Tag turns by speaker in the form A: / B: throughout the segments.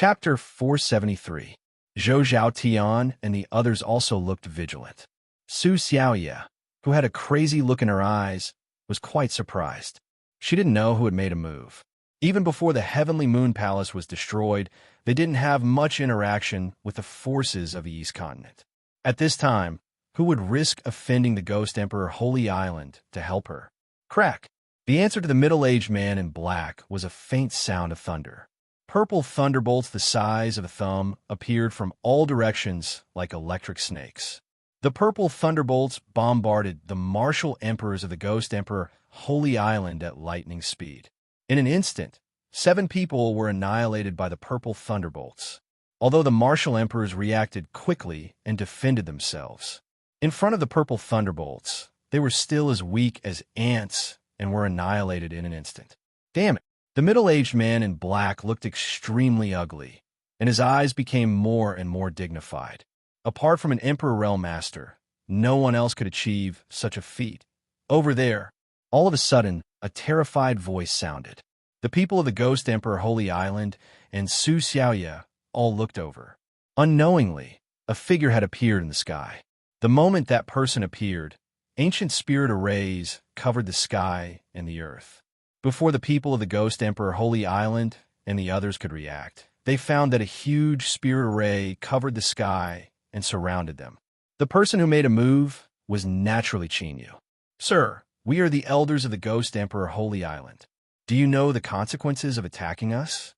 A: Chapter 473. Zhou Zhaotian and the others also looked vigilant. Su Xiaoye, who had a crazy look in her eyes, was quite surprised. She didn't know who had made a move. Even before the Heavenly Moon Palace was destroyed, they didn't have much interaction with the forces of the East Continent. At this time, who would risk offending the Ghost Emperor Holy Island to help her? Crack! The answer to the middle-aged man in black was a faint sound of thunder. Purple thunderbolts the size of a thumb appeared from all directions like electric snakes. The purple thunderbolts bombarded the martial emperors of the Ghost Emperor Holy Island at lightning speed. In an instant, 7 people were annihilated by the purple thunderbolts, although the martial emperors reacted quickly and defended themselves. In front of the purple thunderbolts, they were still as weak as ants and were annihilated in an instant. Damn it! The middle-aged man in black looked extremely ugly, and his eyes became more and more dignified. Apart from an Emperor Realm Master, no one else could achieve such a feat. Over there, all of a sudden, a terrified voice sounded. The people of the Ghost Emperor Holy Island and Su Xiaoye all looked over. Unknowingly, a figure had appeared in the sky. The moment that person appeared, ancient spirit arrays covered the sky and the earth. Before the people of the Ghost Emperor Holy Island and the others could react, they found that a huge spirit array covered the sky and surrounded them. The person who made a move was naturally Qinyu. "Sir, we are the elders of the Ghost Emperor Holy Island. Do you know the consequences of attacking us?"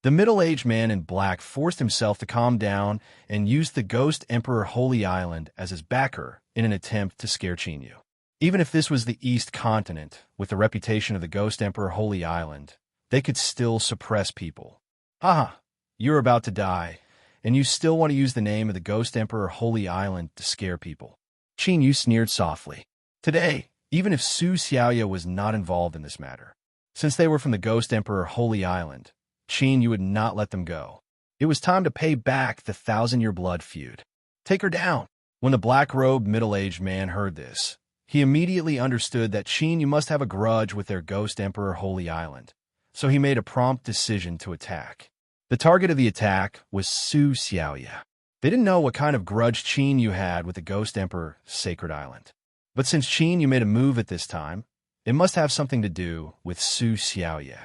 A: The middle-aged man in black forced himself to calm down and used the Ghost Emperor Holy Island as his backer in an attempt to scare Qinyu. Even if this was the East Continent, with the reputation of the Ghost Emperor Holy Island, they could still suppress people. Haha, you're about to die, and you still want to use the name of the Ghost Emperor Holy Island to scare people. Qinyu sneered softly. Today, even if Su Xiaoye was not involved in this matter, since they were from the Ghost Emperor Holy Island, Qinyu would not let them go. It was time to pay back the 1,000-year blood feud. Take her down. When the black-robed middle-aged man heard this, he immediately understood that Qinyu must have a grudge with their Ghost Emperor Holy Island, so he made a prompt decision to attack. The target of the attack was Su Xiaoye. They didn't know what kind of grudge Qinyu had with the Ghost Emperor Sacred Island. But since Qinyu made a move at this time, it must have something to do with Su Xiaoye.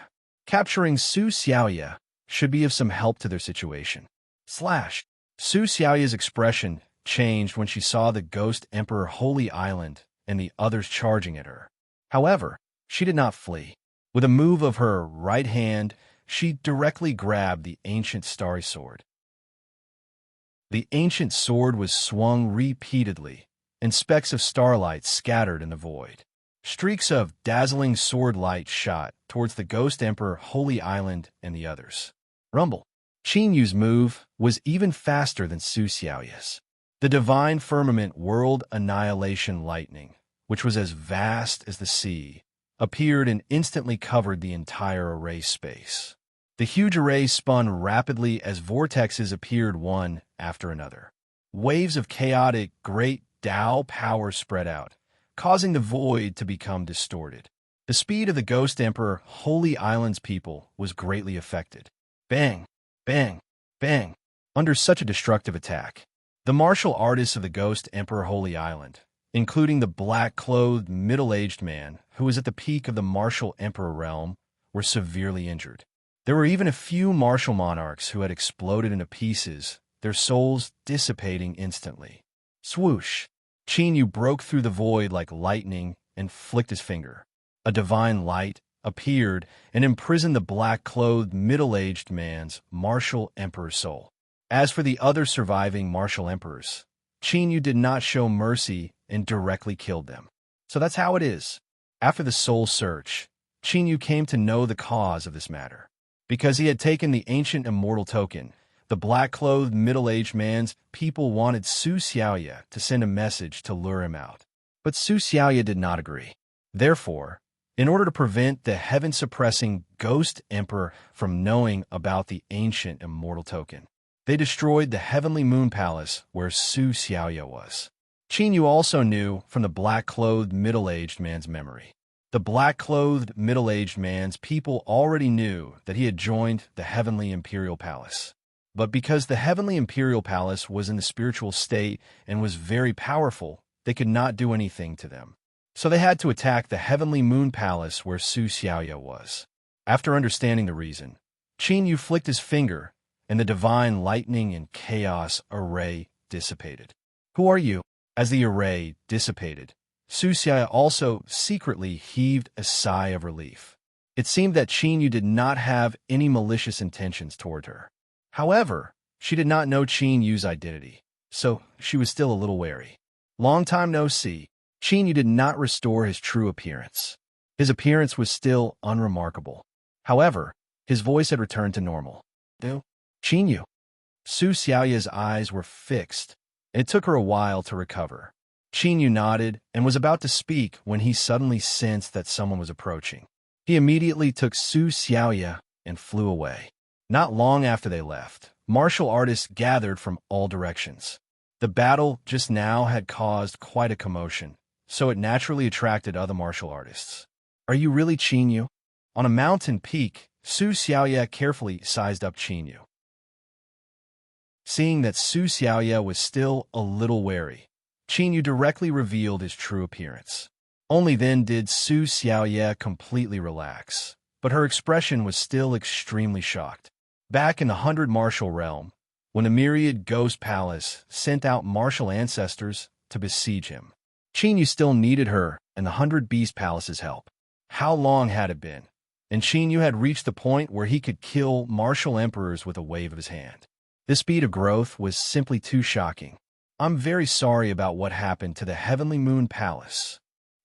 A: Capturing Su Xiaoye should be of some help to their situation. Su Xiaoye's expression changed when she saw the Ghost Emperor Holy Island and the others charging at her. However, she did not flee. With a move of her right hand, she directly grabbed the ancient starry sword. The ancient sword was swung repeatedly, and specks of starlight scattered in the void. Streaks of dazzling sword light shot towards the Ghost Emperor Holy Island and the others. Rumble. Qinyu's move was even faster than Su Xiaoye's. The divine firmament whirled annihilation lightning, which was as vast as the sea, appeared and instantly covered the entire array space. The huge array spun rapidly as vortexes appeared one after another. Waves of chaotic, great Tao power spread out, causing the void to become distorted. The speed of the Ghost Emperor Holy Island's people was greatly affected. Bang, bang, bang. Under such a destructive attack, the martial artists of the Ghost Emperor Holy Island, including the black-clothed middle-aged man who was at the peak of the martial emperor realm, were severely injured. There were even a few martial monarchs who had exploded into pieces, their souls dissipating instantly. Swoosh! Qinyu broke through the void like lightning and flicked his finger. A divine light appeared and imprisoned the black-clothed middle-aged man's martial emperor soul. As for the other surviving martial emperors, Qinyu did not show mercy and directly killed them. So that's how it is. After the soul search, Qinyu came to know the cause of this matter. Because he had taken the ancient immortal token, the black-clothed middle-aged man's people wanted Su Xiaoye to send a message to lure him out. But Su Xiaoye did not agree. Therefore, in order to prevent the heaven-suppressing Ghost Emperor from knowing about the ancient immortal token, they destroyed the Heavenly Moon Palace where Su Xiaoye was. Qinyu also knew from the black-clothed middle-aged man's memory. The black-clothed, middle-aged man's people already knew that he had joined the heavenly imperial palace. But because the heavenly imperial palace was in the spiritual state and was very powerful, they could not do anything to them. So they had to attack the heavenly moon palace where Su Xiaoya was. After understanding the reason, Qin Yu flicked his finger, and the divine lightning and chaos array dissipated. "Who are you?" As the array dissipated, Su Xiaoya also secretly heaved a sigh of relief. It seemed that Qin Yu did not have any malicious intentions toward her. However, she did not know Qin Yu's identity, so she was still a little wary. Long time no see, Qin Yu did not restore his true appearance. His appearance was still unremarkable. However, his voice had returned to normal. "Do? Qin Yu." Su Xiaoya's eyes were fixed, and it took her a while to recover. Qin Yu nodded and was about to speak when he suddenly sensed that someone was approaching. He immediately took Su Xiaoya and flew away. Not long after they left, martial artists gathered from all directions. The battle just now had caused quite a commotion, so it naturally attracted other martial artists. "Are you really Qin Yu?" On a mountain peak, Su Xiaoya carefully sized up Qin Yu. Seeing that Su Xiaoya was still a little wary, Qin Yu directly revealed his true appearance. Only then did Su Xiaoya completely relax, but her expression was still extremely shocked. Back in the 100 Martial Realm, when the Myriad Ghost Palace sent out martial ancestors to besiege him, Qin Yu still needed her and the 100 Beast Palace's help. How long had it been? And Qin Yu had reached the point where he could kill martial emperors with a wave of his hand. This speed of growth was simply too shocking. "I'm very sorry about what happened to the Heavenly Moon Palace.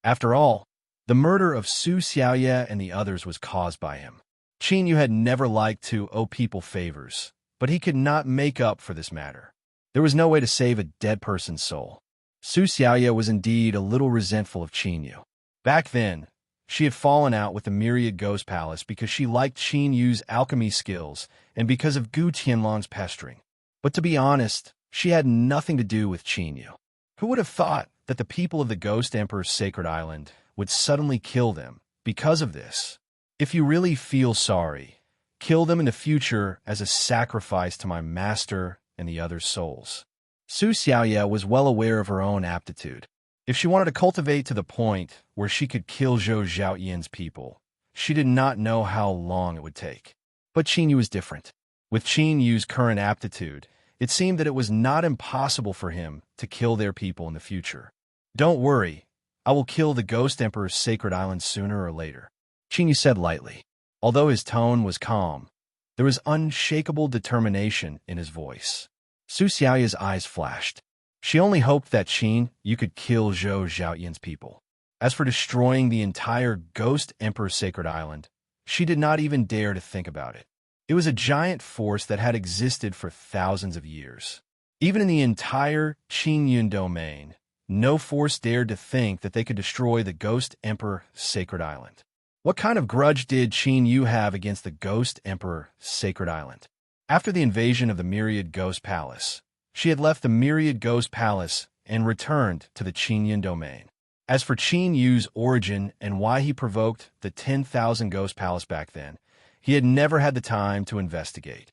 A: After all, the murder of Su Xiaoya and the others was caused by him." Qin Yu had never liked to owe people favors, but he could not make up for this matter. There was no way to save a dead person's soul. Su Xiaoya was indeed a little resentful of Qin Yu. Back then, she had fallen out with the Myriad Ghost Palace because she liked Qin Yu's alchemy skills and because of Gu Tianlong's pestering. But to be honest, she had nothing to do with Qin Yu. Who would have thought that the people of the Ghost Emperor's sacred island would suddenly kill them because of this? If you really feel sorry, kill them in the future as a sacrifice to my master and the other souls. Su Xiaoya was well aware of her own aptitude. If she wanted to cultivate to the point where she could kill Zhou Zhaoyin's people, she did not know how long it would take. But Qin Yu was different. With Qin Yu's current aptitude, it seemed that it was not impossible for him to kill their people in the future. "Don't worry, I will kill the Ghost Emperor's sacred island sooner or later," Qin Yu said lightly. Although his tone was calm, there was unshakable determination in his voice. Su Xiaoya's eyes flashed. She only hoped that Qin Yu could kill Zhou Zhaoyin's people. As for destroying the entire Ghost Emperor's sacred island, she did not even dare to think about it. It was a giant force that had existed for thousands of years. Even in the entire Qingyun domain, no force dared to think that they could destroy the Ghost Emperor's sacred island. What kind of grudge did Qin Yu have against the Ghost Emperor's sacred island? After the invasion of the Myriad Ghost Palace, she had left the Myriad Ghost Palace and returned to the Qingyun domain. As for Qin Yu's origin and why he provoked the 10,000 Ghost Palace back then, he had never had the time to investigate.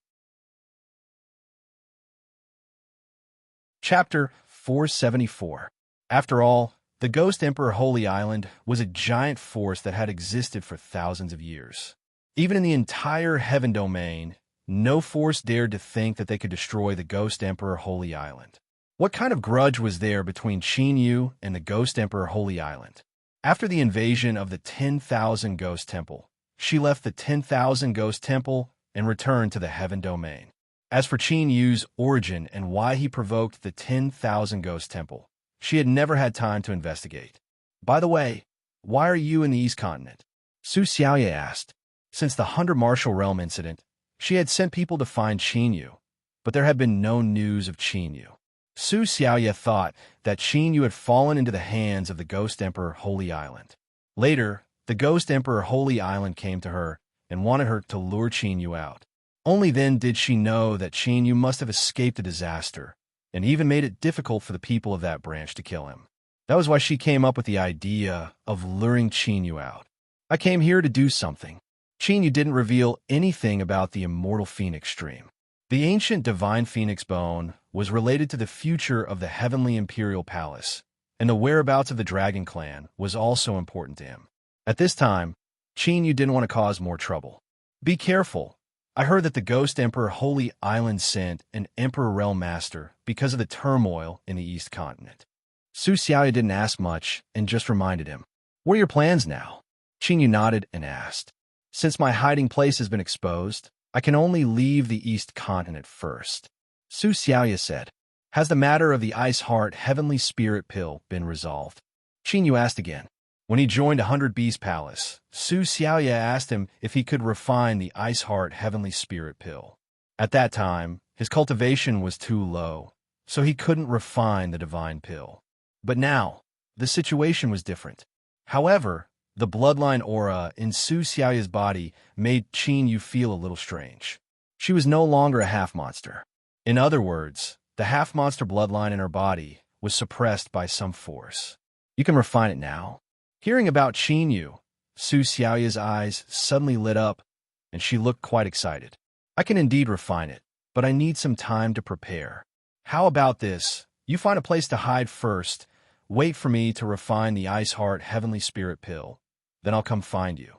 A: Chapter 474. After all, the Ghost Emperor Holy Island was a giant force that had existed for thousands of years. Even in the entire Heaven Domain, no force dared to think that they could destroy the Ghost Emperor Holy Island. What kind of grudge was there between Qin Yu and the Ghost Emperor Holy Island? After the invasion of the 10,000 Ghost Temple, she left the 10,000 Ghost Temple and returned to the Heaven Domain. As for Qin Yu's origin and why he provoked the 10,000 Ghost Temple, she had never had time to investigate. "By the way, why are you in the East Continent?" Su Xiaoya asked. Since the 100 Martial Realm incident, she had sent people to find Qin Yu, but there had been no news of Qin Yu. Su Xiaoya thought that Qin Yu had fallen into the hands of the Ghost Emperor Holy Island. Later, the Ghost Emperor Holy Island came to her and wanted her to lure Qin Yu out. Only then did she know that Qin Yu must have escaped a disaster, and even made it difficult for the people of that branch to kill him. That was why she came up with the idea of luring Qin Yu out. I came here to do something. Qin didn't reveal anything about the immortal phoenix stream. The ancient divine phoenix bone was related to the future of the heavenly imperial palace, and the whereabouts of the dragon clan was also important to him. At this time, Qin didn't want to cause more trouble. Be careful. I heard that the Ghost Emperor Holy Island sent an Emperor Realm Master because of the turmoil in the East Continent. Su Xiaoya didn't ask much and just reminded him. What are your plans now? Qin nodded and asked. Since my hiding place has been exposed, I can only leave the East Continent first. Su Xiaoya said. Has the matter of the Ice Heart Heavenly Spirit Pill been resolved? Qin asked again. When he joined 100 Beast Palace, Su Xiaoya asked him if he could refine the Ice Heart Heavenly Spirit Pill. At that time, his cultivation was too low, so he couldn't refine the divine pill. But now, the situation was different. However, the bloodline aura in Su Xiaoya's body made Qin feel a little strange. She was no longer a half-monster. In other words, the half-monster bloodline in her body was suppressed by some force. You can refine it now. Hearing about Qin, Su Xiaoya's eyes suddenly lit up, and she looked quite excited. I can indeed refine it, but I need some time to prepare. How about this? You find a place to hide first, wait for me to refine the Ice Heart Heavenly Spirit Pill, then I'll come find you.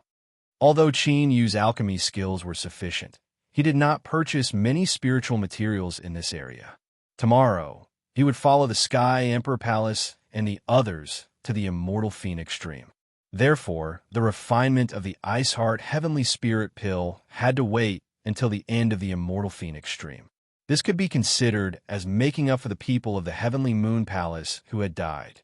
A: Although Qin's alchemy skills were sufficient, he did not purchase many spiritual materials in this area. Tomorrow, he would follow the Sky Emperor Palace and the others to the immortal phoenix stream. Therefore, the refinement of the Ice Heart Heavenly Spirit Pill had to wait until the end of the immortal phoenix stream. This could be considered as making up for the people of the Heavenly Moon Palace who had died.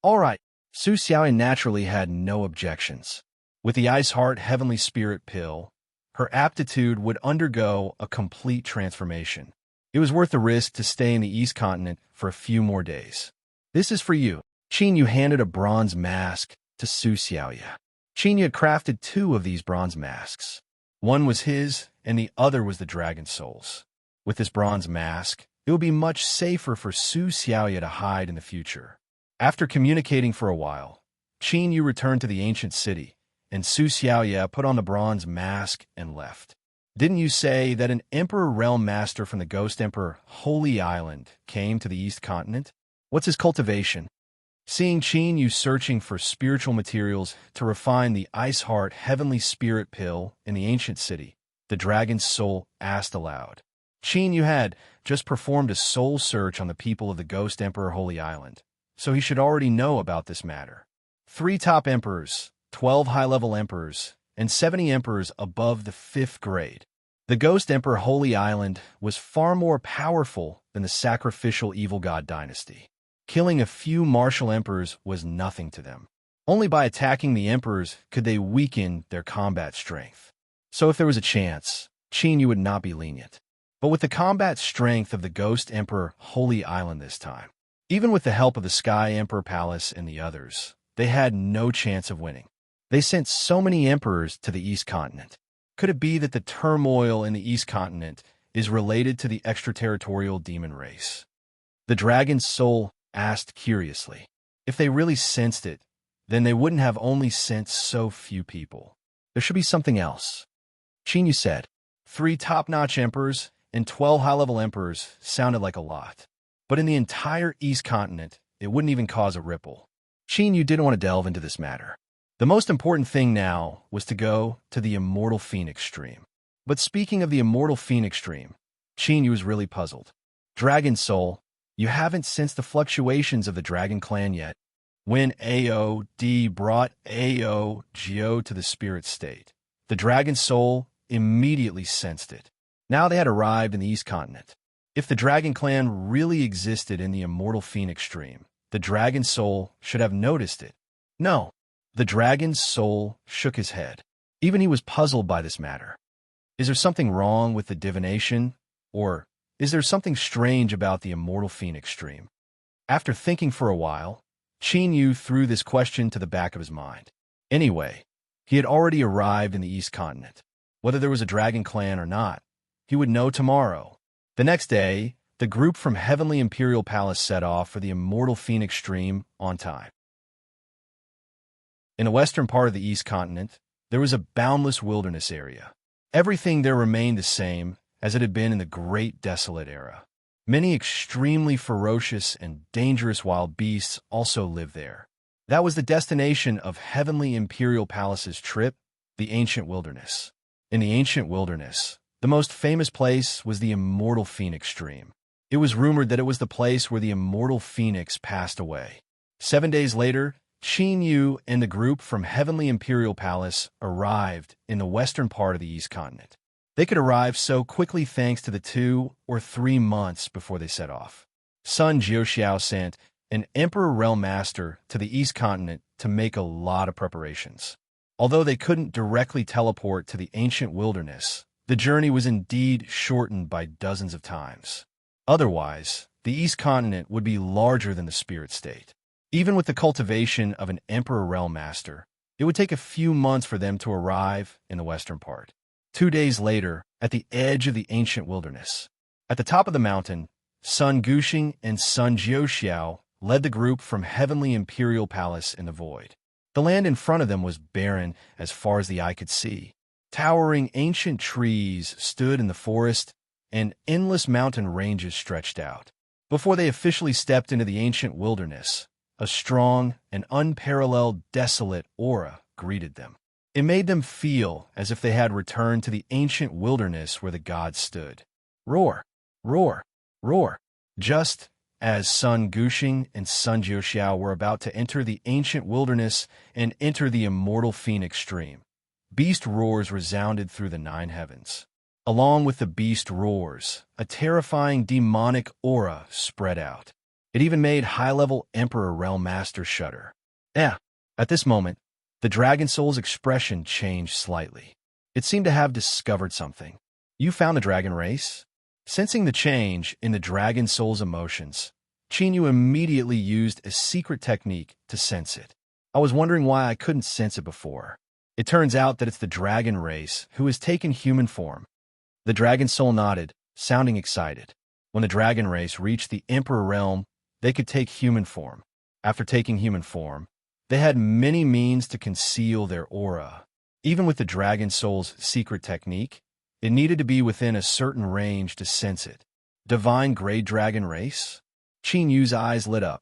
A: All right, Su Xiaoya naturally had no objections. With the Ice Heart Heavenly Spirit Pill, her aptitude would undergo a complete transformation. It was worth the risk to stay in the East Continent for a few more days. This is for you. Qin handed a bronze mask to Su Xiaoya. Qin had crafted 2 of these bronze masks. One was his, and the other was the dragon soul's. With this bronze mask, it would be much safer for Su Xiaoya to hide in the future. After communicating for a while, Qin returned to the ancient city, and Su Xiaoya put on the bronze mask and left. Didn't you say that an Emperor Realm Master from the Ghost Emperor Holy Island came to the East Continent? What's his cultivation? Seeing Qin searching for spiritual materials to refine the Ice Heart Heavenly Spirit Pill in the ancient city, the dragon's soul asked aloud. Qin had just performed a soul search on the people of the Ghost Emperor Holy Island, so he should already know about this matter. 3 top emperors, 12 high-level emperors, and 70 emperors above the 5th grade. The Ghost Emperor Holy Island was far more powerful than the sacrificial evil god dynasty. Killing a few martial emperors was nothing to them. Only by attacking the emperors could they weaken their combat strength. So if there was a chance, Qin would not be lenient. But with the combat strength of the Ghost Emperor Holy Island this time, even with the help of the Sky Emperor Palace and the others, they had no chance of winning. They sent so many emperors to the East Continent. Could it be that the turmoil in the East Continent is related to the extraterritorial demon race? The dragon's soul asked curiously. If they really sensed it, then they wouldn't have only sent so few people. There should be something else. Qin said. 3 top-notch emperors and 12 high-level emperors sounded like a lot. But in the entire East Continent, it wouldn't even cause a ripple. Qin didn't want to delve into this matter. The most important thing now was to go to the immortal phoenix stream. But speaking of the immortal phoenix stream, Qin was really puzzled. Dragon Soul, you haven't sensed the fluctuations of the Dragon Clan yet. When AOD brought AOGO to the spirit state, the Dragon Soul immediately sensed it. Now they had arrived in the East Continent. If the Dragon Clan really existed in the immortal phoenix stream, the Dragon Soul should have noticed it. No, the Dragon's soul shook his head. Even he was puzzled by this matter. Is there something wrong with the divination? Or is there something strange about the immortal phoenix stream? After thinking for a while, Qin threw this question to the back of his mind. Anyway, he had already arrived in the East Continent. Whether there was a Dragon Clan or not, he would know tomorrow. The next day, the group from Heavenly Imperial Palace set off for the immortal phoenix stream on time. In the western part of the East Continent, there was a boundless wilderness area. Everything there remained the same as it had been in the Great Desolate Era. Many extremely ferocious and dangerous wild beasts also lived there. That was the destination of Heavenly Imperial Palace's trip, the ancient wilderness. In the ancient wilderness, the most famous place was the immortal Phoenix Stream. It was rumored that it was the place where the immortal Phoenix passed away. 7 days later, Qin Yu and the group from Heavenly Imperial Palace arrived in the western part of the East Continent. They could arrive so quickly thanks to the 2 or 3 months before they set off. Sun Jiuxiao sent an Emperor Realm Master to the East Continent to make a lot of preparations. Although they couldn't directly teleport to the ancient wilderness, the journey was indeed shortened by dozens of times. Otherwise, the East Continent would be larger than the Spirit State. Even with the cultivation of an Emperor Realm Master, it would take a few months for them to arrive in the western part. 2 days later, at the edge of the ancient wilderness, at the top of the mountain, Sun Guxing and Sun Jiuxiao led the group from Heavenly Imperial Palace in the void. The land in front of them was barren as far as the eye could see. Towering ancient trees stood in the forest, and endless mountain ranges stretched out. Before they officially stepped into the ancient wilderness, a strong and unparalleled desolate aura greeted them. It made them feel as if they had returned to the ancient wilderness where the gods stood. Roar, roar, roar. Just as Sun Guxing and Sun Jiuxiao were about to enter the ancient wilderness and enter the immortal Phoenix Stream, beast roars resounded through the 9 heavens. Along with the beast roars, a terrifying demonic aura spread out. It even made high-level Emperor Realm Master shudder. At this moment, the Dragon Soul's expression changed slightly. It seemed to have discovered something. You found the dragon race? Sensing the change in the Dragon Soul's emotions, Qin Yu immediately used a secret technique to sense it. I was wondering why I couldn't sense it before. It turns out that it's the dragon race who has taken human form. The Dragon Soul nodded, sounding excited. When the dragon race reached the Emperor Realm, they could take human form. After taking human form, they had many means to conceal their aura. Even with the Dragon Soul's secret technique, it needed to be within a certain range to sense it. Divine Grey Dragon Race? Qin Yu's eyes lit up.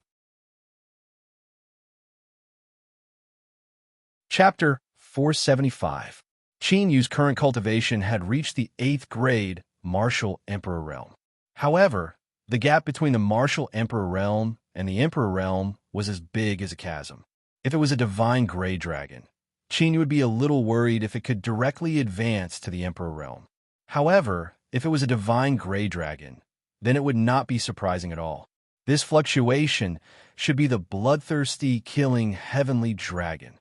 A: Chapter 475. Qin Yu's current cultivation had reached the 8th grade Martial Emperor Realm. However, the gap between the Martial Emperor Realm and the Emperor Realm was as big as a chasm. If it was a Divine Grey Dragon, Qin Yu would be a little worried if it could directly advance to the Emperor Realm. However, if it was a Divine Grey Dragon, then it would not be surprising at all. This fluctuation should be the bloodthirsty, killing Heavenly Dragon.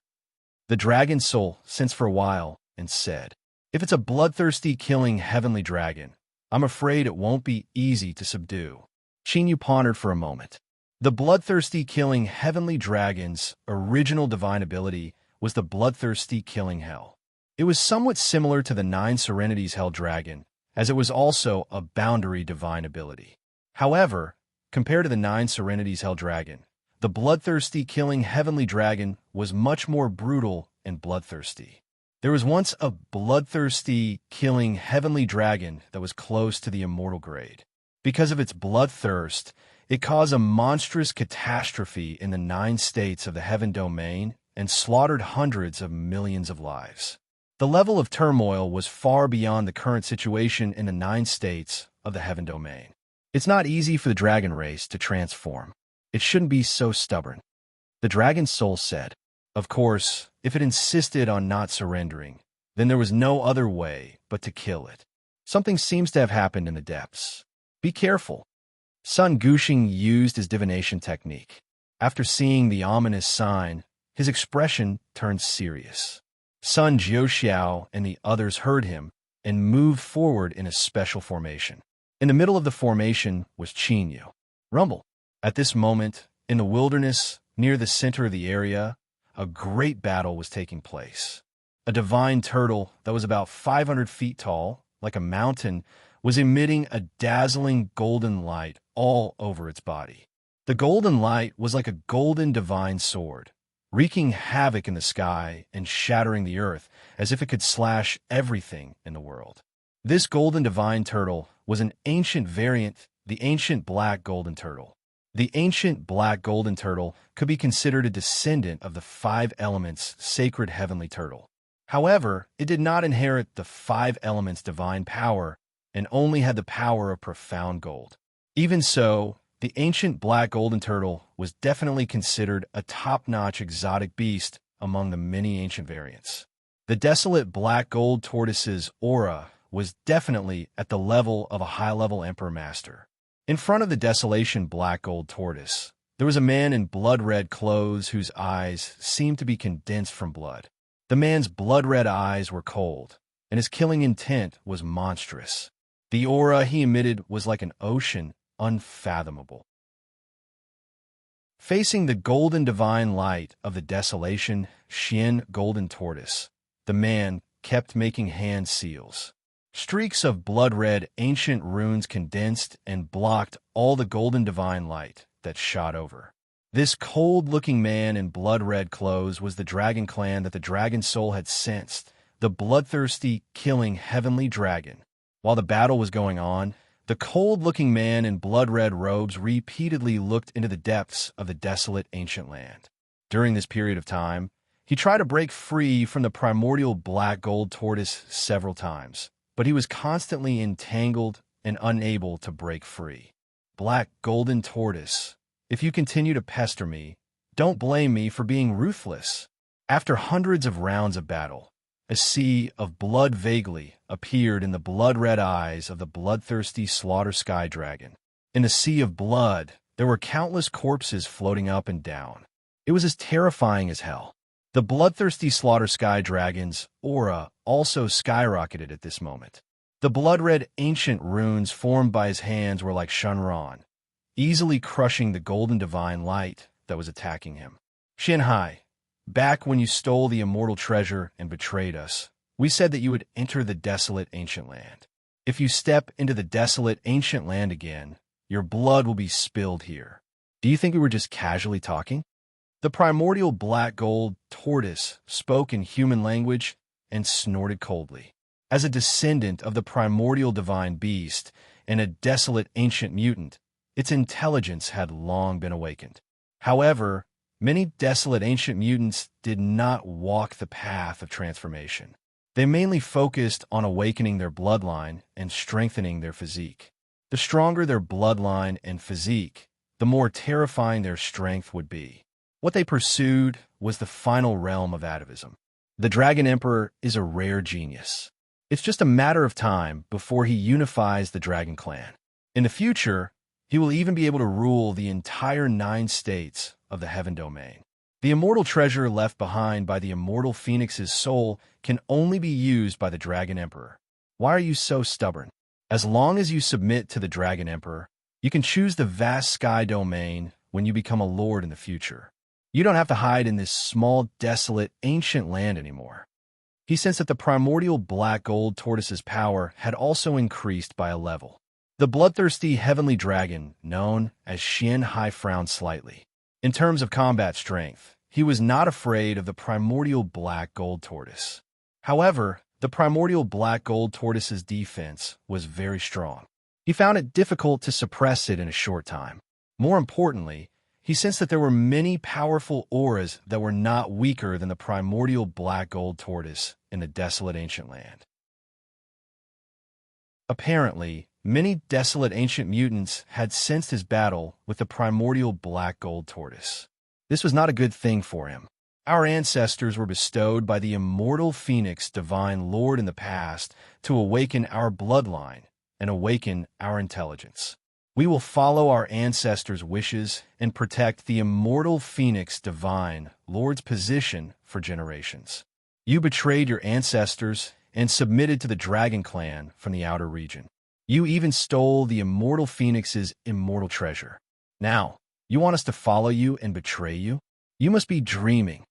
A: The Dragon Soul sensed for a while and said, "If it's a bloodthirsty, killing Heavenly Dragon, I'm afraid it won't be easy to subdue." Qin Yu pondered for a moment. The bloodthirsty, killing Heavenly Dragon's original divine ability was the bloodthirsty, killing Hell. It was somewhat similar to the 9 Serenities Hell Dragon, as it was also a boundary divine ability. However, compared to the 9 Serenities Hell Dragon, the bloodthirsty, killing Heavenly Dragon was much more brutal and bloodthirsty. There was once a bloodthirsty, killing Heavenly Dragon that was close to the immortal grade. Because of its bloodthirst, it caused a monstrous catastrophe in the 9 states of the Heaven Domain and slaughtered hundreds of millions of lives. The level of turmoil was far beyond the current situation in the 9 states of the Heaven Domain. It's not easy for the dragon race to transform. It shouldn't be so stubborn. The Dragon Soul said. Of course, if it insisted on not surrendering, then there was no other way but to kill it. Something seems to have happened in the depths. Be careful. Sun Guxing used his divination technique. After seeing the ominous sign, his expression turned serious. Sun Jiuxiao and the others heard him and moved forward in a special formation. In the middle of the formation was Qin Yu. Rumble. At this moment, in the wilderness, near the center of the area, a great battle was taking place. A divine turtle that was about 500 feet tall, like a mountain, was emitting a dazzling golden light all over its body. The golden light was like a golden divine sword, wreaking havoc in the sky and shattering the earth as if it could slash everything in the world. This golden divine turtle was an ancient variant, the ancient black golden turtle. The ancient black golden turtle could be considered a descendant of the five elements sacred heavenly turtle. However, it did not inherit the five elements divine power and only had the power of profound gold. Even so, the ancient black golden turtle was definitely considered a top-notch exotic beast among the many ancient variants. The desolate black gold tortoise's aura was definitely at the level of a high-level emperor master. In front of the desolation black gold tortoise, there was a man in blood-red clothes whose eyes seemed to be condensed from blood. The man's blood-red eyes were cold, and his killing intent was monstrous. The aura he emitted was like an ocean, unfathomable. Facing the golden divine light of the desolation, Xian golden tortoise, the man kept making hand seals. Streaks of blood-red ancient runes condensed and blocked all the golden divine light that shot over. This cold-looking man in blood-red clothes was the dragon clan that the dragon soul had sensed, the bloodthirsty, killing heavenly dragon. While the battle was going on, the cold-looking man in blood-red robes repeatedly looked into the depths of the desolate ancient land. During this period of time, he tried to break free from the primordial black gold tortoise several times, but he was constantly entangled and unable to break free. Black golden tortoise, if you continue to pester me, don't blame me for being ruthless. After hundreds of rounds of battle, a sea of blood vaguely appeared in the blood-red eyes of the bloodthirsty slaughter sky dragon. In the sea of blood, there were countless corpses floating up and down. It was as terrifying as hell. The bloodthirsty slaughter sky dragon's aura also skyrocketed at this moment. The blood-red ancient runes formed by his hands were like Shunran, easily crushing the golden divine light that was attacking him. Shinhai, back when you stole the immortal treasure and betrayed us, we said that you would enter the desolate ancient land. If you step into the desolate ancient land again, your blood will be spilled here. Do you think we were just casually talking? The primordial black gold tortoise spoke in human language and snorted coldly. As a descendant of the primordial divine beast and a desolate ancient mutant, its intelligence had long been awakened. However, many desolate ancient mutants did not walk the path of transformation. They mainly focused on awakening their bloodline and strengthening their physique. The stronger their bloodline and physique, the more terrifying their strength would be. What they pursued was the final realm of atavism. The Dragon Emperor is a rare genius. It's just a matter of time before he unifies the Dragon Clan. In the future, he will even be able to rule the entire 9 states of the Heaven Domain. The immortal treasure left behind by the immortal Phoenix's soul can only be used by the Dragon Emperor. Why are you so stubborn? As long as you submit to the Dragon Emperor, you can choose the vast sky domain when you become a lord in the future. You don't have to hide in this small, desolate, ancient land anymore. He sensed that the primordial black gold tortoise's power had also increased by a level. The bloodthirsty heavenly dragon, known as Xian Hai, frowned slightly. In terms of combat strength, he was not afraid of the primordial black gold tortoise. However, the primordial black gold tortoise's defense was very strong. He found it difficult to suppress it in a short time. More importantly, he sensed that there were many powerful auras that were not weaker than the primordial black gold tortoise in the desolate ancient land. Apparently, many desolate ancient mutants had sensed his battle with the primordial black gold tortoise. This was not a good thing for him. Our ancestors were bestowed by the immortal Phoenix Divine Lord in the past to awaken our bloodline and awaken our intelligence. We will follow our ancestors' wishes and protect the immortal Phoenix Divine Lord's position for generations. You betrayed your ancestors and submitted to the Dragon Clan from the outer region. You even stole the immortal Phoenix's immortal treasure. Now, you want us to follow you and betray you? You must be dreaming.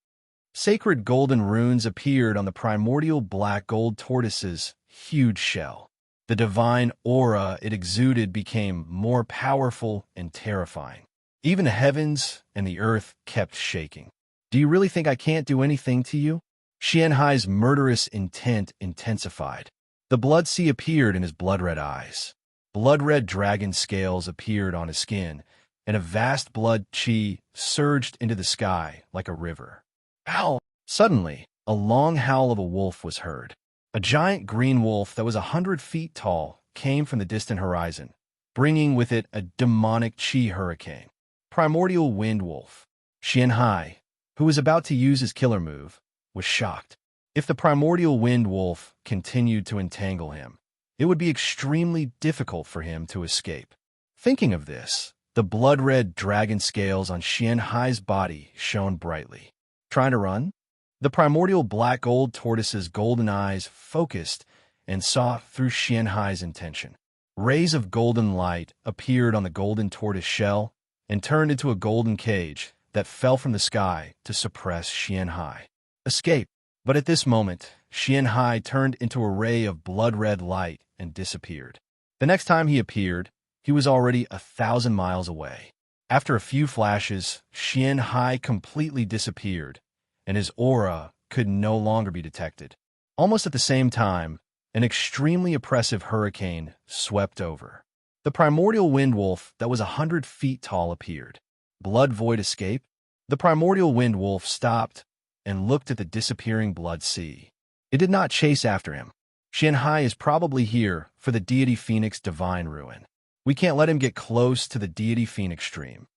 A: Sacred golden runes appeared on the primordial black gold tortoise's huge shell. The divine aura it exuded became more powerful and terrifying. Even the heavens and the earth kept shaking. Do you really think I can't do anything to you? Xianhai's murderous intent intensified. The blood sea appeared in his blood-red eyes. Blood-red dragon scales appeared on his skin, and a vast blood qi surged into the sky like a river. Ow! Suddenly, a long howl of a wolf was heard. A giant green wolf that was 100 feet tall came from the distant horizon, bringing with it a demonic qi hurricane. Primordial wind wolf. Xianhai, who was about to use his killer move, was shocked. If the primordial wind wolf continued to entangle him, it would be extremely difficult for him to escape. Thinking of this, the blood-red dragon scales on Xianhai's body shone brightly. Trying to run? The primordial black-gold tortoise's golden eyes focused and saw through Xianhai's intention. Rays of golden light appeared on the golden tortoise shell and turned into a golden cage that fell from the sky to suppress Xianhai. Escape! But at this moment, Xianhai turned into a ray of blood-red light and disappeared. The next time he appeared, he was already 1,000 miles away. After a few flashes, Xianhai completely disappeared, and his aura could no longer be detected. Almost at the same time, an extremely oppressive hurricane swept over. The primordial wind wolf that was 100 feet tall appeared. Blood void escape? The primordial wind wolf stopped and looked at the disappearing blood sea. It did not chase after him. Xianhai is probably here for the deity Phoenix divine ruin. We can't let him get close to the deity Phoenix stream.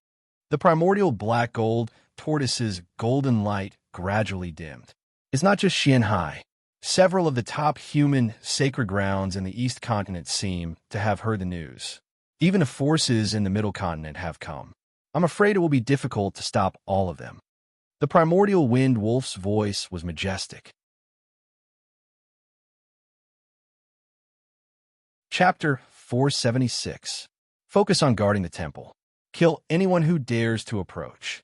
A: The primordial black gold tortoise's golden light gradually dimmed. It's not just Xianhai. Several of the top human sacred grounds in the East Continent seem to have heard the news. Even the forces in the Middle Continent have come. I'm afraid it will be difficult to stop all of them. The primordial wind wolf's voice was majestic. Chapter 476. Focus on guarding the temple. Kill anyone who dares to approach.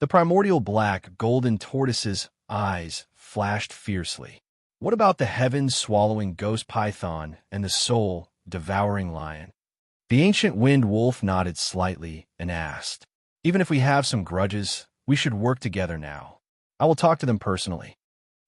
A: The primordial black golden tortoise's eyes flashed fiercely. What about the heaven-swallowing ghost python and the soul-devouring lion? The ancient wind wolf nodded slightly and asked, "Even if we have some grudges, we should work together now. I will talk to them personally."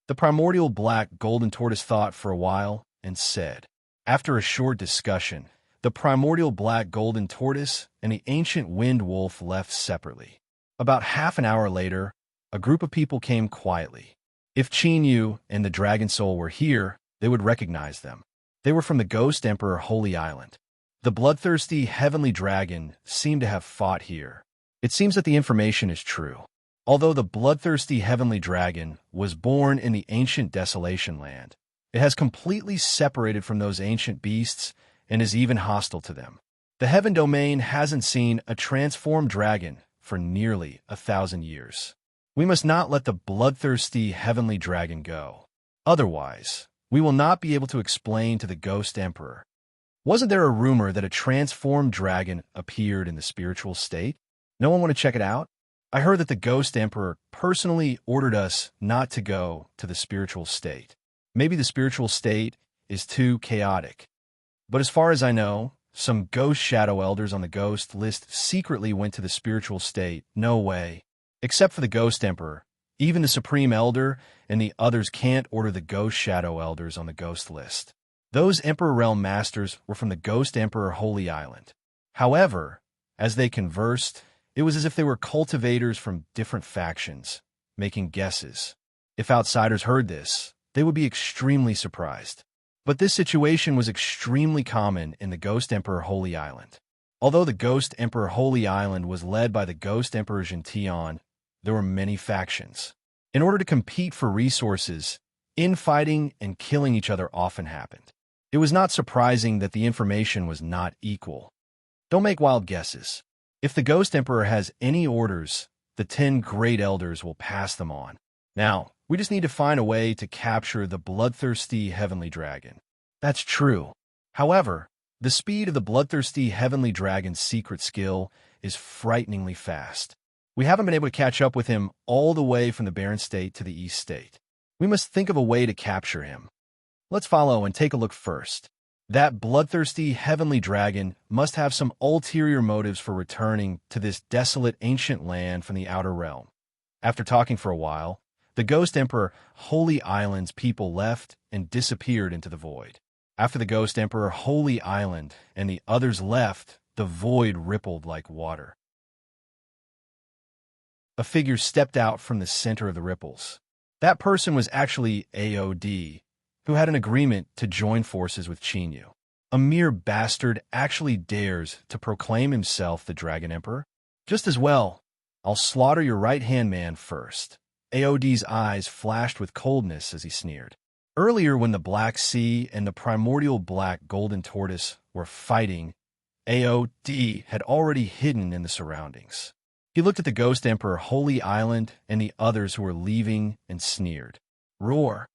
A: The primordial black golden tortoise thought for a while and said, after a short discussion, the primordial black golden tortoise and the ancient wind wolf left separately. About half an hour later, a group of people came quietly. If Qin Yu and the Dragon Soul were here, they would recognize them. They were from the Ghost Emperor Holy Island. The bloodthirsty heavenly dragon seemed to have fought here. It seems that the information is true. Although the bloodthirsty heavenly dragon was born in the ancient Desolation Land, it has completely separated from those ancient beasts and is even hostile to them. The heaven domain hasn't seen a transformed dragon for nearly 1,000 years. We must not let the bloodthirsty heavenly dragon go. Otherwise, we will not be able to explain to the Ghost Emperor. Wasn't there a rumor that a transformed dragon appeared in the spiritual state? No one want to check it out? I heard that the Ghost Emperor personally ordered us not to go to the spiritual state. Maybe the spiritual state is too chaotic. But as far as I know, some ghost shadow elders on the ghost list secretly went to the spiritual state. No way. Except for the Ghost Emperor, even the Supreme Elder and the others can't order the ghost shadow elders on the ghost list. Those Emperor Realm Masters were from the Ghost Emperor Holy Island. However, as they conversed, it was as if they were cultivators from different factions, making guesses. If outsiders heard this, they would be extremely surprised. But this situation was extremely common in the Ghost Emperor Holy Island. Although the Ghost Emperor Holy Island was led by the Ghost Emperor Jintian, there were many factions. In order to compete for resources, infighting and killing each other often happened. It was not surprising that the information was not equal. Don't make wild guesses. If the Ghost Emperor has any orders, the 10 Great Elders will pass them on. Now, we just need to find a way to capture the bloodthirsty heavenly dragon. That's true. However, the speed of the bloodthirsty heavenly dragon's secret skill is frighteningly fast. We haven't been able to catch up with him all the way from the Barren State to the East State. We must think of a way to capture him. Let's follow and take a look first. That bloodthirsty heavenly dragon must have some ulterior motives for returning to this desolate ancient land from the outer realm. After talking for a while, the Ghost Emperor Holy Island's people left and disappeared into the void. After the Ghost Emperor Holy Island and the others left, the void rippled like water. A figure stepped out from the center of the ripples. That person was actually AOD, who had an agreement to join forces with Chinyu. A mere bastard actually dares to proclaim himself the Dragon Emperor? Just as well, I'll slaughter your right-hand man first. AOD's eyes flashed with coldness as he sneered. Earlier, when the Black Sea and the primordial black golden tortoise were fighting, AOD had already hidden in the surroundings. He looked at the Ghost Emperor Holy Island and the others who were leaving and sneered. Roar.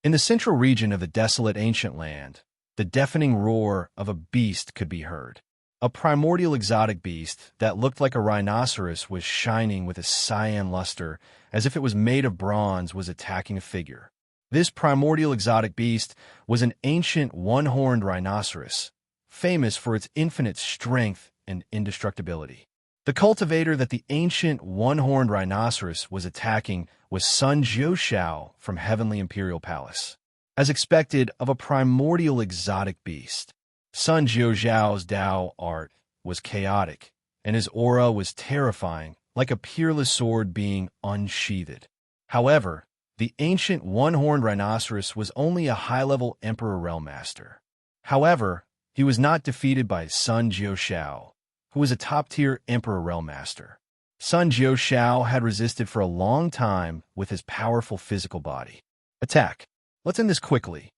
A: In the central region of the desolate ancient land, the deafening roar of a beast could be heard. A primordial exotic beast that looked like a rhinoceros was shining with a cyan luster as if it was made of bronze was attacking a figure. This primordial exotic beast was an ancient one-horned rhinoceros, famous for its infinite strength and indestructibility. The cultivator that the ancient one-horned rhinoceros was attacking was Sun Jiushao from Heavenly Imperial Palace. As expected of a primordial exotic beast, Sun Jiuxiao's Dao art was chaotic, and his aura was terrifying, like a peerless sword being unsheathed. However, the ancient one-horned rhinoceros was only a high-level Emperor Realm Master. However, he was not defeated by Sun Jiuxiao, who was a top-tier Emperor Realm Master. Sun Jiuxiao had resisted for a long time with his powerful physical body. Attack. Let's end this quickly.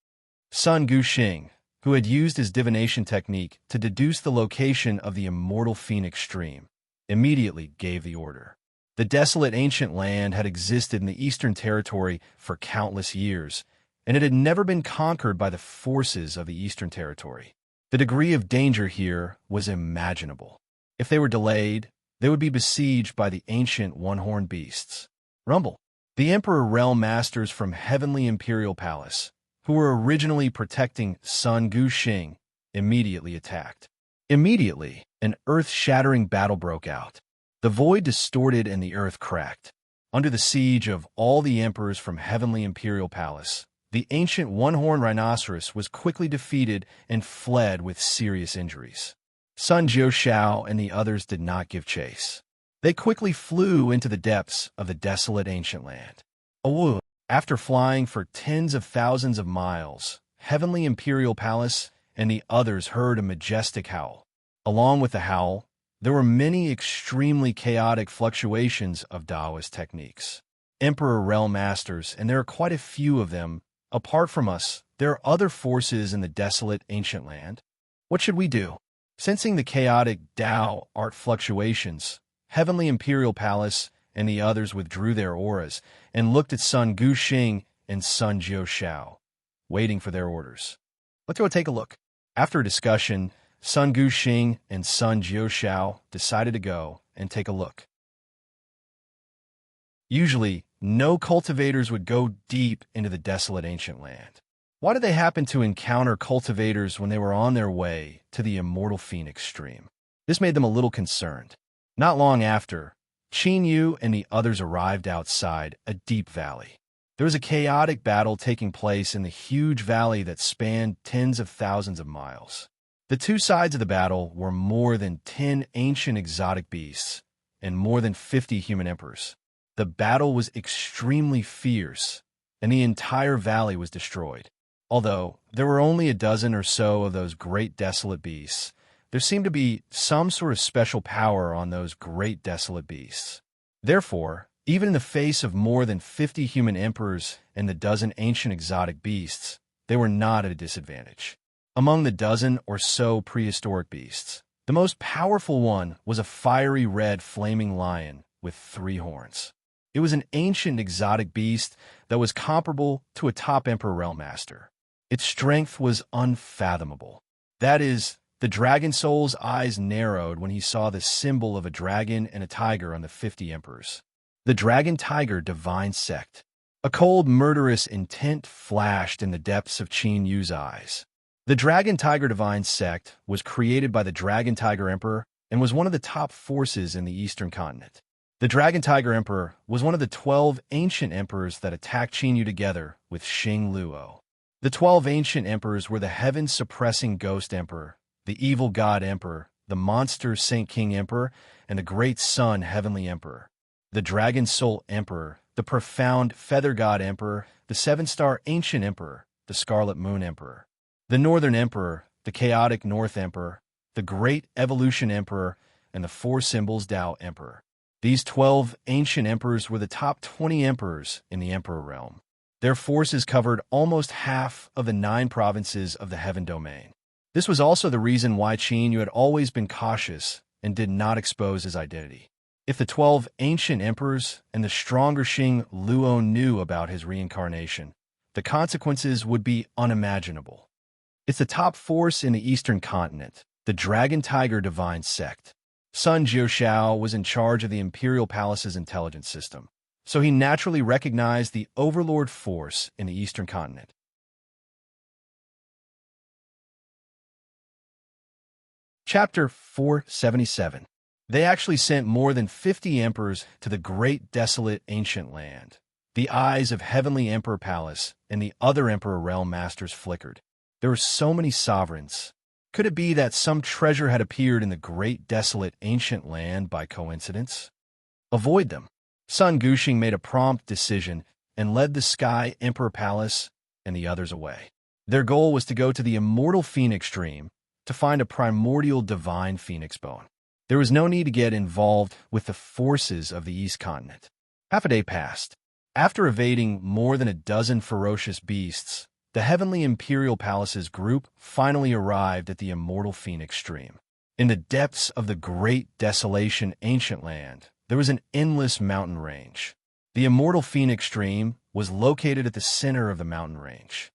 A: Sun Guxing, who had used his divination technique to deduce the location of the immortal phoenix stream, immediately gave the order. The desolate ancient land had existed in the Eastern Territory for countless years, and it had never been conquered by the forces of the Eastern Territory. The degree of danger here was imaginable. If they were delayed, they would be besieged by the ancient one-horned beasts. Rumble. The Emperor Realm Masters from Heavenly Imperial Palace, who were originally protecting Sun Guxing, immediately attacked. Immediately, an earth-shattering battle broke out. The void distorted and the earth cracked. Under the siege of all the emperors from Heavenly Imperial Palace, the ancient one-horned rhinoceros was quickly defeated and fled with serious injuries. Sun Jiuxiao and the others did not give chase. They quickly flew into the depths of the desolate ancient land. After flying for tens of thousands of miles, Heavenly Imperial Palace and the others heard a majestic howl. Along with the howl, there were many extremely chaotic fluctuations of Taoist techniques. Emperor Realm Masters, and there are quite a few of them. Apart from us, there are other forces in the desolate ancient land. What should we do? Sensing the chaotic Dao art fluctuations, Heavenly Imperial Palace and the others withdrew their auras and looked at Sun Guxing and Sun Jiuxiao, waiting for their orders. Let's go take a look. After a discussion, Sun Guxing and Sun Jiuxiao decided to go and take a look. Usually, no cultivators would go deep into the desolate ancient land. Why did they happen to encounter cultivators when they were on their way to the immortal phoenix stream? This made them a little concerned. Not long after, Chinyu and the others arrived outside a deep valley. There was a chaotic battle taking place in the huge valley that spanned tens of thousands of miles. The two sides of the battle were more than 10 ancient exotic beasts and more than 50 human emperors. The battle was extremely fierce, and the entire valley was destroyed. Although there were only a dozen or so of those great desolate beasts, there seemed to be some sort of special power on those great desolate beasts. Therefore, even in the face of more than 50 human emperors and the dozen ancient exotic beasts, they were not at a disadvantage. Among the dozen or so prehistoric beasts, the most powerful one was a fiery red flaming lion with 3 horns. It was an ancient exotic beast that was comparable to a top Emperor Realm Master. Its strength was unfathomable. That is, the Dragon Soul's eyes narrowed when he saw the symbol of a dragon and a tiger on the 50 emperors. The Dragon Tiger Divine Sect. A cold, murderous intent flashed in the depths of Qin Yu's eyes. The Dragon Tiger Divine Sect was created by the Dragon Tiger Emperor and was one of the top forces in the Eastern continent. The Dragon Tiger Emperor was one of the 12 ancient emperors that attacked Qin Yu together with Xing Luo. The 12 ancient emperors were the heaven-suppressing Ghost Emperor, the Evil God Emperor, the Monster Saint King Emperor, and the Great Sun Heavenly Emperor. The Dragon Soul Emperor, the Profound Feather God Emperor, the Seven-Star Ancient Emperor, the Scarlet Moon Emperor. The Northern Emperor, the Chaotic North Emperor, the Great Evolution Emperor, and the Four Symbols Tao Emperor. These 12 ancient emperors were the top 20 emperors in the Emperor realm. Their forces covered almost half of the 9 provinces of the Heaven Domain. This was also the reason why Qin Yu had always been cautious and did not expose his identity. If the 12 ancient emperors and the stronger Xing Luo knew about his reincarnation, the consequences would be unimaginable. It's the top force in the Eastern continent, the Dragon Tiger Divine Sect. Sun Jiuxiao was in charge of the Imperial Palace's intelligence system, so he naturally recognized the overlord force in the Eastern continent. Chapter 477. They actually sent more than 50 emperors to the great desolate ancient land. The eyes of Heavenly Emperor Palace and the other Emperor Realm Masters flickered. There were so many sovereigns. Could it be that some treasure had appeared in the great desolate ancient land by coincidence? Avoid them. Sun Guxing made a prompt decision and led the Sky Emperor Palace and the others away. Their goal was to go to the immortal Phoenix Dream to find a primordial divine phoenix bone. There was no need to get involved with the forces of the East Continent. Half a day passed. After evading more than a dozen ferocious beasts, the Heavenly Imperial Palace's group finally arrived at the immortal Phoenix Stream. In the depths of the great desolation ancient land, there was an endless mountain range. The immortal Phoenix Stream was located at the center of the mountain range.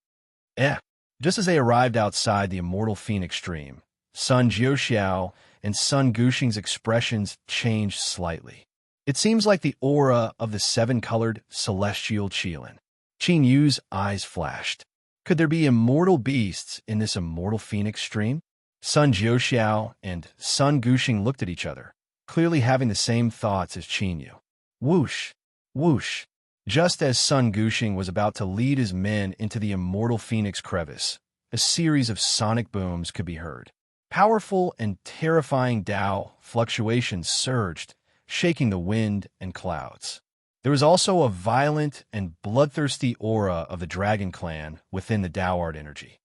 A: Just as they arrived outside the immortal Phoenix Stream, Sun Jiuxiao and Sun Guxing's expressions changed slightly. It seems like the aura of the 7-colored celestial Qilin. Qin Yu's eyes flashed. Could there be immortal beasts in this immortal Phoenix Stream? Sun Jiuxiao and Sun Guxing looked at each other, clearly having the same thoughts as Qin Yu. Whoosh! Whoosh! Just as Sun Guxing was about to lead his men into the immortal Phoenix Crevice, a series of sonic booms could be heard. Powerful and terrifying Tao fluctuations surged, shaking the wind and clouds. There was also a violent and bloodthirsty aura of the Dragon Clan within the Tao art energy.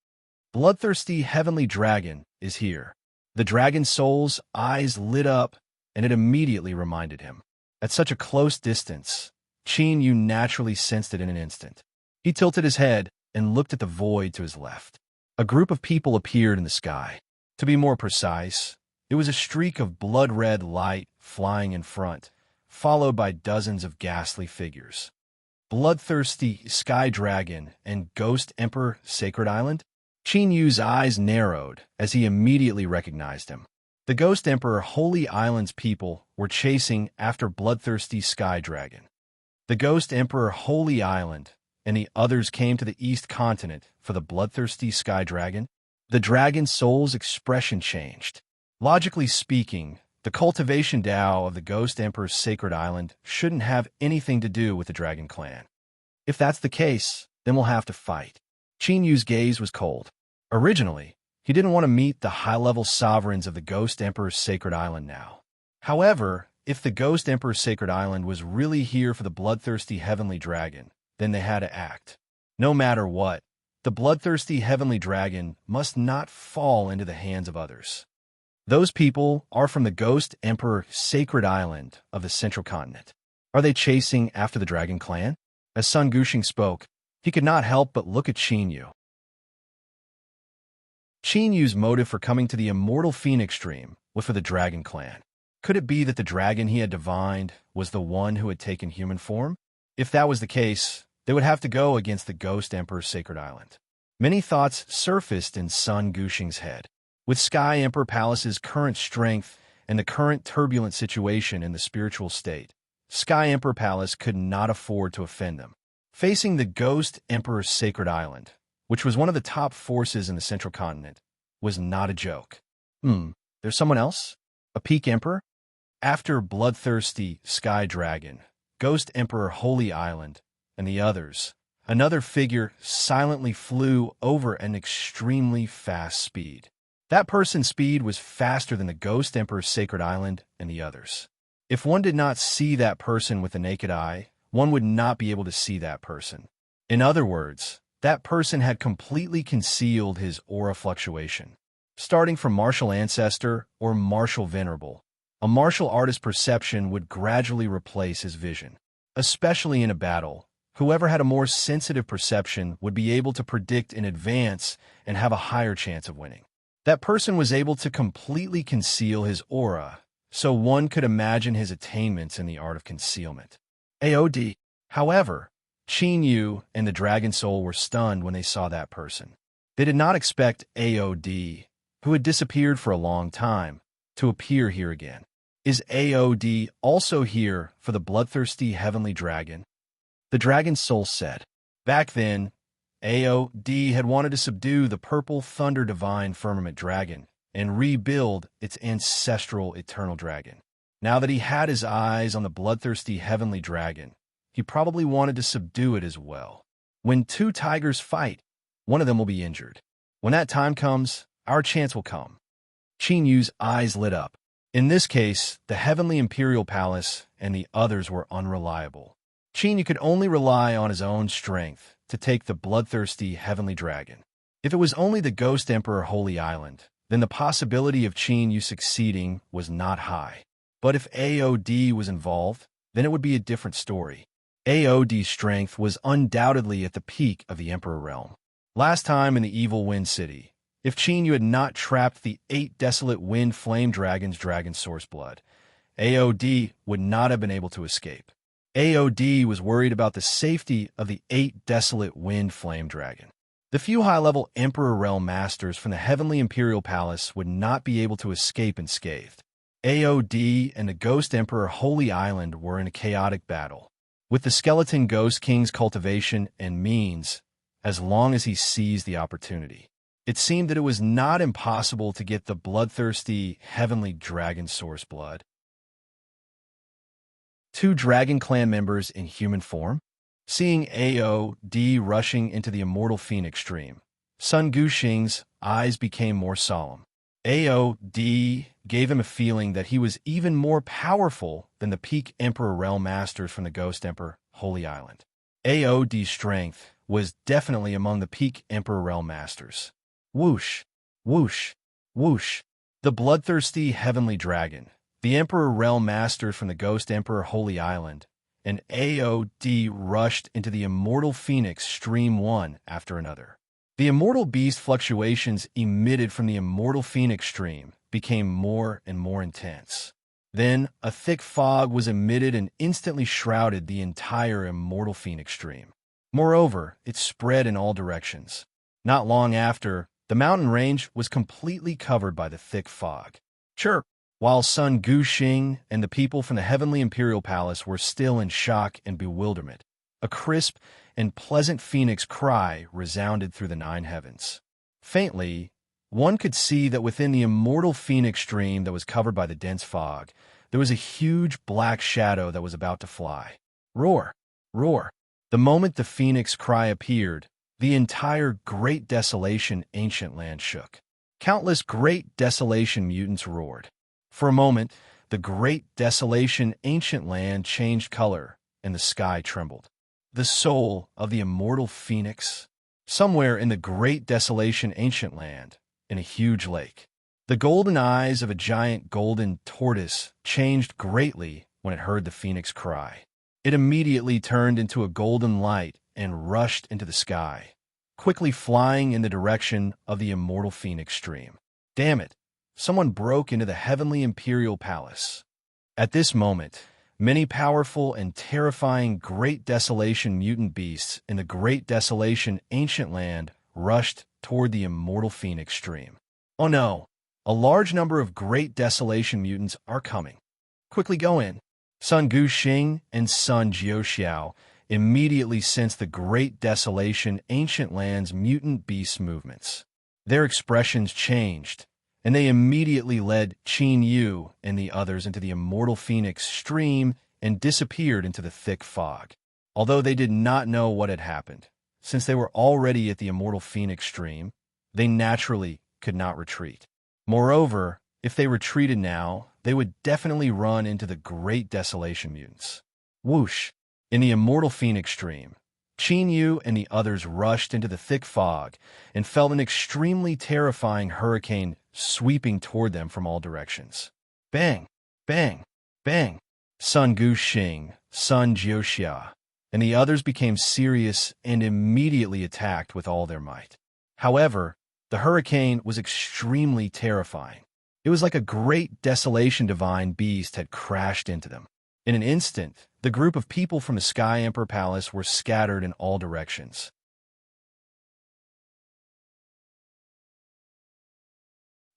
A: Bloodthirsty Heavenly Dragon is here. The Dragon Soul's eyes lit up, and it immediately reminded him. At such a close distance, Qin Yu naturally sensed it in an instant. He tilted his head and looked at the void to his left. A group of people appeared in the sky. To be more precise, it was a streak of blood-red light flying in front, followed by dozens of ghastly figures. Bloodthirsty Sky Dragon and Ghost Emperor Sacred Island? Qin Yu's eyes narrowed as he immediately recognized him. The Ghost Emperor Holy Island's people were chasing after Bloodthirsty Sky Dragon. The Ghost Emperor Holy Island and the others came to the East Continent for the Bloodthirsty Sky Dragon. The Dragon Soul's expression changed. Logically speaking, the cultivation Tao of the Ghost Emperor's Sacred Island shouldn't have anything to do with the Dragon Clan. If that's the case, then we'll have to fight. Qin Yu's gaze was cold. Originally, he didn't want to meet the high-level sovereigns of the Ghost Emperor's Sacred Island now. However, if the Ghost Emperor's Sacred Island was really here for the bloodthirsty Heavenly Dragon, then they had to act. No matter what, the bloodthirsty Heavenly Dragon must not fall into the hands of others. Those people are from the Ghost Emperor Sacred Island of the Central Continent. Are they chasing after the Dragon Clan? As Sun Guxing spoke, he could not help but look at Qin Yu. Qin Yu's motive for coming to the immortal Phoenix Dream was for the Dragon Clan. Could it be that the dragon he had divined was the one who had taken human form? If that was the case, they would have to go against the Ghost Emperor's Sacred Island. Many thoughts surfaced in Sun Guxing's head. With Sky Emperor Palace's current strength and the current turbulent situation in the spiritual state, Sky Emperor Palace could not afford to offend them. Facing the Ghost Emperor's Sacred Island, which was one of the top forces in the Central Continent, was not a joke. There's someone else? A peak emperor? After bloodthirsty Sky Dragon, Ghost Emperor Holy Island, and the others, another figure silently flew over an extremely fast speed. That person's speed was faster than the Ghost Emperor's Sacred Island and the others. If one did not see that person with the naked eye, one would not be able to see that person. In other words, that person had completely concealed his aura fluctuation. Starting from martial ancestor or martial venerable, a martial artist's perception would gradually replace his vision. Especially in a battle, whoever had a more sensitive perception would be able to predict in advance and have a higher chance of winning. That person was able to completely conceal his aura, so one could imagine his attainments in the art of concealment. AOD. However, Qin Yu and the Dragon Soul were stunned when they saw that person. They did not expect AOD, who had disappeared for a long time, to appear here again. Is AOD also here for the bloodthirsty heavenly dragon? The Dragon Soul said. Back then, AOD had wanted to subdue the purple thunder divine firmament dragon and rebuild its ancestral eternal dragon. Now that he had his eyes on the bloodthirsty heavenly dragon, he probably wanted to subdue it as well. When two tigers fight, one of them will be injured. When that time comes, our chance will come. Qin Yu's eyes lit up. In this case, the heavenly imperial palace and the others were unreliable. Qin Yu could only rely on his own strength to take the bloodthirsty heavenly dragon. If it was only the Ghost Emperor Holy Island, then the possibility of Qin Yu succeeding was not high. But if AOD was involved, then it would be a different story. AOD's strength was undoubtedly at the peak of the Emperor realm. Last time in the Evil Wind City, if Qin Yu had not trapped the 8 desolate wind flame dragons' dragon source blood, AOD would not have been able to escape. AOD was worried about the safety of the 8 desolate wind flame dragon. The few high-level Emperor realm masters from the Heavenly Imperial Palace would not be able to escape unscathed. AOD and the Ghost Emperor Holy Island were in a chaotic battle. With the Skeleton Ghost King's cultivation and means, as long as he seized the opportunity, it seemed that it was not impossible to get the bloodthirsty heavenly dragon source blood. 2 Dragon Clan members in human form? Seeing AOD rushing into the immortal phoenix stream, Sun Guxing's eyes became more solemn. AOD gave him a feeling that he was even more powerful than the peak Emperor realm masters from the Ghost Emperor Holy Island. AOD's strength was definitely among the peak Emperor realm masters. Whoosh, whoosh, whoosh. The bloodthirsty heavenly dragon, the Emperor realm masters from the Ghost Emperor Holy Island, and AOD rushed into the immortal phoenix stream one after another. The immortal beast fluctuations emitted from the immortal phoenix stream became more and more intense. Then a thick fog was emitted and instantly shrouded the entire immortal phoenix stream. Moreover, it spread in all directions. Not long after, the mountain range was completely covered by the thick fog. Chirp! While Sun Guxing and the people from the Heavenly Imperial Palace were still in shock and bewilderment, a crisp and pleasant phoenix cry resounded through the 9 heavens. Faintly, one could see that within the immortal phoenix stream that was covered by the dense fog, there was a huge black shadow that was about to fly. Roar! Roar! The moment the phoenix cry appeared, the entire Great Desolation ancient land shook. Countless Great Desolation mutants roared. For a moment, the Great Desolation ancient land changed color, and the sky trembled. The soul of the immortal phoenix? Somewhere in the Great Desolation ancient land, in a huge lake. The golden eyes of a giant golden tortoise changed greatly when it heard the phoenix cry. It immediately turned into a golden light and rushed into the sky, quickly flying in the direction of the immortal phoenix stream. Damn it! Someone broke into the Heavenly Imperial Palace. At this moment, many powerful and terrifying Great Desolation mutant beasts in the Great Desolation ancient land rushed toward the immortal phoenix stream. Oh no! A large number of Great Desolation mutants are coming. Quickly go in. Sun Guxing and Sun Jiuxiao immediately sensed the Great Desolation ancient land's mutant beast movements. Their expressions changed, and they immediately led Qin Yu and the others into the immortal phoenix stream and disappeared into the thick fog. Although they did not know what had happened, since they were already at the immortal phoenix stream, they naturally could not retreat. Moreover, if they retreated now, they would definitely run into the great desolation mutants. Whoosh! In the immortal phoenix stream, Qin Yu and the others rushed into the thick fog and felt an extremely terrifying hurricane sweeping toward them from all directions. Bang! Bang! Bang! Sun Guxing, Sun Jiuxia, and the others became serious and immediately attacked with all their might. However, the hurricane was extremely terrifying. It was like a great desolation divine beast had crashed into them. In an instant, the group of people from the Sky Emperor Palace were scattered in all directions.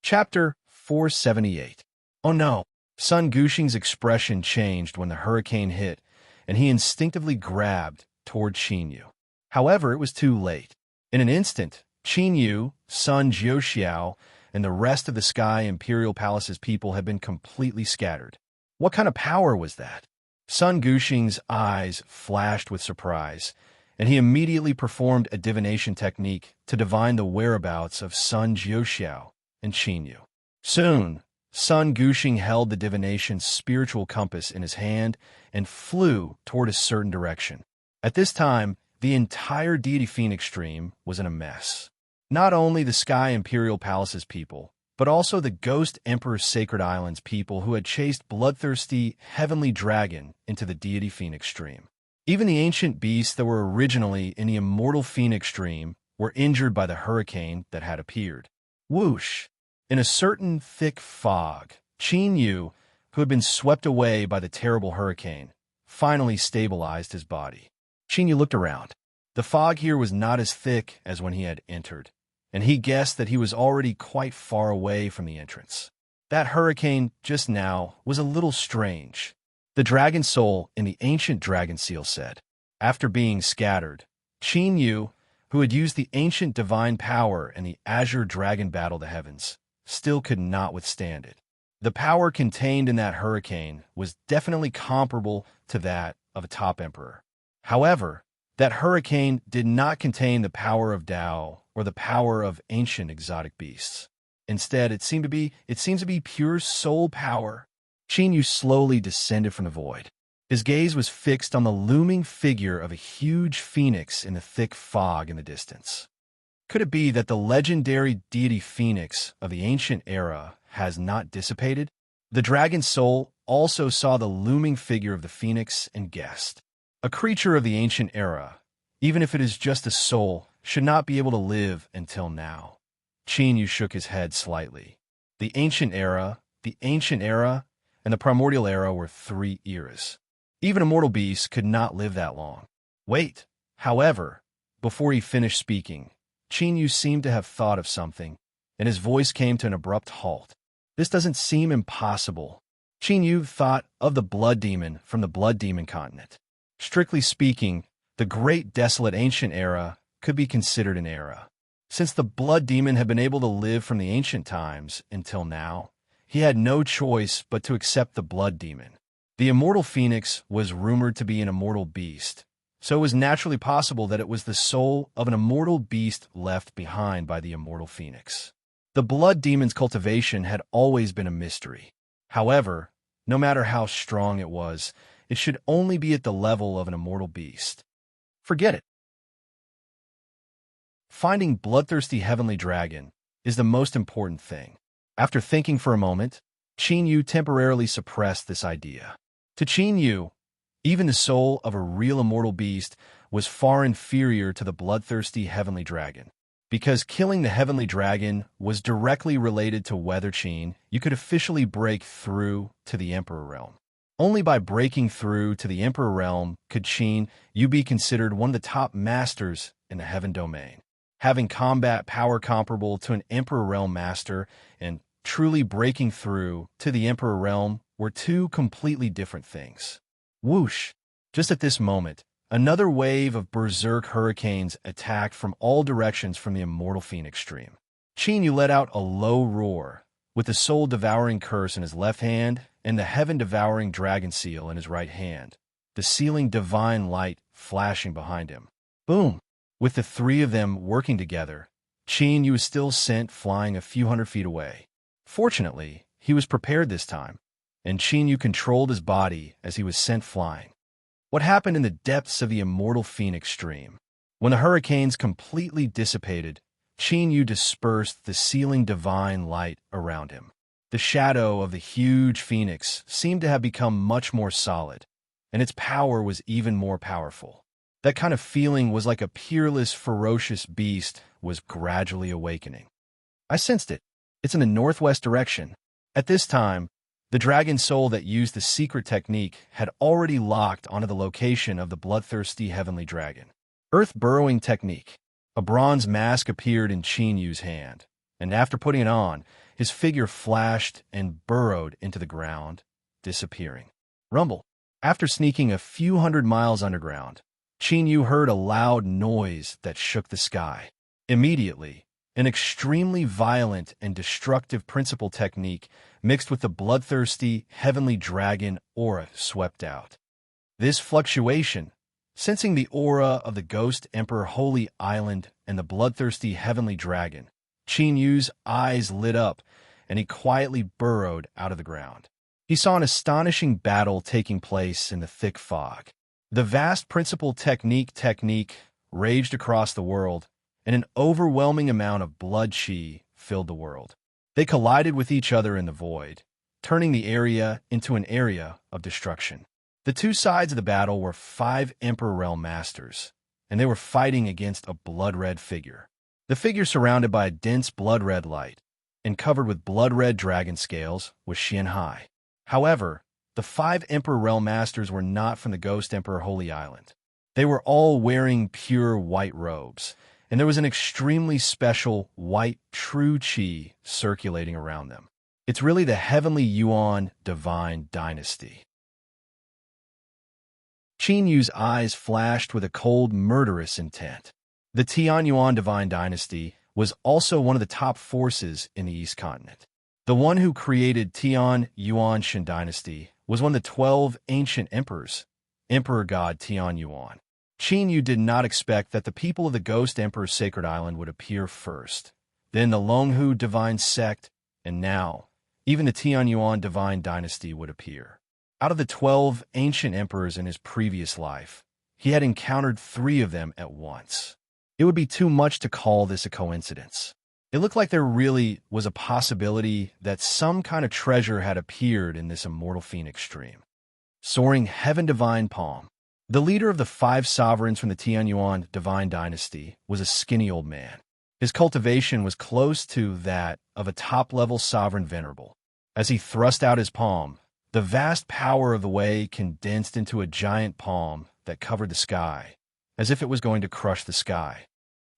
A: Chapter 478. Oh no! Sun Guxing's expression changed when the hurricane hit, and he instinctively grabbed toward Qin Yu. However, it was too late. In an instant, Qin Yu, Sun Jiuxiao, and the rest of the Sky Imperial Palace's people had been completely scattered. What kind of power was that? Sun Guxing's eyes flashed with surprise, and he immediately performed a divination technique to divine the whereabouts of Sun Jiuxiao and Qin Yu. Soon, Sun Guxing held the divination's spiritual compass in his hand and flew toward a certain direction. At this time, the entire deity phoenix stream was in a mess. Not only the Sky Imperial Palace's people, but also the Ghost Emperor's Sacred Island's people who had chased bloodthirsty heavenly dragon into the deity phoenix stream. Even the ancient beasts that were originally in the immortal phoenix stream were injured by the hurricane that had appeared. Whoosh! In a certain thick fog, Qin Yu, who had been swept away by the terrible hurricane, finally stabilized his body. Qin Yu looked around. The fog here was not as thick as when he had entered, and he guessed that he was already quite far away from the entrance. That hurricane just now was a little strange. The dragon soul in the ancient dragon seal said. After being scattered, Qin Yu, who had used the ancient divine power in the azure dragon battle the heavens, still could not withstand it. The power contained in that hurricane was definitely comparable to that of a top emperor. However, that hurricane did not contain the power of Tao or the power of ancient exotic beasts. Instead, it seemed to be pure soul power. Qin Yu slowly descended from the void. His gaze was fixed on the looming figure of a huge phoenix in the thick fog in the distance. Could it be that the legendary deity phoenix of the ancient era has not dissipated? The dragon soul also saw the looming figure of the phoenix and guessed. A creature of the ancient era, even if it is just a soul, should not be able to live until now. Qin Yu shook his head slightly. The ancient era, and the primordial era were 3 eras. Even immortal beasts could not live that long. Wait, however, before he finished speaking, Qin Yu seemed to have thought of something, and his voice came to an abrupt halt. This doesn't seem impossible. Qin Yu thought of the blood demon from the blood demon continent. Strictly speaking, the great desolate ancient era could be considered an era. Since the blood demon had been able to live from the ancient times until now, he had no choice but to accept the blood demon. The immortal phoenix was rumored to be an immortal beast, so it was naturally possible that it was the soul of an immortal beast left behind by the immortal phoenix. The blood demon's cultivation had always been a mystery. However, no matter how strong it was, it should only be at the level of an immortal beast. Forget it. Finding bloodthirsty heavenly dragon is the most important thing. After thinking for a moment, Qin Yu temporarily suppressed this idea. To Qin Yu, even the soul of a real immortal beast was far inferior to the bloodthirsty heavenly dragon. Because killing the heavenly dragon was directly related to whether Qin Yu could officially break through to the Emperor realm. Only by breaking through to the Emperor realm could Qin Yu be considered one of the top masters in the heaven domain. Having combat power comparable to an Emperor realm master and truly breaking through to the Emperor realm were 2 completely different things. Whoosh! Just at this moment, another wave of berserk hurricanes attacked from all directions from the immortal phoenix stream. Qin Yu let out a low roar, with the soul-devouring curse in his left hand and the heaven-devouring dragon seal in his right hand, the sealing divine light flashing behind him. Boom! With the three of them working together, Qin Yu was still sent flying a few hundred feet away. Fortunately, he was prepared this time, and Qin Yu controlled his body as he was sent flying. What happened in the depths of the immortal phoenix stream? When the hurricanes completely dissipated, Qin Yu dispersed the sealing divine light around him. The shadow of the huge phoenix seemed to have become much more solid, and its power was even more powerful. That kind of feeling was like a peerless, ferocious beast was gradually awakening. I sensed it. It's in the northwest direction. At this time, the dragon soul that used the secret technique had already locked onto the location of the bloodthirsty heavenly dragon. Earth burrowing technique. A bronze mask appeared in Qin Yu's hand, and after putting it on, his figure flashed and burrowed into the ground, disappearing. Rumble. After sneaking a few hundred miles underground, Qin Yu heard a loud noise that shook the sky. Immediately, an extremely violent and destructive principle technique mixed with the bloodthirsty heavenly dragon aura swept out. This fluctuation, sensing the aura of the Ghost Emperor Holy Island and the bloodthirsty heavenly dragon, Qin Yu's eyes lit up and he quietly burrowed out of the ground. He saw an astonishing battle taking place in the thick fog. The vast principle technique raged across the world, and an overwhelming amount of blood chi filled the world. They collided with each other in the void, turning the area into an area of destruction. The two sides of the battle were 5 Emperor Realm Masters, and they were fighting against a blood-red figure. The figure surrounded by a dense blood-red light and covered with blood-red dragon scales was Xianhai. However, the 5 Emperor Realm Masters were not from the Ghost Emperor Holy Island. They were all wearing pure white robes, and there was an extremely special white true chi circulating around them. It's really the Heavenly Yuan Divine Dynasty. Qin Yu's eyes flashed with a cold, murderous intent. The Tian Yuan Divine Dynasty was also one of the top forces in the East Continent. The one who created Tian Yuan Shin Dynasty was one of the 12 ancient emperors, Emperor God Tian Yuan. Qin Yu did not expect that the people of the Ghost Emperor's Sacred Island would appear first, then the Longhu Divine Sect, and now, even the Tian Yuan Divine Dynasty would appear. Out of the 12 ancient emperors in his previous life, he had encountered 3 of them at once. It would be too much to call this a coincidence. It looked like there really was a possibility that some kind of treasure had appeared in this immortal phoenix stream. Soaring Heaven Divine Palm. The leader of the 5 sovereigns from the Tian Yuan Divine Dynasty was a skinny old man. His cultivation was close to that of a top-level sovereign venerable. As he thrust out his palm, the vast power of the way condensed into a giant palm that covered the sky, as if it was going to crush the sky.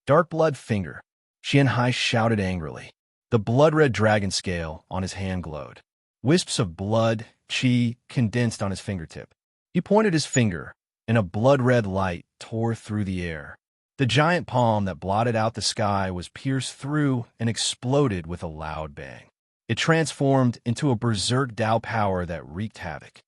A: Dark blood finger. Xianhai shouted angrily. The blood-red dragon scale on his hand glowed. Wisps of blood, chi, condensed on his fingertip. He pointed his finger, and a blood-red light tore through the air. The giant palm that blotted out the sky was pierced through and exploded with a loud bang. It transformed into a berserk Dao power that wreaked havoc.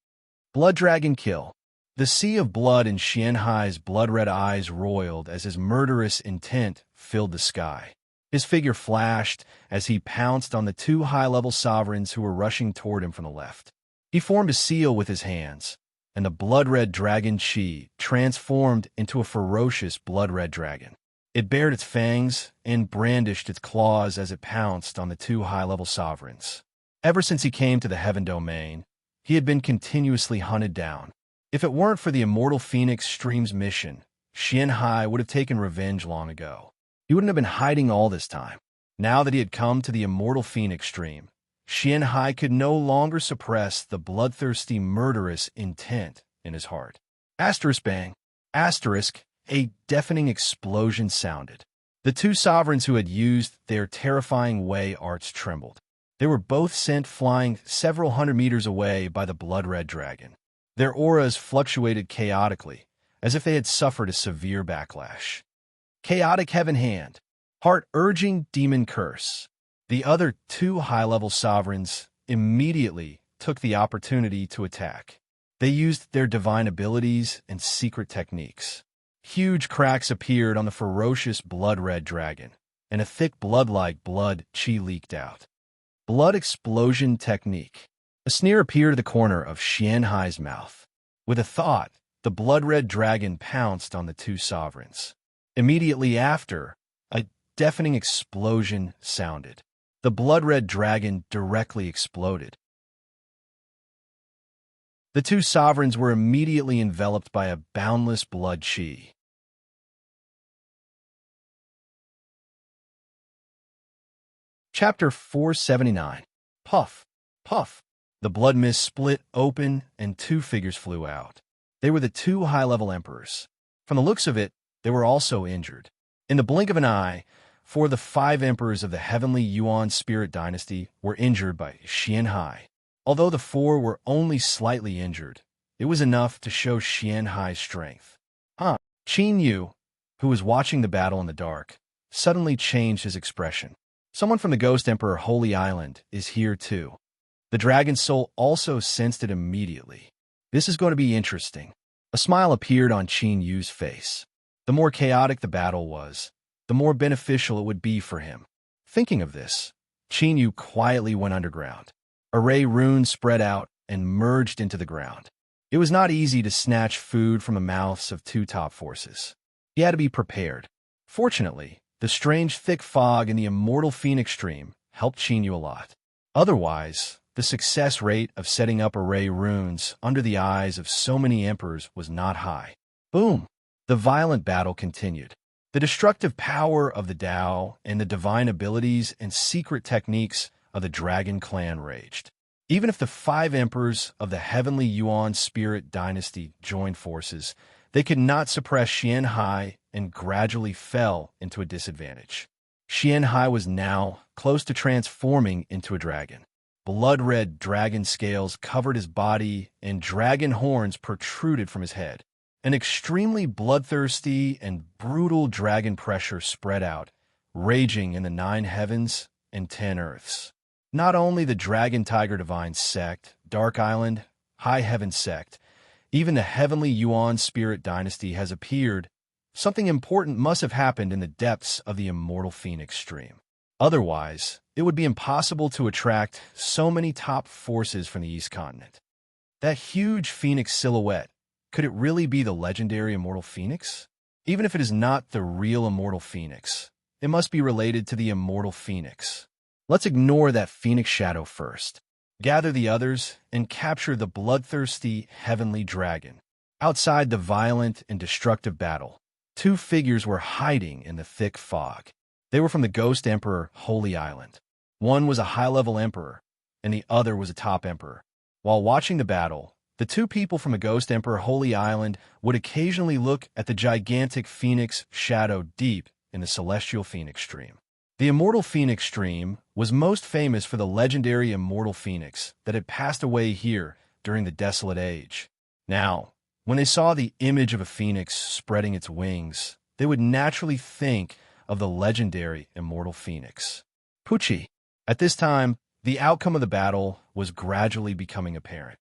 A: Blood Dragon Kill. The sea of blood in Xianhai's blood-red eyes roiled as his murderous intent filled the sky. His figure flashed as he pounced on the 2 high-level sovereigns who were rushing toward him from the left. He formed a seal with his hands, and the blood-red dragon chi transformed into a ferocious blood-red dragon. It bared its fangs and brandished its claws as it pounced on the 2 high-level sovereigns. Ever since he came to the Heaven Domain, he had been continuously hunted down. If it weren't for the Immortal Phoenix Stream's mission, Xianhai would have taken revenge long ago. He wouldn't have been hiding all this time. Now that he had come to the Immortal Phoenix Stream, Xianhai could no longer suppress the bloodthirsty, murderous intent in his heart. Asterisk bang. Asterisk. A deafening explosion sounded. The 2 sovereigns who had used their terrifying way arts trembled. They were both sent flying several hundred meters away by the blood-red dragon. Their auras fluctuated chaotically, as if they had suffered a severe backlash. Chaotic Heaven Hand. Heart-urging demon curse. The other two high-level sovereigns immediately took the opportunity to attack. They used their divine abilities and secret techniques. Huge cracks appeared on the ferocious blood-red dragon, and a thick blood-like blood chi leaked out. Blood explosion technique. A sneer appeared at the corner of Xianhai's mouth. With a thought, the blood-red dragon pounced on the two sovereigns. Immediately after, a deafening explosion sounded. The blood-red dragon directly exploded. The two sovereigns were immediately enveloped by a boundless blood chi. Chapter 479. Puff, puff. The blood mist split open and two figures flew out. They were the two high-level emperors. From the looks of it, they were also injured. In the blink of an eye, 4 of the 5 emperors of the heavenly Yuan spirit dynasty were injured by Xianhai. Although the 4 were only slightly injured, it was enough to show Xianhai's strength. Qin Yu, who was watching the battle in the dark, suddenly changed his expression. Someone from the Ghost Emperor Holy Island is here too. The dragon soul also sensed it immediately. This is going to be interesting. A smile appeared on Qin Yu's face. The more chaotic the battle was, the more beneficial it would be for him. Thinking of this, Qin Yu quietly went underground. Array runes spread out and merged into the ground. It was not easy to snatch food from the mouths of 2 top forces. He had to be prepared. Fortunately, the strange thick fog in the immortal phoenix stream helped Qin Yu a lot. Otherwise, the success rate of setting up array runes under the eyes of so many emperors was not high. Boom! The violent battle continued. The destructive power of the Tao and the divine abilities and secret techniques of the Dragon Clan raged. Even if the 5 emperors of the heavenly Yuan spirit dynasty joined forces, they could not suppress Xianhai and gradually fell into a disadvantage. Xianhai was now close to transforming into a dragon. Blood-red dragon scales covered his body and dragon horns protruded from his head. An extremely bloodthirsty and brutal dragon pressure spread out, raging in the 9 heavens and 10 earths. Not only the Dragon Tiger Divine Sect, Dark Island, High Heaven Sect, even the heavenly Yuan spirit dynasty has appeared. Something important must have happened in the depths of the immortal phoenix stream. Otherwise, it would be impossible to attract so many top forces from the East Continent. That huge phoenix silhouette, could it really be the legendary immortal phoenix? Even if it is not the real immortal phoenix, it must be related to the immortal phoenix. Let's ignore that phoenix shadow first. Gather the others and capture the bloodthirsty heavenly dragon. Outside the violent and destructive battle, 2 figures were hiding in the thick fog. They were from the Ghost Emperor Holy Island. One was a high-level emperor, and the other was a top emperor. While watching the battle, the 2 people from the Ghost Emperor Holy Island would occasionally look at the gigantic phoenix shadow deep in the celestial phoenix stream. The immortal phoenix stream was most famous for the legendary immortal phoenix that had passed away here during the Desolate Age. Now, when they saw the image of a phoenix spreading its wings, they would naturally think of the legendary immortal phoenix. Pucci. At this time, the outcome of the battle was gradually becoming apparent.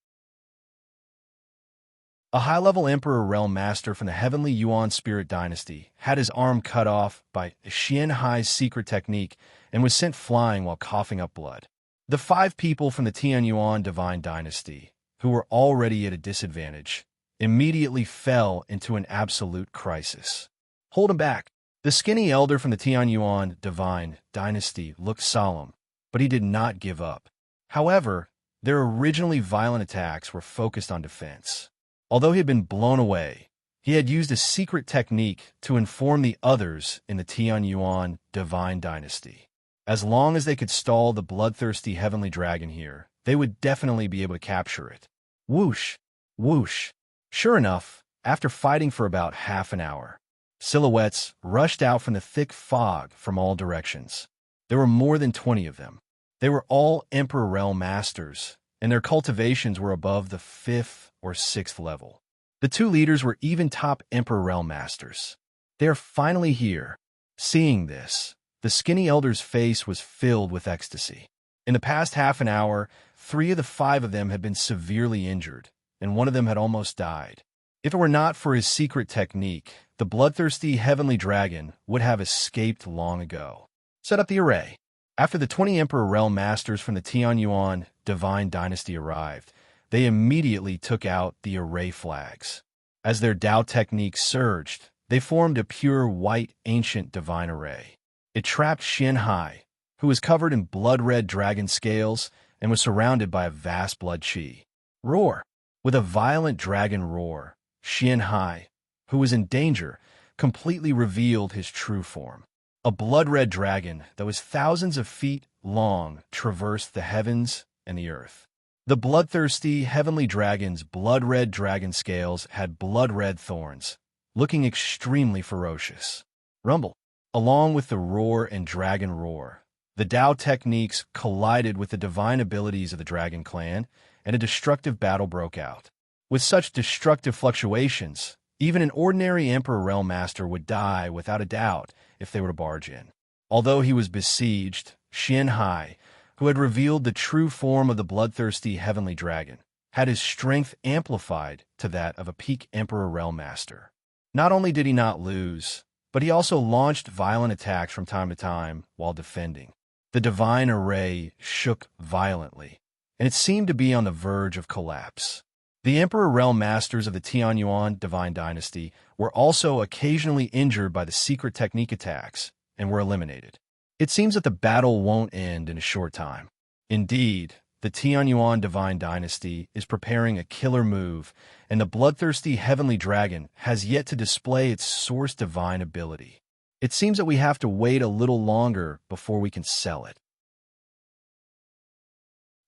A: A high-level Emperor Realm Master from the heavenly Yuan spirit dynasty had his arm cut off by Xianhai's secret technique and was sent flying while coughing up blood. The 5 people from the Tianyuan divine dynasty, who were already at a disadvantage, immediately fell into an absolute crisis. Hold him back. The skinny elder from the Tianyuan divine dynasty looked solemn, but he did not give up. However, their originally violent attacks were focused on defense. Although he had been blown away, he had used a secret technique to inform the others in the Tianyuan divine dynasty. As long as they could stall the bloodthirsty heavenly dragon here, they would definitely be able to capture it. Whoosh! Whoosh! Sure enough, after fighting for about half an hour, silhouettes rushed out from the thick fog from all directions. There were more than 20 of them. They were all Emperor Realm Masters, and their cultivations were above the 5th or 6th level. The 2 leaders were even top Emperor Realm Masters. They are finally here. Seeing this, The skinny elder's face was filled with ecstasy. In the past half an hour, 3 of the 5 of them had been severely injured, and one of them had almost died. If it were not for his secret technique, the bloodthirsty heavenly dragon would have escaped long ago. Set up the array. After the 20 Emperor Realm Masters from the Tianyuan Divine Dynasty arrived, they immediately took out the array flags. As their Dao technique surged, they formed a pure white ancient divine array. It trapped Xian Hai, who was covered in blood-red dragon scales and was surrounded by a vast blood qi. Roar! With a violent dragon roar, Xian Hai, who was in danger, completely revealed his true form. A blood-red dragon that was thousands of feet long traversed the heavens and the earth. The bloodthirsty heavenly dragon's blood-red dragon scales had blood-red thorns, looking extremely ferocious. Rumble. Along with the roar and dragon roar, the Dao techniques collided with the divine abilities of the Dragon Clan, and a destructive battle broke out. With such destructive fluctuations, even an ordinary Emperor Realm Master would die without a doubt if they were to barge in. Although he was besieged, Xian Hai, who had revealed the true form of the bloodthirsty heavenly dragon, had his strength amplified to that of a peak Emperor Realm Master. Not only did he not lose, but he also launched violent attacks from time to time while defending. The divine array shook violently, and it seemed to be on the verge of collapse. The Emperor Realm Masters of the Tianyuan Divine Dynasty were also occasionally injured by the secret technique attacks and were eliminated. It seems that the battle won't end in a short time. Indeed, the Tianyuan Divine Dynasty is preparing a killer move, and the bloodthirsty heavenly dragon has yet to display its source divine ability. It seems that we have to wait a little longer before we can sell it.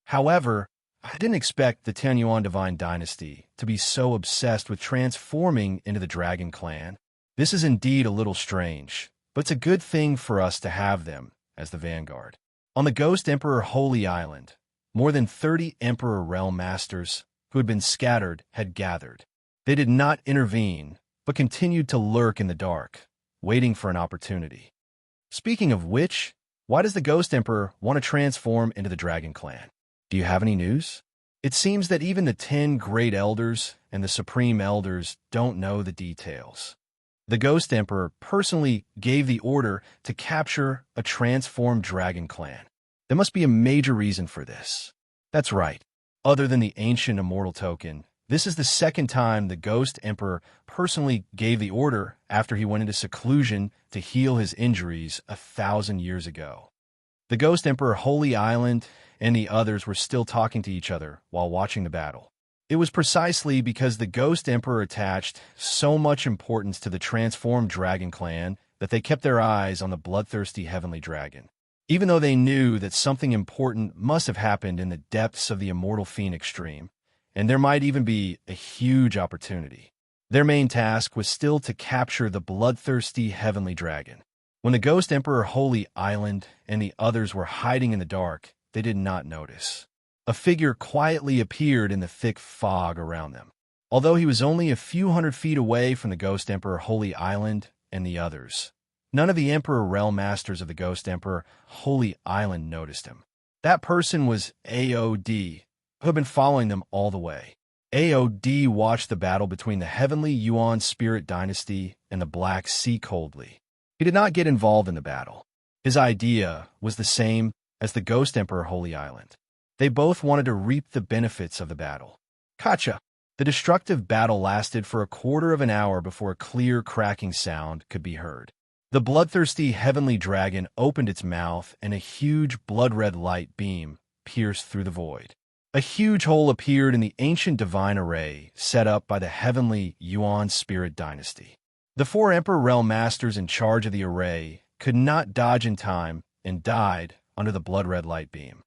A: However, I didn't expect the Tianyuan Divine Dynasty to be so obsessed with transforming into the Dragon Clan. This is indeed a little strange, but it's a good thing for us to have them as the vanguard. On the Ghost Emperor Holy Island, more than 30 Emperor Realm Masters who had been scattered had gathered. They did not intervene, but continued to lurk in the dark, waiting for an opportunity. Speaking of which, why does the Ghost Emperor want to transform into the Dragon Clan? Do you have any news? It seems that even the 10 Great Elders and the Supreme Elders don't know the details. The Ghost Emperor personally gave the order to capture a transformed Dragon Clan. There must be a major reason for this. That's right. Other than the ancient immortal token, this is the second time the Ghost Emperor personally gave the order after he went into seclusion to heal his injuries 1,000 years ago. The Ghost Emperor Holy Island and the others were still talking to each other while watching the battle. It was precisely because the Ghost Emperor attached so much importance to the transformed Dragon Clan that they kept their eyes on the bloodthirsty heavenly dragon. Even though they knew that something important must have happened in the depths of the immortal Phoenix Stream, and there might even be a huge opportunity. Their main task was still to capture the bloodthirsty heavenly dragon. When the Ghost Emperor Holy Island and the others were hiding in the dark, they did not notice. A figure quietly appeared in the thick fog around them. Although he was only a few hundred feet away from the Ghost Emperor Holy Island and the others, none of the Emperor Realm Masters of the Ghost Emperor Holy Island noticed him. That person was AOD, who had been following them all the way. AOD watched the battle between the Heavenly Yuan Spirit Dynasty and the Black Sea coldly. He did not get involved in the battle. His idea was the same as the Ghost Emperor Holy Island. They both wanted to reap the benefits of the battle. Gotcha! The destructive battle lasted for a quarter of an hour before a clear cracking sound could be heard. The bloodthirsty heavenly dragon opened its mouth and a huge blood-red light beam pierced through the void. A huge hole appeared in the ancient divine array set up by the Heavenly Yuan Spirit Dynasty. The 4 Emperor Realm Masters in charge of the array could not dodge in time and died under the blood-red light beam.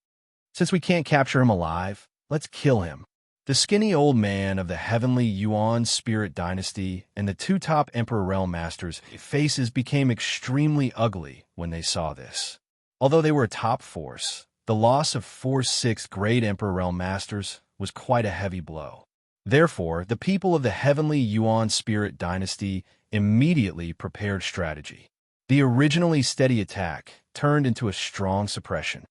A: Since we can't capture him alive, let's kill him. The skinny old man of the Heavenly Yuan Spirit Dynasty and the 2 top Emperor Realm Masters' faces became extremely ugly when they saw this. Although they were a top force, the loss of 4 6th Great Emperor Realm Masters was quite a heavy blow. Therefore, the people of the Heavenly Yuan Spirit Dynasty immediately prepared strategy. The originally steady attack turned into a strong suppression.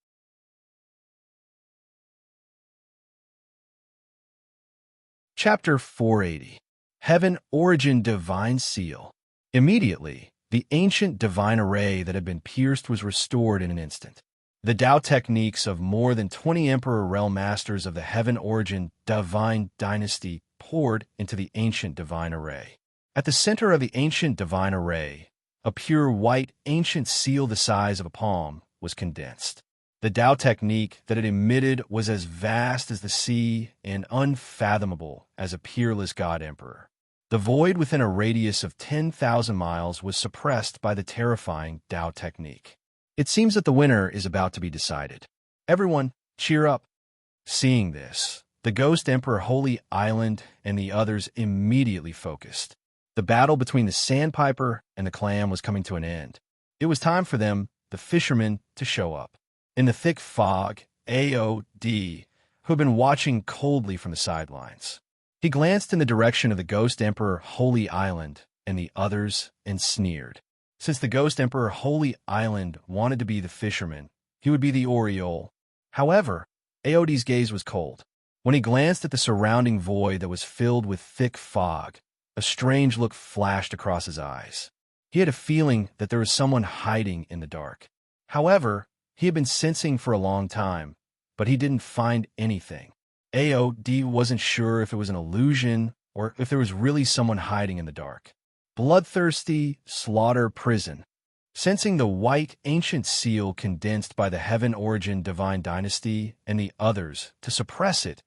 A: Chapter 480. Heaven Origin Divine Seal. Immediately, the ancient divine array that had been pierced was restored in an instant. The Tao techniques of more than 20 Emperor Realm Masters of the Heaven Origin Divine Dynasty poured into the ancient divine array. At the center of the ancient divine array, a pure white ancient seal the size of a palm was condensed. The Tao technique that it emitted was as vast as the sea and unfathomable as a peerless God Emperor. The void within a radius of 10,000 miles was suppressed by the terrifying Tao technique. It seems that the winner is about to be decided. Everyone, cheer up. Seeing this, the Ghost Emperor Holy Island and the others immediately focused. The battle between the Sandpiper and the Clam was coming to an end. It was time for them, the fishermen, to show up. In the thick fog, AOD, who had been watching coldly from the sidelines. He glanced in the direction of the Ghost Emperor Holy Island and the others and sneered. Since the Ghost Emperor Holy Island wanted to be the fisherman, he would be the Oriole. However, AOD's gaze was cold. When he glanced at the surrounding void that was filled with thick fog, a strange look flashed across his eyes. He had a feeling that there was someone hiding in the dark. However, he had been sensing for a long time, but he didn't find anything. AOD wasn't sure if it was an illusion or if there was really someone hiding in the dark. Bloodthirsty Slaughter Prison. Sensing the white ancient seal condensed by the Heaven Origin Divine Dynasty and the others to suppress it,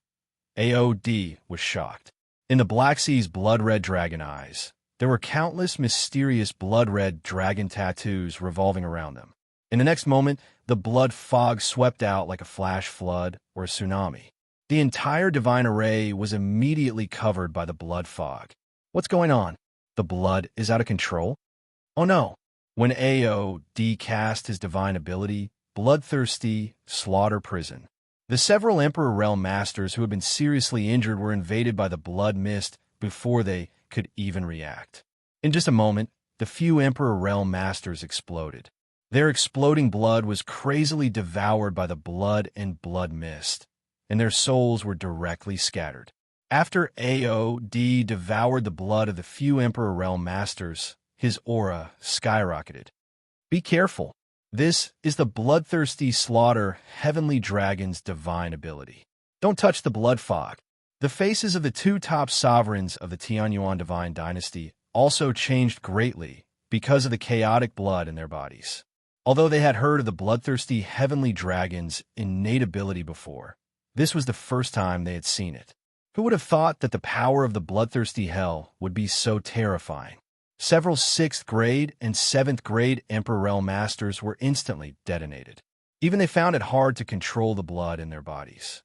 A: AOD was shocked. In the Black Sea's blood-red dragon eyes, there were countless mysterious blood-red dragon tattoos revolving around them. In the next moment, the blood fog swept out like a flash flood or a tsunami. The entire divine array was immediately covered by the blood fog. What's going on? The blood is out of control? Oh no! When AOD cast his divine ability, Bloodthirsty Slaughter Prison, the several Emperor Realm Masters who had been seriously injured were invaded by the blood mist before they could even react. In just a moment, the few Emperor Realm Masters exploded. Their exploding blood was crazily devoured by the blood and blood mist, and their souls were directly scattered. After AOD devoured the blood of the few Emperor Realm Masters, his aura skyrocketed. Be careful. This is the Bloodthirsty Slaughter Heavenly Dragon's divine ability. Don't touch the blood fog. The faces of the two top sovereigns of the Tianyuan Divine Dynasty also changed greatly because of the chaotic blood in their bodies. Although they had heard of the Bloodthirsty Heavenly Dragon's innate ability before, this was the first time they had seen it. Who would have thought that the power of the Bloodthirsty Hell would be so terrifying? Several 6th grade and 7th grade Emperor Realm Masters were instantly detonated. Even they found it hard to control the blood in their bodies.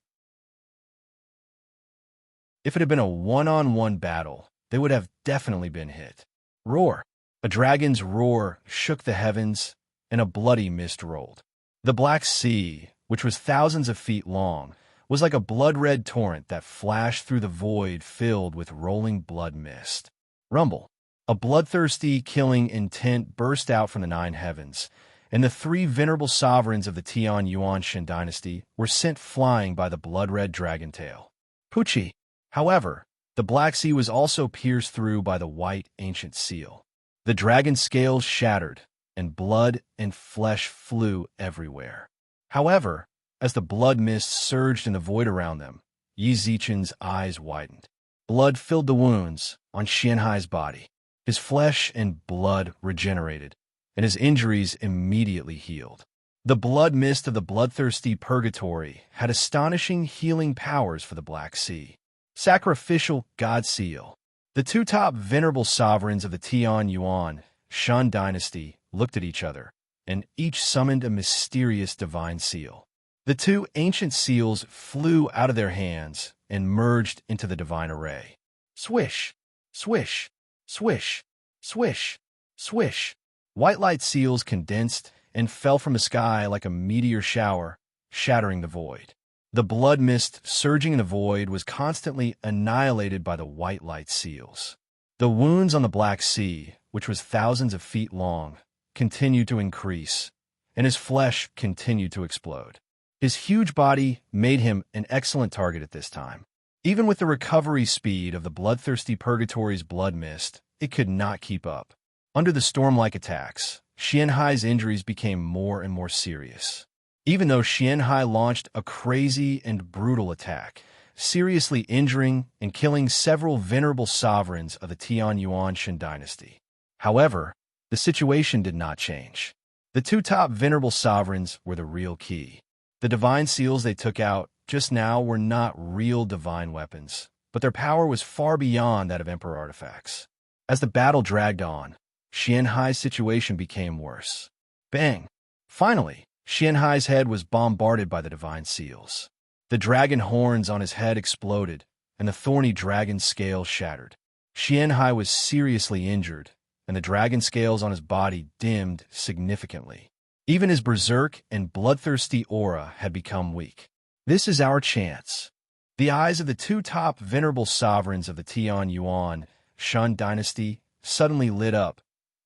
A: If it had been a one-on-one battle, they would have definitely been hit. Roar! A dragon's roar shook the heavens, and a bloody mist rolled. The Black Sea, which was thousands of feet long, was like a blood-red torrent that flashed through the void filled with rolling blood mist. Rumble! A bloodthirsty, killing intent burst out from the 9 heavens, and the 3 venerable sovereigns of the Tian Yuanshan dynasty were sent flying by the blood-red dragon tail. Pucci! However, the Black Sea was also pierced through by the white ancient seal. The dragon scales shattered, and blood and flesh flew everywhere. However, as the blood mist surged in the void around them, Yi Zichen's eyes widened. Blood filled the wounds on Xianhai's body. His flesh and blood regenerated, and his injuries immediately healed. The blood mist of the bloodthirsty purgatory had astonishing healing powers for the Black Sea. Sacrificial God Seal. The 2 top venerable sovereigns of the Tian Yuan Shan dynasty looked at each other, and each summoned a mysterious divine seal. The 2 ancient seals flew out of their hands and merged into the divine array. Swish! Swish! Swish! Swish! Swish! White light seals condensed and fell from the sky like a meteor shower, shattering the void. The blood mist surging in the void was constantly annihilated by the white light seals. The wounds on the Black Sea, which was thousands of feet long, continued to increase, and his flesh continued to explode. His huge body made him an excellent target at this time. Even with the recovery speed of the bloodthirsty Purgatory's blood mist, it could not keep up. Under the storm-like attacks, Xianhai's injuries became more and more serious. Even though Xianhai launched a crazy and brutal attack, seriously injuring and killing several venerable sovereigns of the Tianyuan Shan dynasty. However, the situation did not change. The two top venerable sovereigns were the real key. The divine seals they took out just now were not real divine weapons, but their power was far beyond that of Emperor artifacts. As the battle dragged on, Xianhai's situation became worse. Bang! Finally, Xianhai's head was bombarded by the divine seals. The dragon horns on his head exploded, and the thorny dragon scales shattered. Xianhai was seriously injured, and the dragon scales on his body dimmed significantly. Even his berserk and bloodthirsty aura had become weak. This is our chance. The eyes of the two top venerable sovereigns of the Tianyuan Shan dynasty suddenly lit up,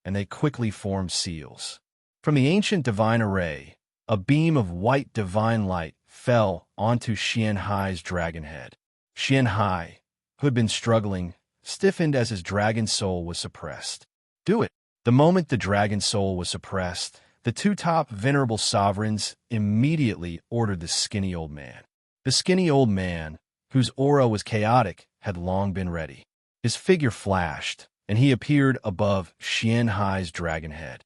A: and they quickly formed seals. From the ancient divine array, a beam of white divine light fell onto Xianhai's dragon head. Xianhai, who had been struggling, stiffened as his dragon soul was suppressed. Do it! The moment the dragon soul was suppressed, the two top venerable sovereigns immediately ordered the skinny old man. The skinny old man, whose aura was chaotic, had long been ready. His figure flashed, and he appeared above Xianhai's dragon head.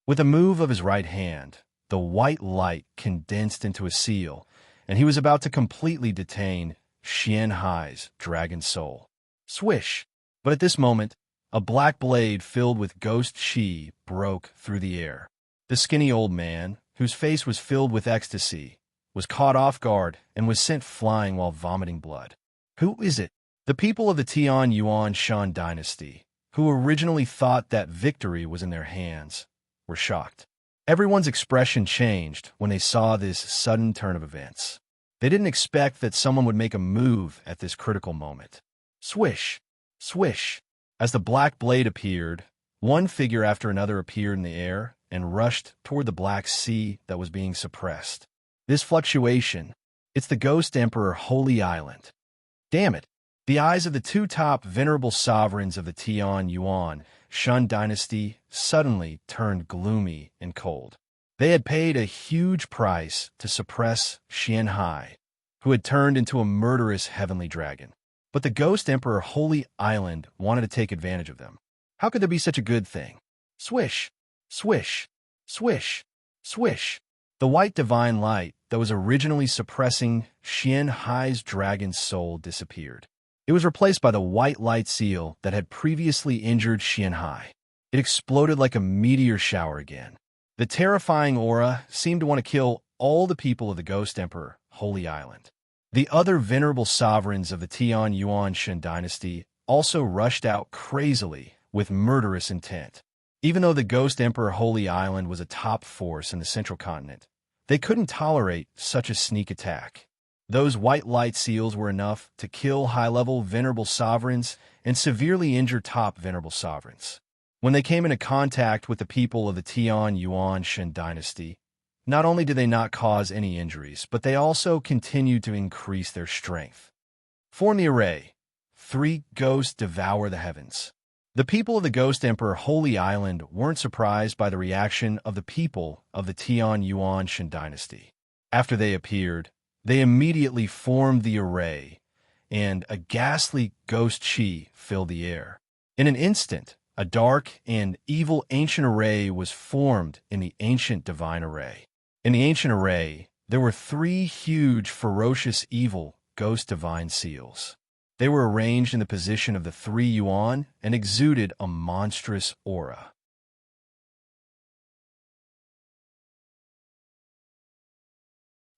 A: With a move of his right hand, the white light condensed into a seal, and he was about to completely detain Xianhai's dragon soul. Swish! But at this moment, a black blade filled with ghost chi broke through the air. The skinny old man, whose face was filled with ecstasy, was caught off guard and was sent flying while vomiting blood. Who is it? The people of the Tianyuan Shan dynasty, who originally thought that victory was in their hands, were shocked. Everyone's expression changed when they saw this sudden turn of events. They didn't expect that someone would make a move at this critical moment. Swish! Swish! As the black blade appeared, one figure after another appeared in the air and rushed toward the black sea that was being suppressed. This fluctuation, it's the Ghost Emperor Holy Island. Damn it! The eyes of the two top venerable sovereigns of the Tianyuan Shan dynasty suddenly turned gloomy and cold. They had paid a huge price to suppress Xianhai, who had turned into a murderous heavenly dragon. But the Ghost Emperor Holy Island wanted to take advantage of them. How could there be such a good thing? Swish! Swish! Swish! Swish! The white divine light that was originally suppressing Xianhai's dragon soul disappeared. It was replaced by the white light seal that had previously injured Xianhai. It exploded like a meteor shower again. The terrifying aura seemed to want to kill all the people of the Ghost Emperor Holy Island. The other venerable sovereigns of the Tianyuan Shan dynasty also rushed out crazily with murderous intent. Even though the Ghost Emperor Holy Island was a top force in the central continent, they couldn't tolerate such a sneak attack. Those white light seals were enough to kill high-level venerable sovereigns and severely injure top venerable sovereigns. When they came into contact with the people of the Tianyuan Shan dynasty, not only did they not cause any injuries, but they also continued to increase their strength. Form the array. 3 ghosts devour the heavens. The people of the Ghost Emperor Holy Island weren't surprised by the reaction of the people of the Tianyuan Shan dynasty. After they appeared, they immediately formed the array, and a ghastly ghost chi filled the air. In an instant, a dark and evil ancient array was formed in the ancient divine array. In the ancient array, there were 3 huge, ferocious, evil ghost divine seals. They were arranged in the position of the 3 yuan and exuded a monstrous aura.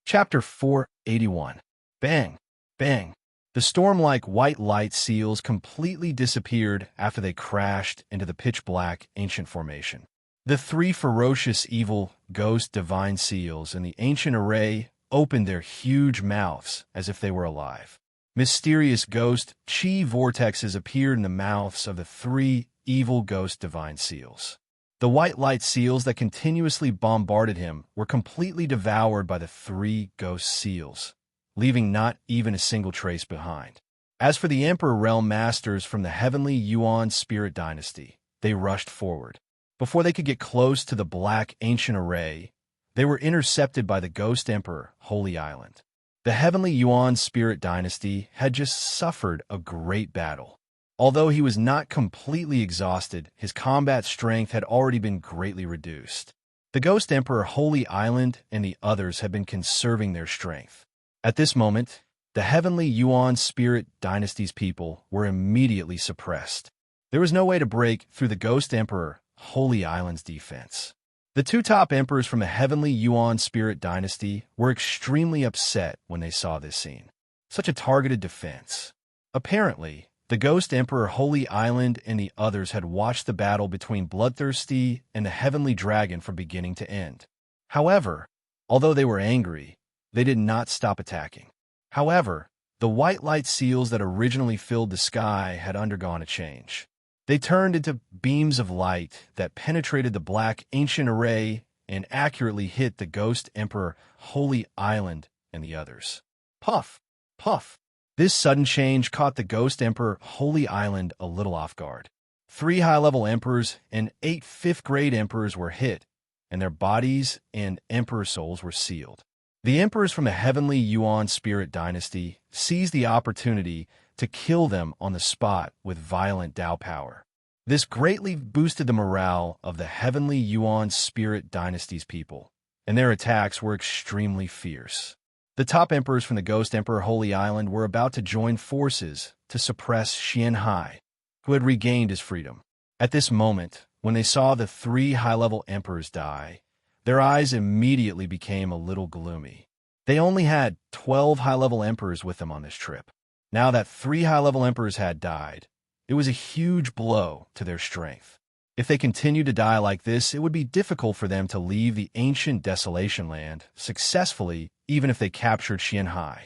A: Chapter 481. Bang! Bang! The storm-like white light seals completely disappeared after they crashed into the pitch-black ancient formation. The 3 ferocious evil ghost divine seals in the ancient array opened their huge mouths as if they were alive. Mysterious ghost chi vortexes appeared in the mouths of the 3 evil ghost divine seals. The white light seals that continuously bombarded him were completely devoured by the 3 ghost seals, leaving not even a single trace behind. As for the Emperor Realm Masters from the heavenly Yuan Spirit Dynasty, they rushed forward. Before they could get close to the black ancient array, they were intercepted by the Ghost Emperor Holy Island. The heavenly Yuan Spirit Dynasty had just suffered a great battle. Although he was not completely exhausted, his combat strength had already been greatly reduced. The Ghost Emperor Holy Island and the others had been conserving their strength. At this moment, the heavenly Yuan Spirit Dynasty's people were immediately suppressed. There was no way to break through the Ghost Emperor Holy Island's defense. The 2 top emperors from the heavenly Yuan Spirit Dynasty were extremely upset when they saw this scene. Such a targeted defense. Apparently, the Ghost Emperor Holy Island and the others had watched the battle between Bloodthirsty and the Heavenly Dragon from beginning to end. However, although they were angry, they did not stop attacking. However, the white light seals that originally filled the sky had undergone a change. They turned into beams of light that penetrated the black ancient array and accurately hit the Ghost Emperor Holy Island and the others. Puff! Puff! This sudden change caught the Ghost Emperor Holy Island a little off guard. 3 high-level emperors and 8 5th-grade emperors were hit, and their bodies and emperor souls were sealed. The emperors from the heavenly Yuan Spirit Dynasty seized the opportunity to kill them on the spot with violent Dao power. This greatly boosted the morale of the heavenly Yuan Spirit Dynasty's people, and their attacks were extremely fierce. The top emperors from the Ghost Emperor Holy Island were about to join forces to suppress Xianhai, who had regained his freedom. At this moment, when they saw the 3 high-level emperors die, their eyes immediately became a little gloomy. They only had 12 high-level emperors with them on this trip. Now that 3 high-level emperors had died, it was a huge blow to their strength. If they continued to die like this, it would be difficult for them to leave the ancient Desolation Land successfully, even if they captured Xianhai.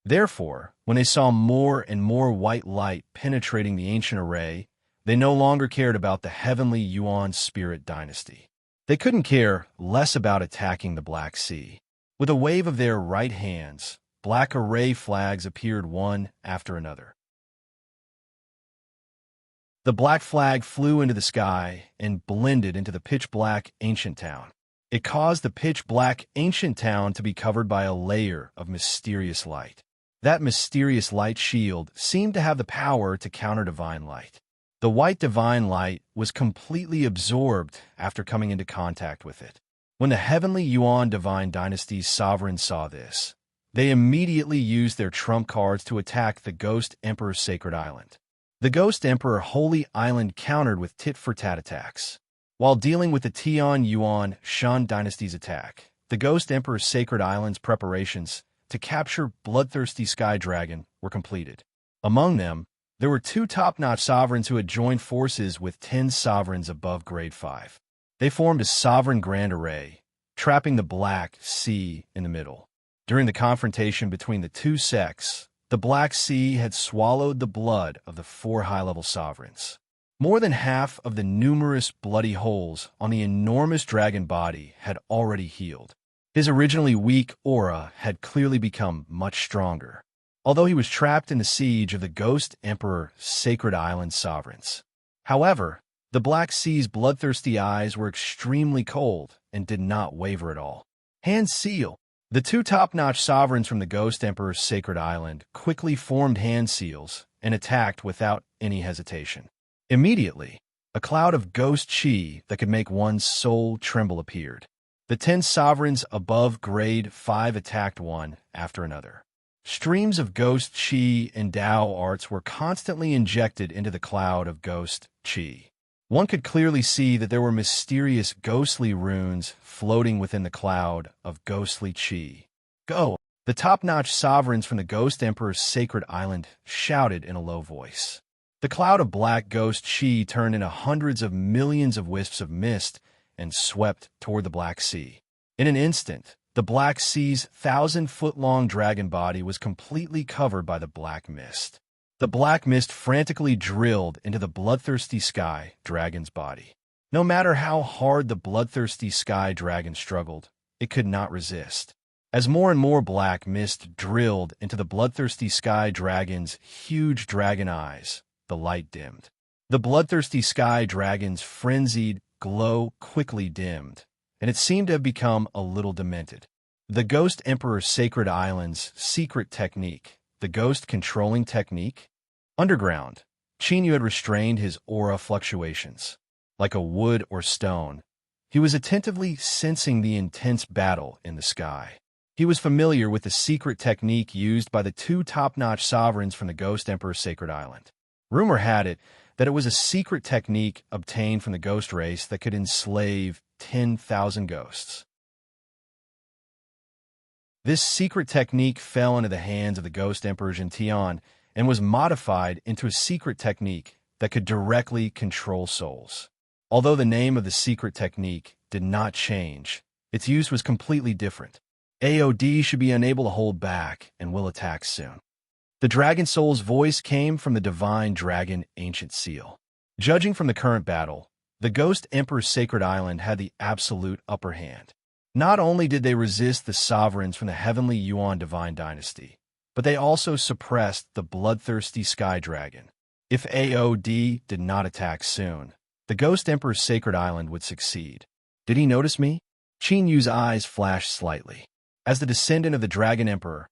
A: Therefore, when they saw more and more white light penetrating the ancient array, they no longer cared about the heavenly Yuan Spirit Dynasty. They couldn't care less about attacking the Black Sea. With a wave of their right hands, black array flags appeared one after another. The black flag flew into the sky and blended into the pitch-black ancient town. It caused the pitch-black ancient town to be covered by a layer of mysterious light. That mysterious light shield seemed to have the power to counter divine light. The white divine light was completely absorbed after coming into contact with it. When the heavenly Yuan Divine Dynasty's sovereigns saw this, they immediately used their trump cards to attack the Ghost Emperor's Sacred Island. The Ghost Emperor Holy Island countered with tit-for-tat attacks. While dealing with the Tian Yuan Shan Dynasty's attack, the Ghost Emperor's Sacred Island's preparations to capture Bloodthirsty Sky Dragon were completed. Among them, there were 2 top-notch sovereigns who had joined forces with 10 sovereigns above Grade 5. They formed a sovereign grand array, trapping the Black Sea in the middle. During the confrontation between the 2 sects, the Black Sea had swallowed the blood of the 4 high-level sovereigns. More than half of the numerous bloody holes on the enormous dragon body had already healed. His originally weak aura had clearly become much stronger, although he was trapped in the siege of the Ghost Emperor Sacred Island sovereigns. However, the Black Sea's bloodthirsty eyes were extremely cold and did not waver at all. Hand seal. The 2 top-notch sovereigns from the Ghost Emperor's Sacred Island quickly formed hand seals and attacked without any hesitation. Immediately, a cloud of ghost chi that could make one's soul tremble appeared. The 10 sovereigns above Grade 5 attacked one after another. Streams of ghost chi and Dao arts were constantly injected into the cloud of ghost chi. One could clearly see that there were mysterious ghostly runes floating within the cloud of ghostly chi. Go! The top-notch sovereigns from the Ghost Emperor's Sacred Island shouted in a low voice. The cloud of black ghost chi turned into hundreds of millions of wisps of mist and swept toward the Black Sea. In an instant, the Black Sea's 1,000-foot-long dragon body was completely covered by the black mist. The black mist frantically drilled into the bloodthirsty sky dragon's body. No matter how hard the bloodthirsty sky dragon struggled, it could not resist. As more and more black mist drilled into the bloodthirsty sky dragon's huge dragon eyes, the light dimmed. The bloodthirsty sky dragon's frenzied glow quickly dimmed, and it seemed to have become a little demented. The Ghost Emperor's Sacred Island's secret technique, the ghost controlling technique? Underground, Chinyu had restrained his aura fluctuations. Like a wood or stone, he was attentively sensing the intense battle in the sky. He was familiar with the secret technique used by the two top-notch sovereigns from the Ghost Emperor's Sacred Island. Rumor had it that it was a secret technique obtained from the ghost race that could enslave 10,000 ghosts. This secret technique fell into the hands of the Ghost Emperor Tian and was modified into a secret technique that could directly control souls. Although the name of the secret technique did not change, its use was completely different. AOD should be unable to hold back and will attack soon. The Dragon Soul's voice came from the Divine Dragon Ancient Seal. Judging from the current battle, the Ghost Emperor's Sacred Island had the absolute upper hand. Not only did they resist the sovereigns from the Heavenly Yuan Divine Dynasty, but they also suppressed the bloodthirsty Sky Dragon. If AOD did not attack soon, the Ghost Emperor's Sacred Island would succeed. Did he notice me? Qinyu's eyes flashed slightly. As the descendant of the Dragon Emperor,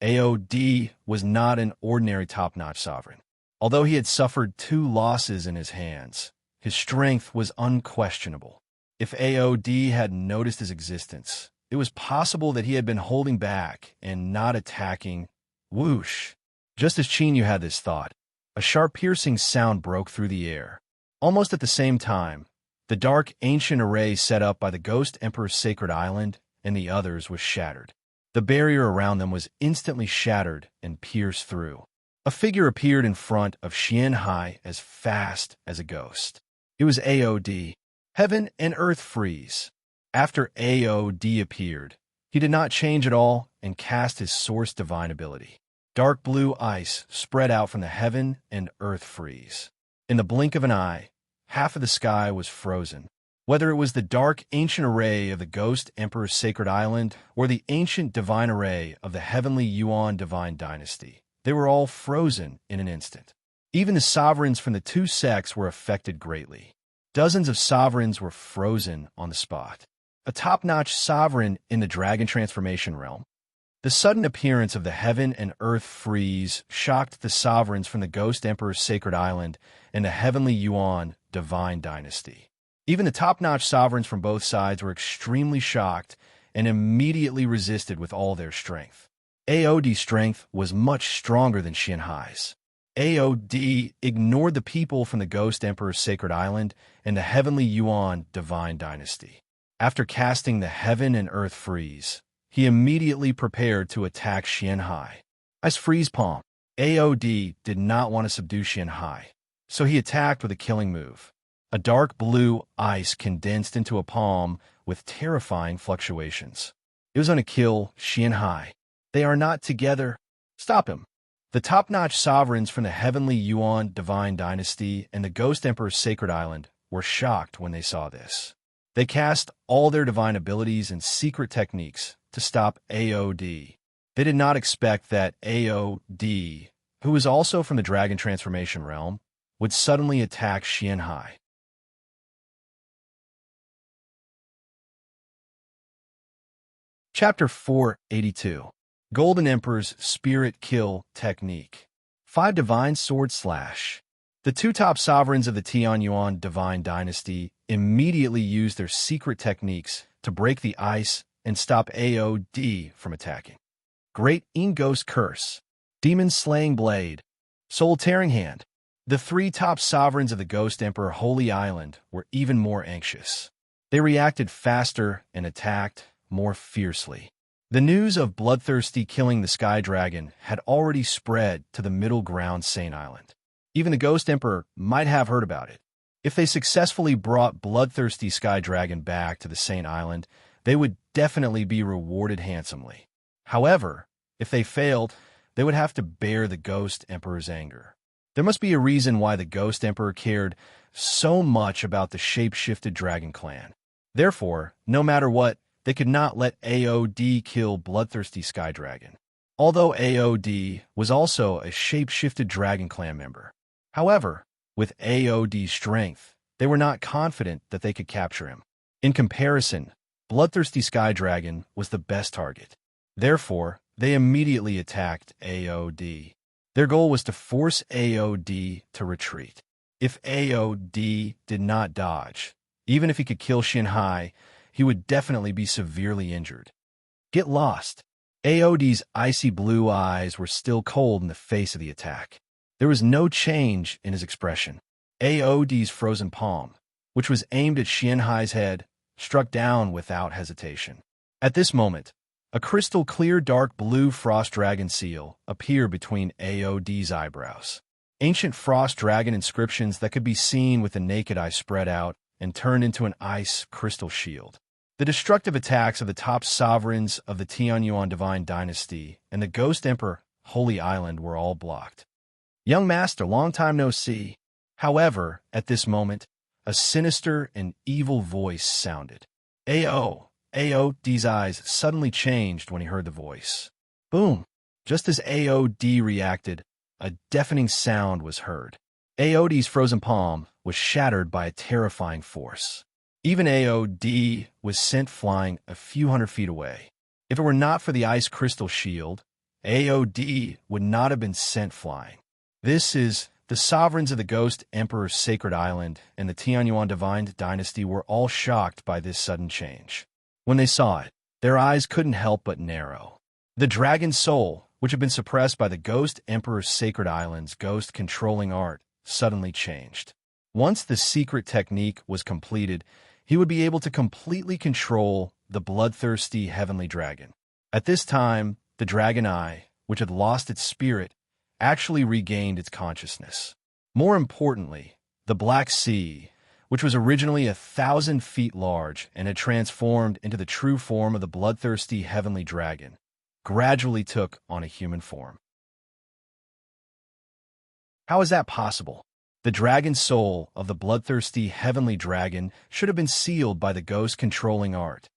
A: AOD was not an ordinary top-notch sovereign. Although he had suffered 2 losses in his hands, his strength was unquestionable. If AOD had noticed his existence, it was possible that he had been holding back and not attacking. Whoosh! Just as Chinyu had this thought, a sharp piercing sound broke through the air. Almost at the same time, the dark ancient array set up by the Ghost Emperor's Sacred Island and the others was shattered. The barrier around them was instantly shattered and pierced through. A figure appeared in front of Xianhai as fast as a ghost. It was AOD. Heaven and earth freeze. After AOD appeared, he did not change at all and cast his source divine ability. Dark blue ice spread out from the heaven and earth freeze. In the blink of an eye, half of the sky was frozen. Whether it was the dark ancient array of the Ghost Emperor's Sacred Island or the ancient divine array of the Heavenly Yuan Divine Dynasty, they were all frozen in an instant. Even the sovereigns from the 2 sects were affected greatly. Dozens of sovereigns were frozen on the spot. A top-notch sovereign in the Dragon Transformation realm. The sudden appearance of the heaven and earth freeze shocked the sovereigns from the Ghost Emperor's Sacred Island and the Heavenly Yuan Divine Dynasty. Even the top-notch sovereigns from both sides were extremely shocked and immediately resisted with all their strength. AOD's strength was much stronger than Xianhai's. AOD ignored the people from the Ghost Emperor's Sacred Island and the Heavenly Yuan Divine Dynasty. After casting the Heaven and Earth Freeze, he immediately prepared to attack Xianhai. As Freeze Palm, AOD did not want to subdue Xianhai, so he attacked with a killing move. A dark blue ice condensed into a palm with terrifying fluctuations. It was going to kill Xianhai. They are not together. Stop him. The top-notch sovereigns from the Heavenly Yuan Divine Dynasty and the Ghost Emperor's Sacred Island were shocked when they saw this. They cast all their divine abilities and secret techniques to stop AOD. They did not expect that AOD, who was also from the Dragon Transformation realm, would suddenly attack Xianhai. Chapter 482. Golden Emperor's Spirit Kill Technique. 5 Divine Sword Slash. The 2 top sovereigns of the Tianyuan Divine Dynasty immediately used their secret techniques to break the ice and stop AOD from attacking. Great Ingos Curse, Demon Slaying Blade, Soul Tearing Hand. The 3 top sovereigns of the Ghost Emperor Holy Island were even more anxious. They reacted faster and attacked more fiercely. The news of Bloodthirsty killing the Sky Dragon had already spread to the middle ground Saint Island. Even the Ghost Emperor might have heard about it. If they successfully brought Bloodthirsty Sky Dragon back to the Saint Island, they would definitely be rewarded handsomely. However, if they failed, they would have to bear the Ghost Emperor's anger. There must be a reason why the Ghost Emperor cared so much about the shape-shifted dragon clan. Therefore, no matter what, they could not let AOD kill Bloodthirsty Sky Dragon. Although AOD was also a shape-shifted Dragon Clan member. However, with AOD's strength, they were not confident that they could capture him. In comparison, Bloodthirsty Sky Dragon was the best target. Therefore, they immediately attacked AOD. Their goal was to force AOD to retreat. If AOD did not dodge, even if he could kill Shinhai, he would definitely be severely injured. Get lost. AOD's icy blue eyes were still cold in the face of the attack. There was no change in his expression. AOD's frozen palm, which was aimed at Shinhai's head, struck down without hesitation. At this moment, a crystal-clear dark blue frost dragon seal appeared between AOD's eyebrows. Ancient frost dragon inscriptions that could be seen with the naked eye spread out and turned into an ice crystal shield. The destructive attacks of the top sovereigns of the Tianyuan Divine Dynasty and the Ghost Emperor Holy Island were all blocked. Young Master, long time no see. However, at this moment, a sinister and evil voice sounded. AOD's eyes suddenly changed when he heard the voice. Boom! Just as AOD reacted, a deafening sound was heard. AOD's frozen palm was shattered by a terrifying force. Even AOD was sent flying a few hundred feet away. If it were not for the ice crystal shield, AOD would not have been sent flying. This is the sovereigns of the Ghost Emperor's Sacred Island and the Tianyuan Divine Dynasty were all shocked by this sudden change. When they saw it, their eyes couldn't help but narrow. The dragon soul, which had been suppressed by the Ghost Emperor's Sacred Island's ghost-controlling art, suddenly changed. Once the secret technique was completed, he would be able to completely control the bloodthirsty heavenly dragon. At this time, the dragon eye, which had lost its spirit, actually regained its consciousness. More importantly, the Black Sea, which was originally 1,000 feet large and had transformed into the true form of the bloodthirsty heavenly dragon, gradually took on a human form. How is that possible? The dragon soul of the bloodthirsty heavenly dragon should have been sealed by the ghost-controlling art.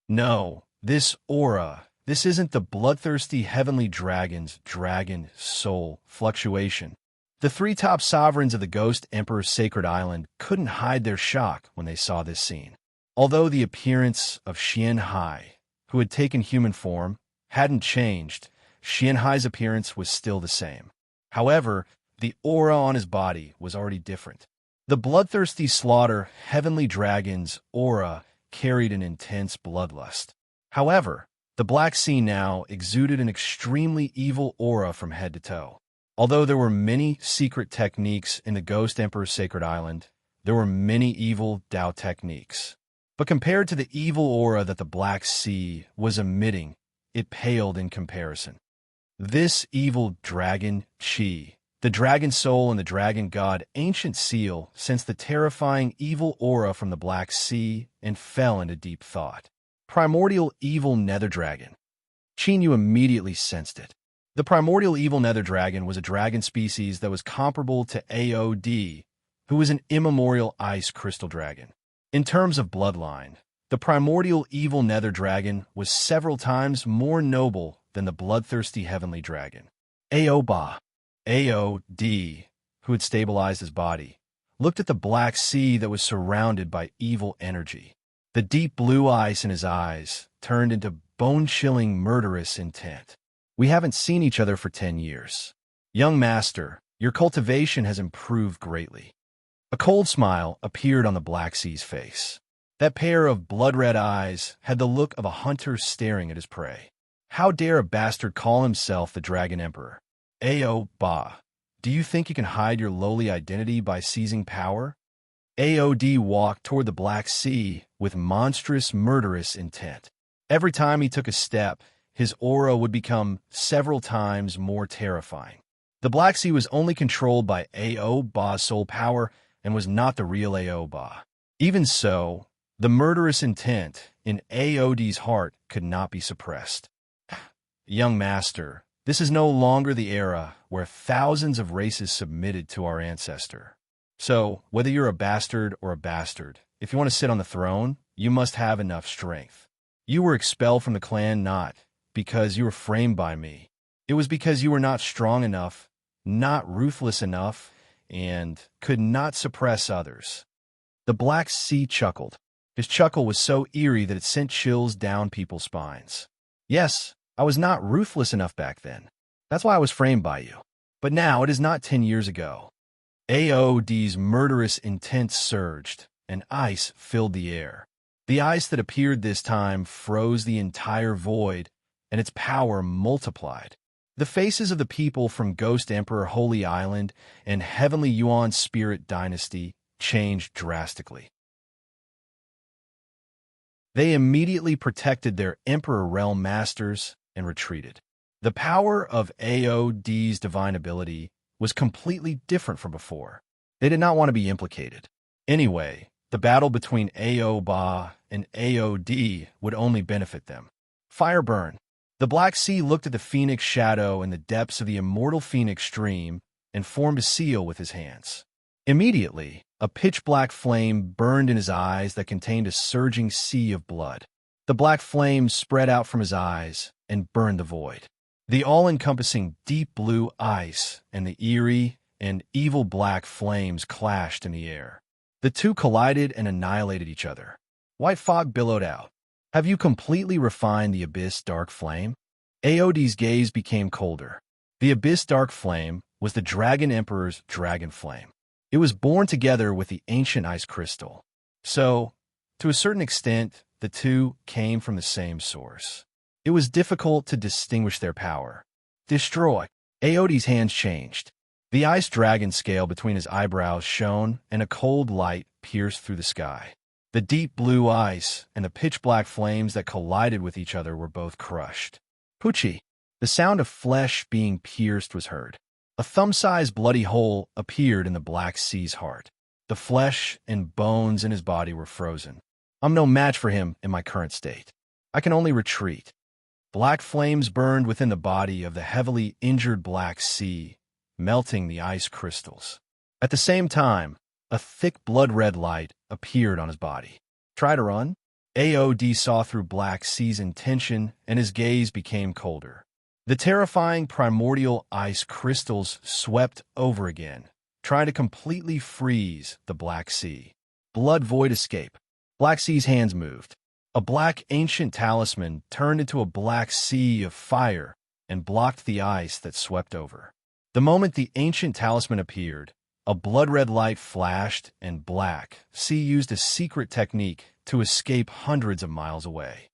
A: No, this aura, this isn't the bloodthirsty heavenly dragon's dragon soul fluctuation. The three top sovereigns of the Ghost Emperor's Sacred Island couldn't hide their shock when they saw this scene. Although the appearance of Xianhai, who had taken human form, hadn't changed, Xianhai's appearance was still the same. However, the aura on his body was already different. The bloodthirsty slaughter heavenly dragon's aura carried an intense bloodlust. However, the Black Sea now exuded an extremely evil aura from head to toe. Although there were many secret techniques in the Ghost Emperor's Sacred Island, there were many evil Dao techniques. But compared to the evil aura that the Black Sea was emitting, it paled in comparison. This evil dragon, Qi, the dragon soul and the dragon god ancient seal, sensed the terrifying evil aura from the Black Sea and fell into deep thought. Primordial evil nether dragon. Qinyu immediately sensed it. The primordial evil nether dragon was a dragon species that was comparable to AOD, who was an immemorial ice crystal dragon. In terms of bloodline, the primordial evil nether dragon was several times more noble than the bloodthirsty heavenly dragon. AOD, who had stabilized his body, looked at the Black Sea that was surrounded by evil energy. The deep blue ice in his eyes turned into bone-chilling murderous intent. We haven't seen each other for 10 years. Young master, your cultivation has improved greatly. A cold smile appeared on the Black Sea's face. That pair of blood-red eyes had the look of a hunter staring at his prey. How dare a bastard call himself the Dragon Emperor? AOD, do you think you can hide your lowly identity by seizing power? AOD walked toward the Black Sea with monstrous, murderous intent. Every time he took a step, his aura would become several times more terrifying. The Black Sea was only controlled by AOD's soul power and was not the real AOD. Even so, the murderous intent in AOD's heart could not be suppressed. Young master, This is no longer the era where thousands of races submitted to our ancestor. So, whether you're a bastard or a bastard, if you want to sit on the throne, you must have enough strength. You were expelled from the clan not because you were framed by me. It was because you were not strong enough, not ruthless enough, and could not suppress others. The Black Sea chuckled. His chuckle was so eerie that it sent chills down people's spines. Yes, I was not ruthless enough back then. That's why I was framed by you. But now it is not 10 years ago. AOD's murderous intent surged, and ice filled the air. The ice that appeared this time froze the entire void, and its power multiplied. The faces of the people from Ghost Emperor Holy Island and Heavenly Yuan Spirit Dynasty changed drastically. They immediately protected their Emperor Realm Masters and retreated. The power of AOD's divine ability was completely different from before. They did not want to be implicated. Anyway, the battle between AOBA and AOD would only benefit them. Fire burn. The Black Sea looked at the Phoenix shadow in the depths of the immortal Phoenix stream and formed a seal with his hands. Immediately, a pitch-black flame burned in his eyes that contained a surging sea of blood. The black flame spread out from his eyes and burned the void. The all-encompassing deep blue ice and the eerie and evil black flames clashed in the air. The two collided and annihilated each other. White fog billowed out. Have you completely refined the Abyss Dark Flame? AOD's gaze became colder. The Abyss Dark Flame was the Dragon Emperor's dragon flame. It was born together with the ancient ice crystal. So, to a certain extent, the two came from the same source. It was difficult to distinguish their power. Destroy. AOD's hands changed. The ice dragon scale between his eyebrows shone, and a cold light pierced through the sky. The deep blue ice and the pitch-black flames that collided with each other were both crushed. Poochie. The sound of flesh being pierced was heard. A thumb-sized bloody hole appeared in the Black Sea's heart. The flesh and bones in his body were frozen. I'm no match for him in my current state. I can only retreat. Black flames burned within the body of the heavily injured Black Sea, melting the ice crystals. At the same time, a thick blood-red light appeared on his body. Try to run? AOD saw through Black Sea's intention, and his gaze became colder. The terrifying primordial ice crystals swept over again, trying to completely freeze the Black Sea. Blood void escape. Black Sea's hands moved. A black ancient talisman turned into a black sea of fire and blocked the ice that swept over. The moment the ancient talisman appeared, a blood-red light flashed, and Black Sea used a secret technique to escape hundreds of miles away.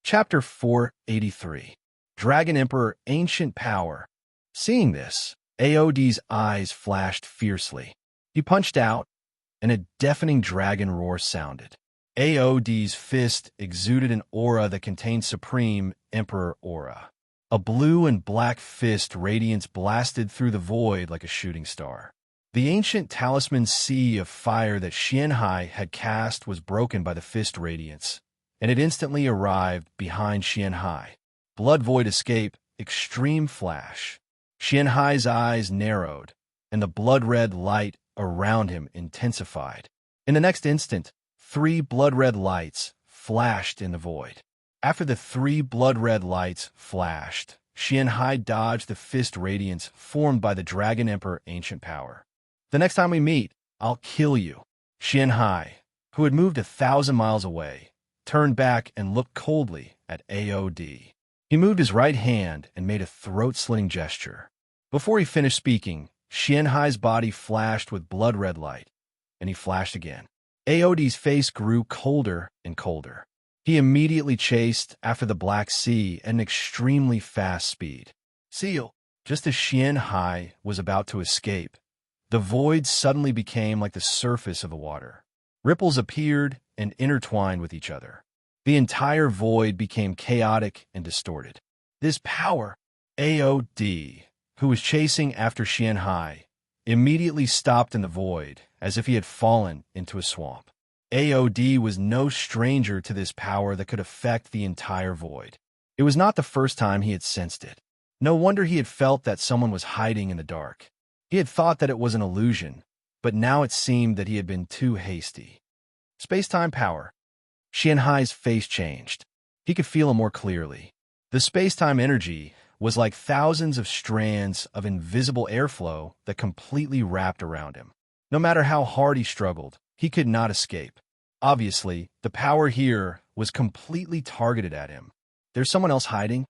A: Chapter 483. Dragon Emperor Ancient Power. Seeing this, AOD's eyes flashed fiercely. He punched out, and a deafening dragon roar sounded. AOD's fist exuded an aura that contained Supreme Emperor aura. A blue and black fist radiance blasted through the void like a shooting star. The ancient talisman sea of fire that Xianhai had cast was broken by the fist radiance, and it instantly arrived behind Xianhai. Blood void escape, extreme flash. Xianhai's eyes narrowed, and the blood-red light around him intensified. In the next instant, 3 blood-red lights flashed in the void. After the 3 blood-red lights flashed, Xianhai dodged the fist radiance formed by the Dragon Emperor Ancient Power. The next time we meet, I'll kill you. Xianhai, who had moved 1,000 miles away, turned back and looked coldly at AOD. He moved his right hand and made a throat-slitting gesture. Before he finished speaking, Xianhai's body flashed with blood-red light, and he flashed again. AOD's face grew colder and colder. He immediately chased after the Black Sea at an extremely fast speed. Seal. Just as Xianhai was about to escape, the void suddenly became like the surface of the water. Ripples appeared and intertwined with each other. The entire void became chaotic and distorted. This power, AOD, who was chasing after Xianhai, immediately stopped in the void as if he had fallen into a swamp. AOD was no stranger to this power that could affect the entire void. It was not the first time he had sensed it. No wonder he had felt that someone was hiding in the dark. He had thought that it was an illusion, but now it seemed that he had been too hasty. Space-time power. Xianhai's face changed. He could feel it more clearly. The space-time energy was like thousands of strands of invisible airflow that completely wrapped around him. No matter how hard he struggled, he could not escape. Obviously, the power here was completely targeted at him. There's someone else hiding?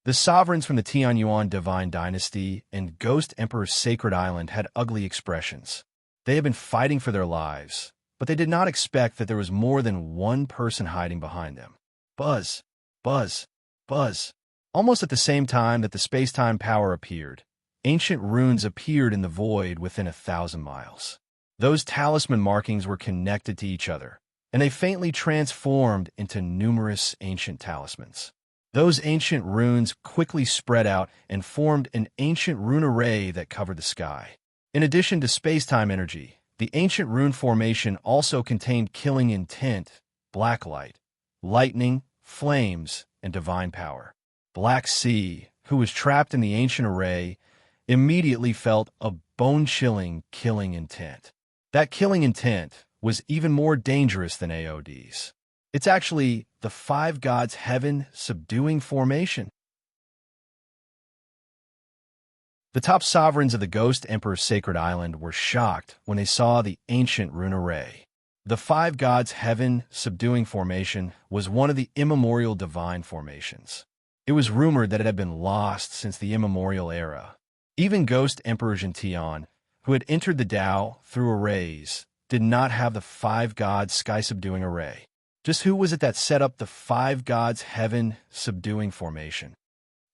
A: The sovereigns from the Tianyuan Divine Dynasty and Ghost Emperor's Sacred Island had ugly expressions. They had been fighting for their lives, but they did not expect that there was more than one person hiding behind them. Buzz, buzz, buzz. Almost at the same time that the space-time power appeared, ancient runes appeared in the void within 1,000 miles. Those talisman markings were connected to each other, and they faintly transformed into numerous ancient talismans. Those ancient runes quickly spread out and formed an ancient rune array that covered the sky. In addition to space-time energy, the ancient rune formation also contained killing intent, black light, lightning, flames, and divine power. Black Sea, who was trapped in the ancient array, immediately felt a bone-chilling killing intent. That killing intent was even more dangerous than AOD's. It's actually the five gods' heaven subduing formation. The top sovereigns of the Ghost Emperor's Sacred Island were shocked when they saw the ancient rune array. The five gods' heaven subduing formation was one of the immemorial divine formations. It was rumored that it had been lost since the immemorial era. Even Ghost Emperor Jintian, who had entered the Tao through arrays, did not have the five gods' sky-subduing array. Just who was it that set up the five gods' heaven-subduing formation?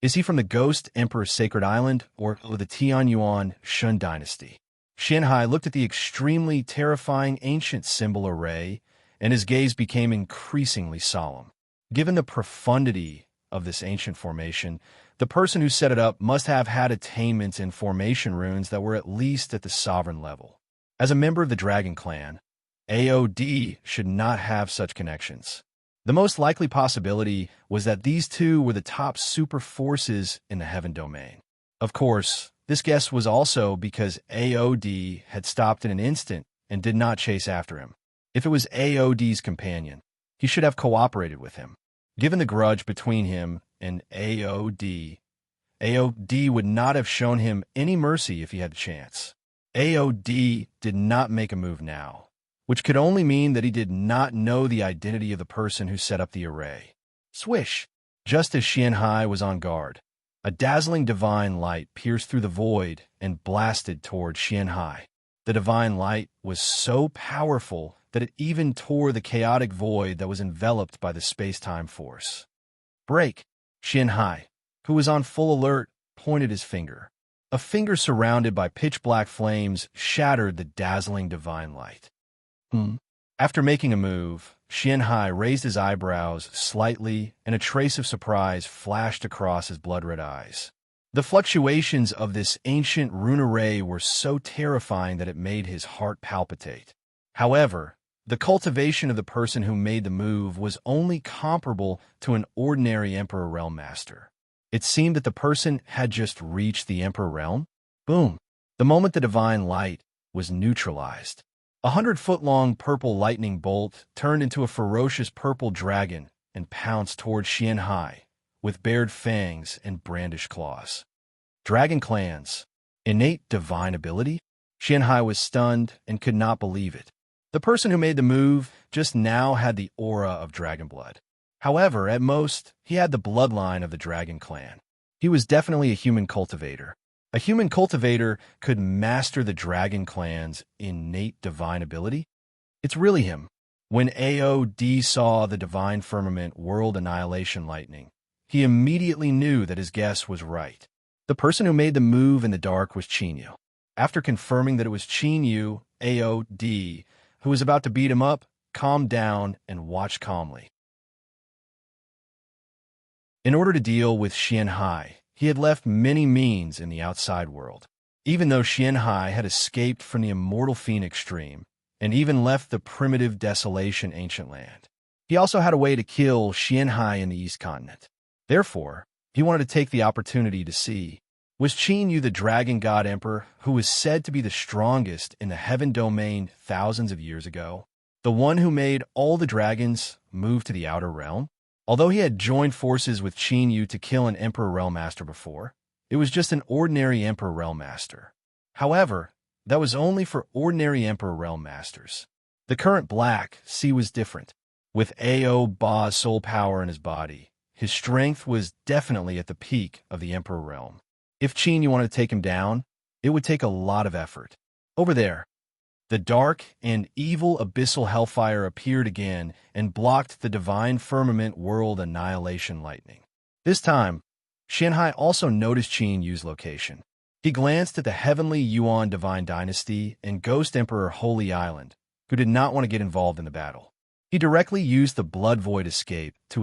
A: Is he from the Ghost Emperor's Sacred Island or the Tianyuan Shun Dynasty? Xianhai looked at the extremely terrifying ancient symbol array, and his gaze became increasingly solemn. Given the profundity of this ancient formation, the person who set it up must have had attainments in formation runes that were at least at the sovereign level. As a member of the Dragon Clan, AOD should not have such connections. The most likely possibility was that these two were the top super forces in the heaven domain. Of course, this guess was also because AOD had stopped in an instant and did not chase after him. If it was AOD's companion, he should have cooperated with him. Given the grudge between him and AOD would not have shown him any mercy if he had the chance. AOD did not make a move now, which could only mean that he did not know the identity of the person who set up the array. Swish! Just as Xianhai was on guard, a dazzling divine light pierced through the void and blasted toward Xianhai. The divine light was so powerful that it even tore the chaotic void that was enveloped by the space-time force. Break! Xianhai, who was on full alert, pointed his finger. A finger surrounded by pitch-black flames shattered the dazzling divine light. After making a move, Xianhai raised his eyebrows slightly, and a trace of surprise flashed across his blood-red eyes. The fluctuations of this ancient rune array were so terrifying that it made his heart palpitate. However, the cultivation of the person who made the move was only comparable to an ordinary Emperor Realm Master. It seemed that the person had just reached the Emperor Realm. Boom! The moment the divine light was neutralized, a 100-foot-long purple lightning bolt turned into a ferocious purple dragon and pounced toward Xianhai with bared fangs and brandished claws. Dragon clans, innate divine ability? Xianhai was stunned and could not believe it. The person who made the move just now had the aura of dragon blood. However, at most, he had the bloodline of the dragon clan. He was definitely a human cultivator. A human cultivator could master the dragon clan's innate divine ability? It's really him. When AOD saw the divine firmament world annihilation lightning, he immediately knew that his guess was right. The person who made the move in the dark was Qinyu. After confirming that it was Qinyu, AOD, who was about to beat him up, calmed down and watched calmly. In order to deal with Xianhai, he had left many means in the outside world. Even though Xianhai had escaped from the immortal phoenix stream, and even left the primitive desolation ancient land. He also had a way to kill Xianhai in the East Continent. Therefore, he wanted to take the opportunity to see, was Qin Yu the dragon god emperor who was said to be the strongest in the heaven domain thousands of years ago, the one who made all the dragons move to the outer realm? Although he had joined forces with Qin Yu to kill an Emperor Realm Master before, it was just an ordinary Emperor Realm Master. However, that was only for ordinary Emperor Realm Masters. The current Black Sea was different. With Ao Ba's soul power in his body, his strength was definitely at the peak of the Emperor Realm. If Qin Yu wanted to take him down, it would take a lot of effort. Over there, the dark and evil abyssal hellfire appeared again and blocked the divine firmament world annihilation lightning. This time, Xianhai also noticed Qin Yu's location. He glanced at the heavenly Yuan divine dynasty and Ghost Emperor Holy Island, who did not want to get involved in the battle. He directly used the Blood Void escape to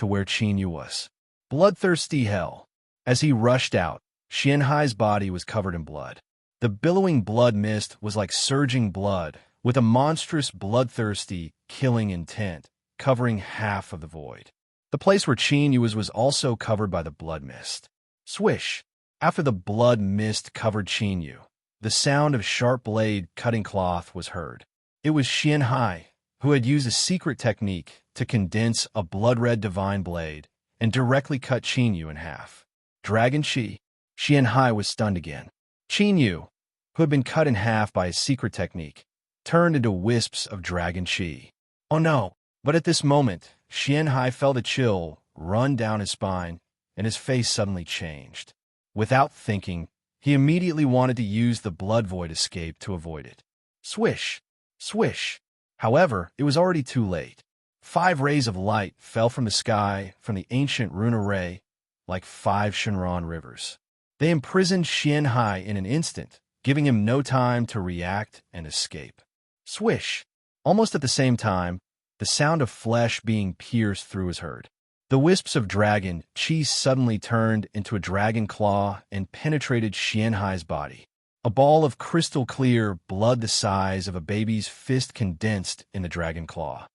A: where Qin Yu was. Bloodthirsty hell. As he rushed out, Xianhai's body was covered in blood. The billowing blood mist was like surging blood, with a monstrous bloodthirsty, killing intent, covering half of the void. The place where Qin Yu was also covered by the blood mist. Swish! After the blood mist covered Qin Yu, the sound of sharp blade cutting cloth was heard. It was Xianhai, who had used a secret technique to condense a blood-red divine blade and directly cut Qin Yu in half. Dragon Qi. Xianhai was stunned again. Qin Yu, who had been cut in half by a secret technique, turned into wisps of dragon Qi. Oh no! But at this moment, Xianhai felt a chill run down his spine, and his face suddenly changed. Without thinking, he immediately wanted to use the blood void escape to avoid it. Swish! Swish! However, it was already too late. 5 rays of light fell from the sky from the ancient rune array like 5 Shenron rivers. They imprisoned Xianhai in an instant, giving him no time to react and escape. Swish! Almost at the same time, the sound of flesh being pierced through was heard. The wisps of dragon Qi suddenly turned into a dragon claw and penetrated Xianhai's body. A ball of crystal clear blood the size of a baby's fist condensed in the dragon claw.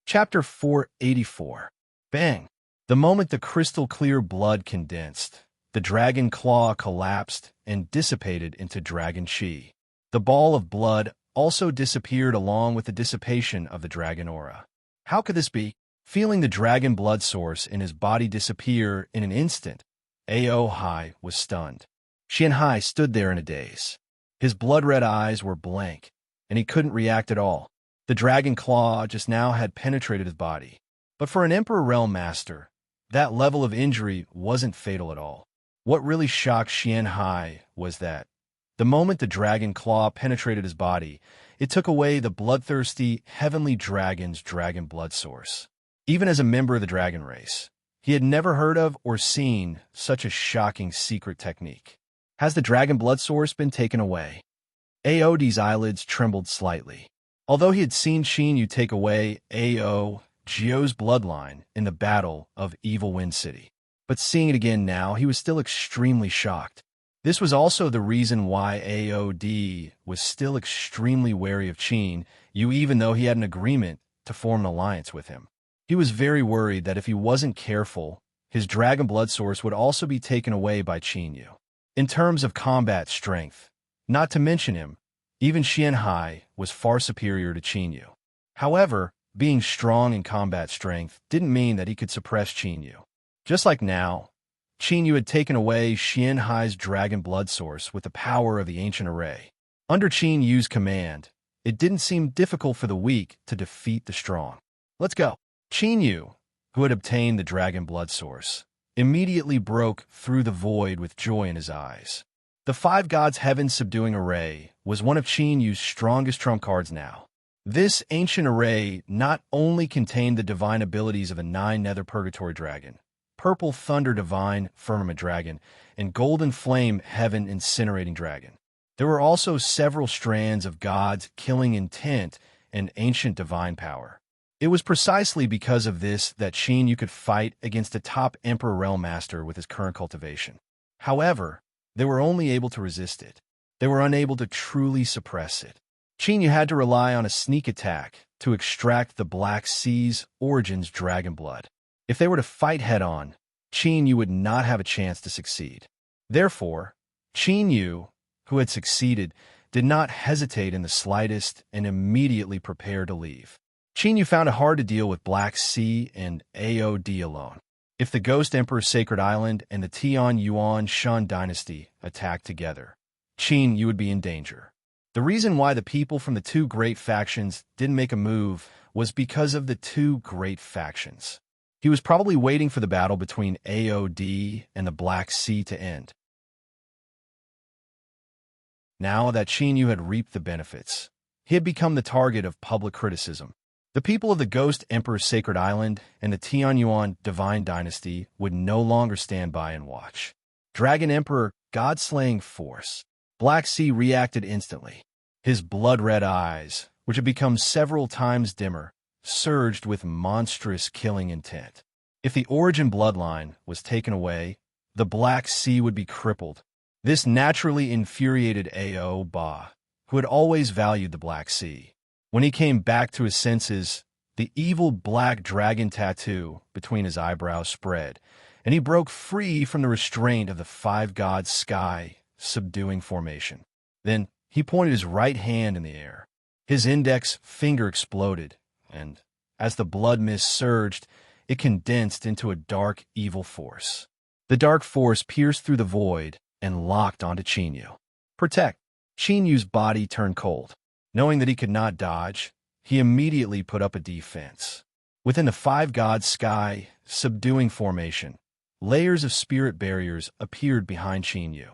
A: Chapter 484. Bang! The moment the crystal clear blood condensed, the dragon claw collapsed and dissipated into dragon Qi. The ball of blood also disappeared along with the dissipation of the dragon aura. How could this be? Feeling the dragon blood source in his body disappear in an instant, Ao Hai was stunned. Xianhai stood there in a daze. His blood-red eyes were blank, and he couldn't react at all. The dragon claw just now had penetrated his body. But for an Emperor Realm Master, that level of injury wasn't fatal at all. What really shocked Xianhai was that, the moment the dragon claw penetrated his body, it took away the bloodthirsty, heavenly dragon's dragon blood source. Even as a member of the dragon race, he had never heard of or seen such a shocking secret technique. Has the dragon blood source been taken away? Aod's eyelids trembled slightly. Although he had seen Qin Yu take away Ao Jio's bloodline in the Battle of Evil Wind City, but seeing it again now, he was still extremely shocked. This was also the reason why Aod was still extremely wary of Qin Yu, even though he had an agreement to form an alliance with him. He was very worried that if he wasn't careful, his dragon blood source would also be taken away by Qin Yu. In terms of combat strength, not to mention him, even Xianhai was far superior to Qin Yu. However, being strong in combat strength didn't mean that he could suppress Qin Yu. Just like now, Qin Yu had taken away Xianhai's dragon blood source with the power of the ancient array. Under Qin Yu's command, it didn't seem difficult for the weak to defeat the strong. Let's go. Qin Yu, who had obtained the dragon blood source, immediately broke through the void with joy in his eyes. The 5 gods heaven subduing array was one of Qin Yu's strongest trump cards now. This ancient array not only contained the divine abilities of a 9 nether purgatory dragon, purple thunder divine firmament dragon, and golden flame heaven incinerating dragon. There were also several strands of gods killing intent and ancient divine power. It was precisely because of this that Qin Yu could fight against a top Emperor Realm Master with his current cultivation. However, They were only able to resist it. They were unable to truly suppress it. Qin had to rely on a sneak attack to extract the Black Sea's origin's dragon blood. If they were to fight head-on, Qin would not have a chance to succeed. Therefore, Qin, who had succeeded, did not hesitate in the slightest and immediately prepared to leave. Qin found it hard to deal with Black Sea and AOD alone. If the Ghost Emperor's Sacred Island and the Tian Yuan Shan dynasty attacked together, Qin would be in danger. The reason why the people from the two great factions didn't make a move was because of the two great factions. He was probably waiting for the battle between AOD and the Black Sea to end. Now that Qin had reaped the benefits, he had become the target of public criticism. The people of the Ghost Emperor's Sacred Island and the Tianyuan Divine Dynasty would no longer stand by and watch. Dragon Emperor, God-slaying force. Black Sea reacted instantly. His blood-red eyes, which had become several times dimmer, surged with monstrous killing intent. If the origin bloodline was taken away, the Black Sea would be crippled. This naturally infuriated Ao Ba, who had always valued the Black Sea. When he came back to his senses, the evil black dragon tattoo between his eyebrows spread, and he broke free from the restraint of the five gods' sky, subduing formation. Then he pointed his right hand in the air. His index finger exploded, and as the blood mist surged, it condensed into a dark, evil force. The dark force pierced through the void and locked onto Qin. Protect! Qinyu's body turned cold. Knowing that he could not dodge, he immediately put up a defense. Within the five gods' sky, subduing formation, layers of spirit barriers appeared behind Qinyu.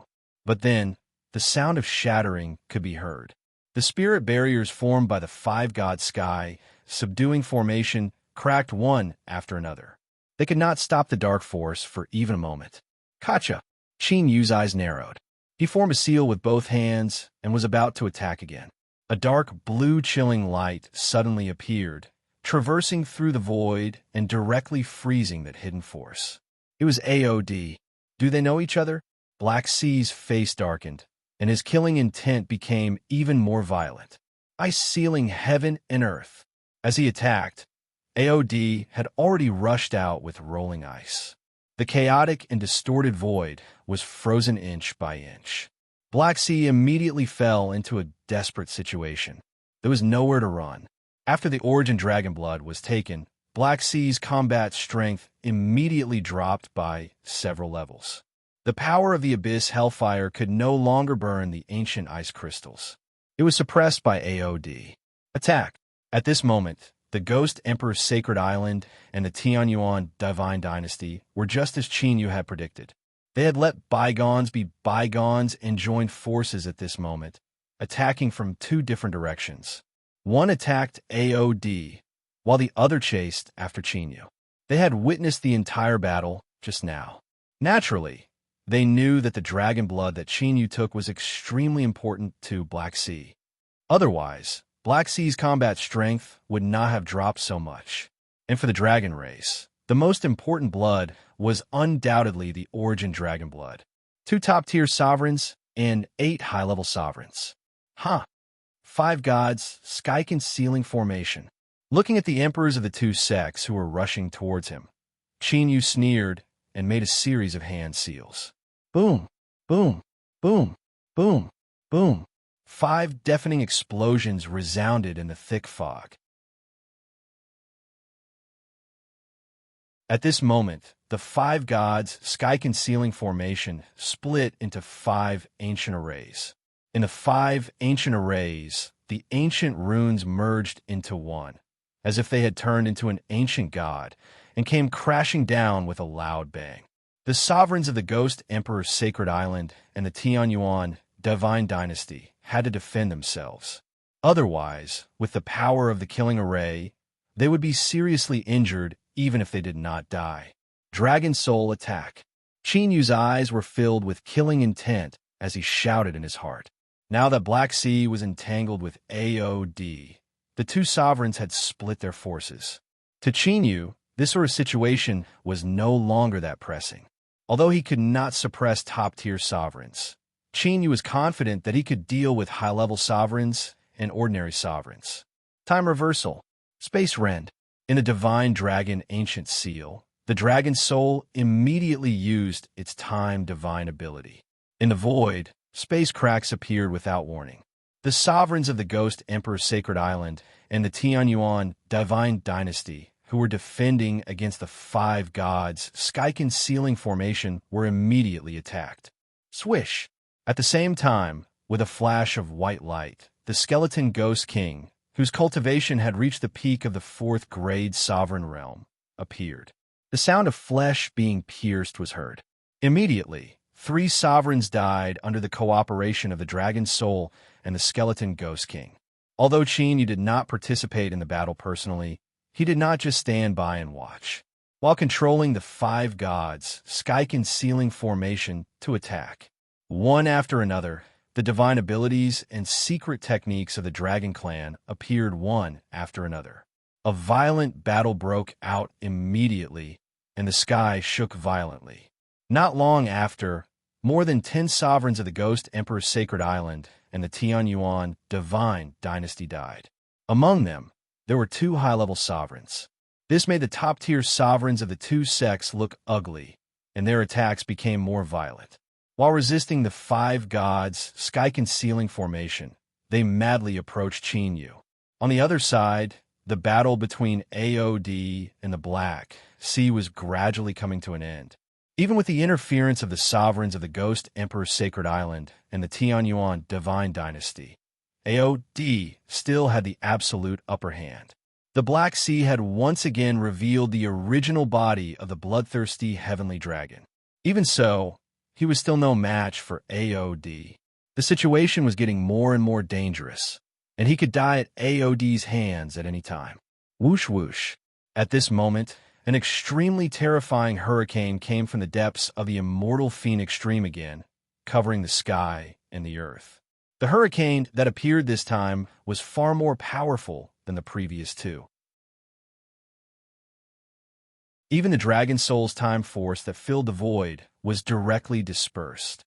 A: But then, the sound of shattering could be heard. The spirit barriers formed by the five gods' sky, subduing formation, cracked one after another. They could not stop the dark force for even a moment. Gotcha! Qinyu's eyes narrowed. He formed a seal with both hands and was about to attack again. A dark blue chilling light suddenly appeared, traversing through the void and directly freezing that hidden force. It was AOD. Do they know each other? Black Sea's face darkened, and his killing intent became even more violent, ice sealing heaven and earth. As he attacked, AOD had already rushed out with rolling ice. The chaotic and distorted void was frozen inch by inch. Black Sea immediately fell into a desperate situation. There was nowhere to run. After the origin dragon blood was taken, Black Sea's combat strength immediately dropped by several levels. The power of the Abyss Hellfire could no longer burn the ancient ice crystals. It was suppressed by AOD. Attack! At this moment, the Ghost Emperor's Sacred Island and the Tianyuan Divine Dynasty were just as Qinyu had predicted. They had let bygones be bygones and joined forces at this moment, attacking from two different directions. One attacked AOD, while the other chased after Qinyu. They had witnessed the entire battle just now. Naturally, they knew that the dragon blood that Qinyu took was extremely important to Black Sea. Otherwise, Black Sea's combat strength would not have dropped so much. And for the dragon race, the most important blood was undoubtedly the origin dragon blood. 2 top-tier sovereigns and 8 high-level sovereigns. 5 gods, sky-concealing formation. Looking at the emperors of the two sects who were rushing towards him, Qinyu sneered and made a series of hand seals. Boom, boom, boom, boom, boom. 5 deafening explosions resounded in the thick fog. At this moment, the 5 gods' sky-concealing formation split into 5 ancient arrays. In the 5 ancient arrays, the ancient runes merged into one, as if they had turned into an ancient god, and came crashing down with a loud bang. The sovereigns of the Ghost Emperor's Sacred Island and the Tianyuan Divine Dynasty had to defend themselves. Otherwise, with the power of the killing array, they would be seriously injured even if they did not die. Dragon Soul attack. Qinyu's eyes were filled with killing intent as he shouted in his heart. Now that Black Sea was entangled with AOD, the two sovereigns had split their forces. To Qinyu, this sort of situation was no longer that pressing. Although he could not suppress top-tier sovereigns, Qin Yu was confident that he could deal with high-level sovereigns and ordinary sovereigns. Time reversal. Space Rend. In the Divine Dragon Ancient Seal, the Dragon Soul immediately used its Time Divine ability. In the Void, space cracks appeared without warning. The sovereigns of the Ghost Emperor's Sacred Island and the Tianyuan Divine Dynasty, who were defending against the Five Gods' sky-concealing formation, were immediately attacked. Swish! At the same time, with a flash of white light, the Skeleton Ghost King, whose cultivation had reached the peak of the fourth-grade sovereign realm, appeared. The sound of flesh being pierced was heard. Immediately, 3 sovereigns died under the cooperation of the Dragon Soul and the Skeleton Ghost King. Although Qin Yu did not participate in the battle personally, he did not just stand by and watch. While controlling the Five Gods' sky-concealing formation to attack, one after another, the divine abilities and secret techniques of the Dragon Clan appeared one after another. A violent battle broke out immediately, and the sky shook violently. Not long after, more than 10 sovereigns of the Ghost Emperor's Sacred Island and the Tianyuan Divine Dynasty died. Among them, there were 2 high-level sovereigns. This made the top-tier sovereigns of the 2 sects look ugly, and their attacks became more violent. While resisting the Five Gods' sky-concealing formation, they madly approached Qin Yu. On the other side, the battle between AOD and the Black Sea was gradually coming to an end. Even with the interference of the sovereigns of the Ghost Emperor's Sacred Island and the Tianyuan Divine Dynasty, AOD still had the absolute upper hand. The Black Sea had once again revealed the original body of the bloodthirsty heavenly dragon. Even so, he was still no match for AOD. The situation was getting more and more dangerous, and he could die at AOD's hands at any time. Whoosh whoosh. At this moment, an extremely terrifying hurricane came from the depths of the immortal Phoenix Stream again, covering the sky and the earth. The hurricane that appeared this time was far more powerful than the previous 2. Even the Dragon Soul's time force that filled the void was directly dispersed.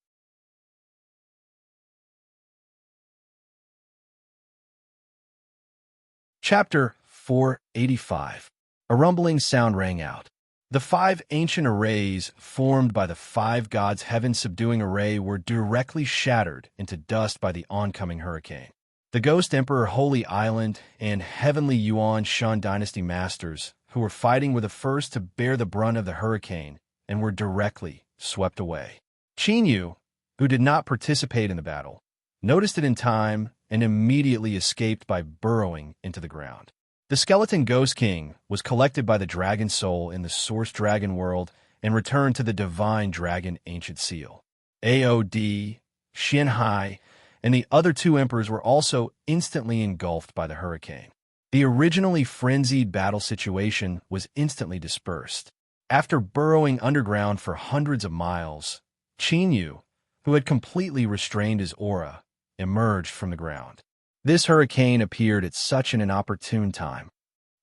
A: Chapter 485. A rumbling sound rang out. The 5 ancient arrays formed by the Five Gods' heaven-subduing array were directly shattered into dust by the oncoming hurricane. The Ghost Emperor Holy Island and Heavenly Yuan Shan Dynasty Masters, who were fighting, were the first to bear the brunt of the hurricane and were directly swept away. Qin Yu, who did not participate in the battle, noticed it in time and immediately escaped by burrowing into the ground. The Skeleton Ghost King was collected by the Dragon Soul in the Source Dragon world and returned to the Divine Dragon Ancient Seal. AOD, Xianhai, and the other 2 emperors were also instantly engulfed by the hurricane. The originally frenzied battle situation was instantly dispersed. After burrowing underground for hundreds of miles, Qin Yu, who had completely restrained his aura, emerged from the ground. This hurricane appeared at such an inopportune time.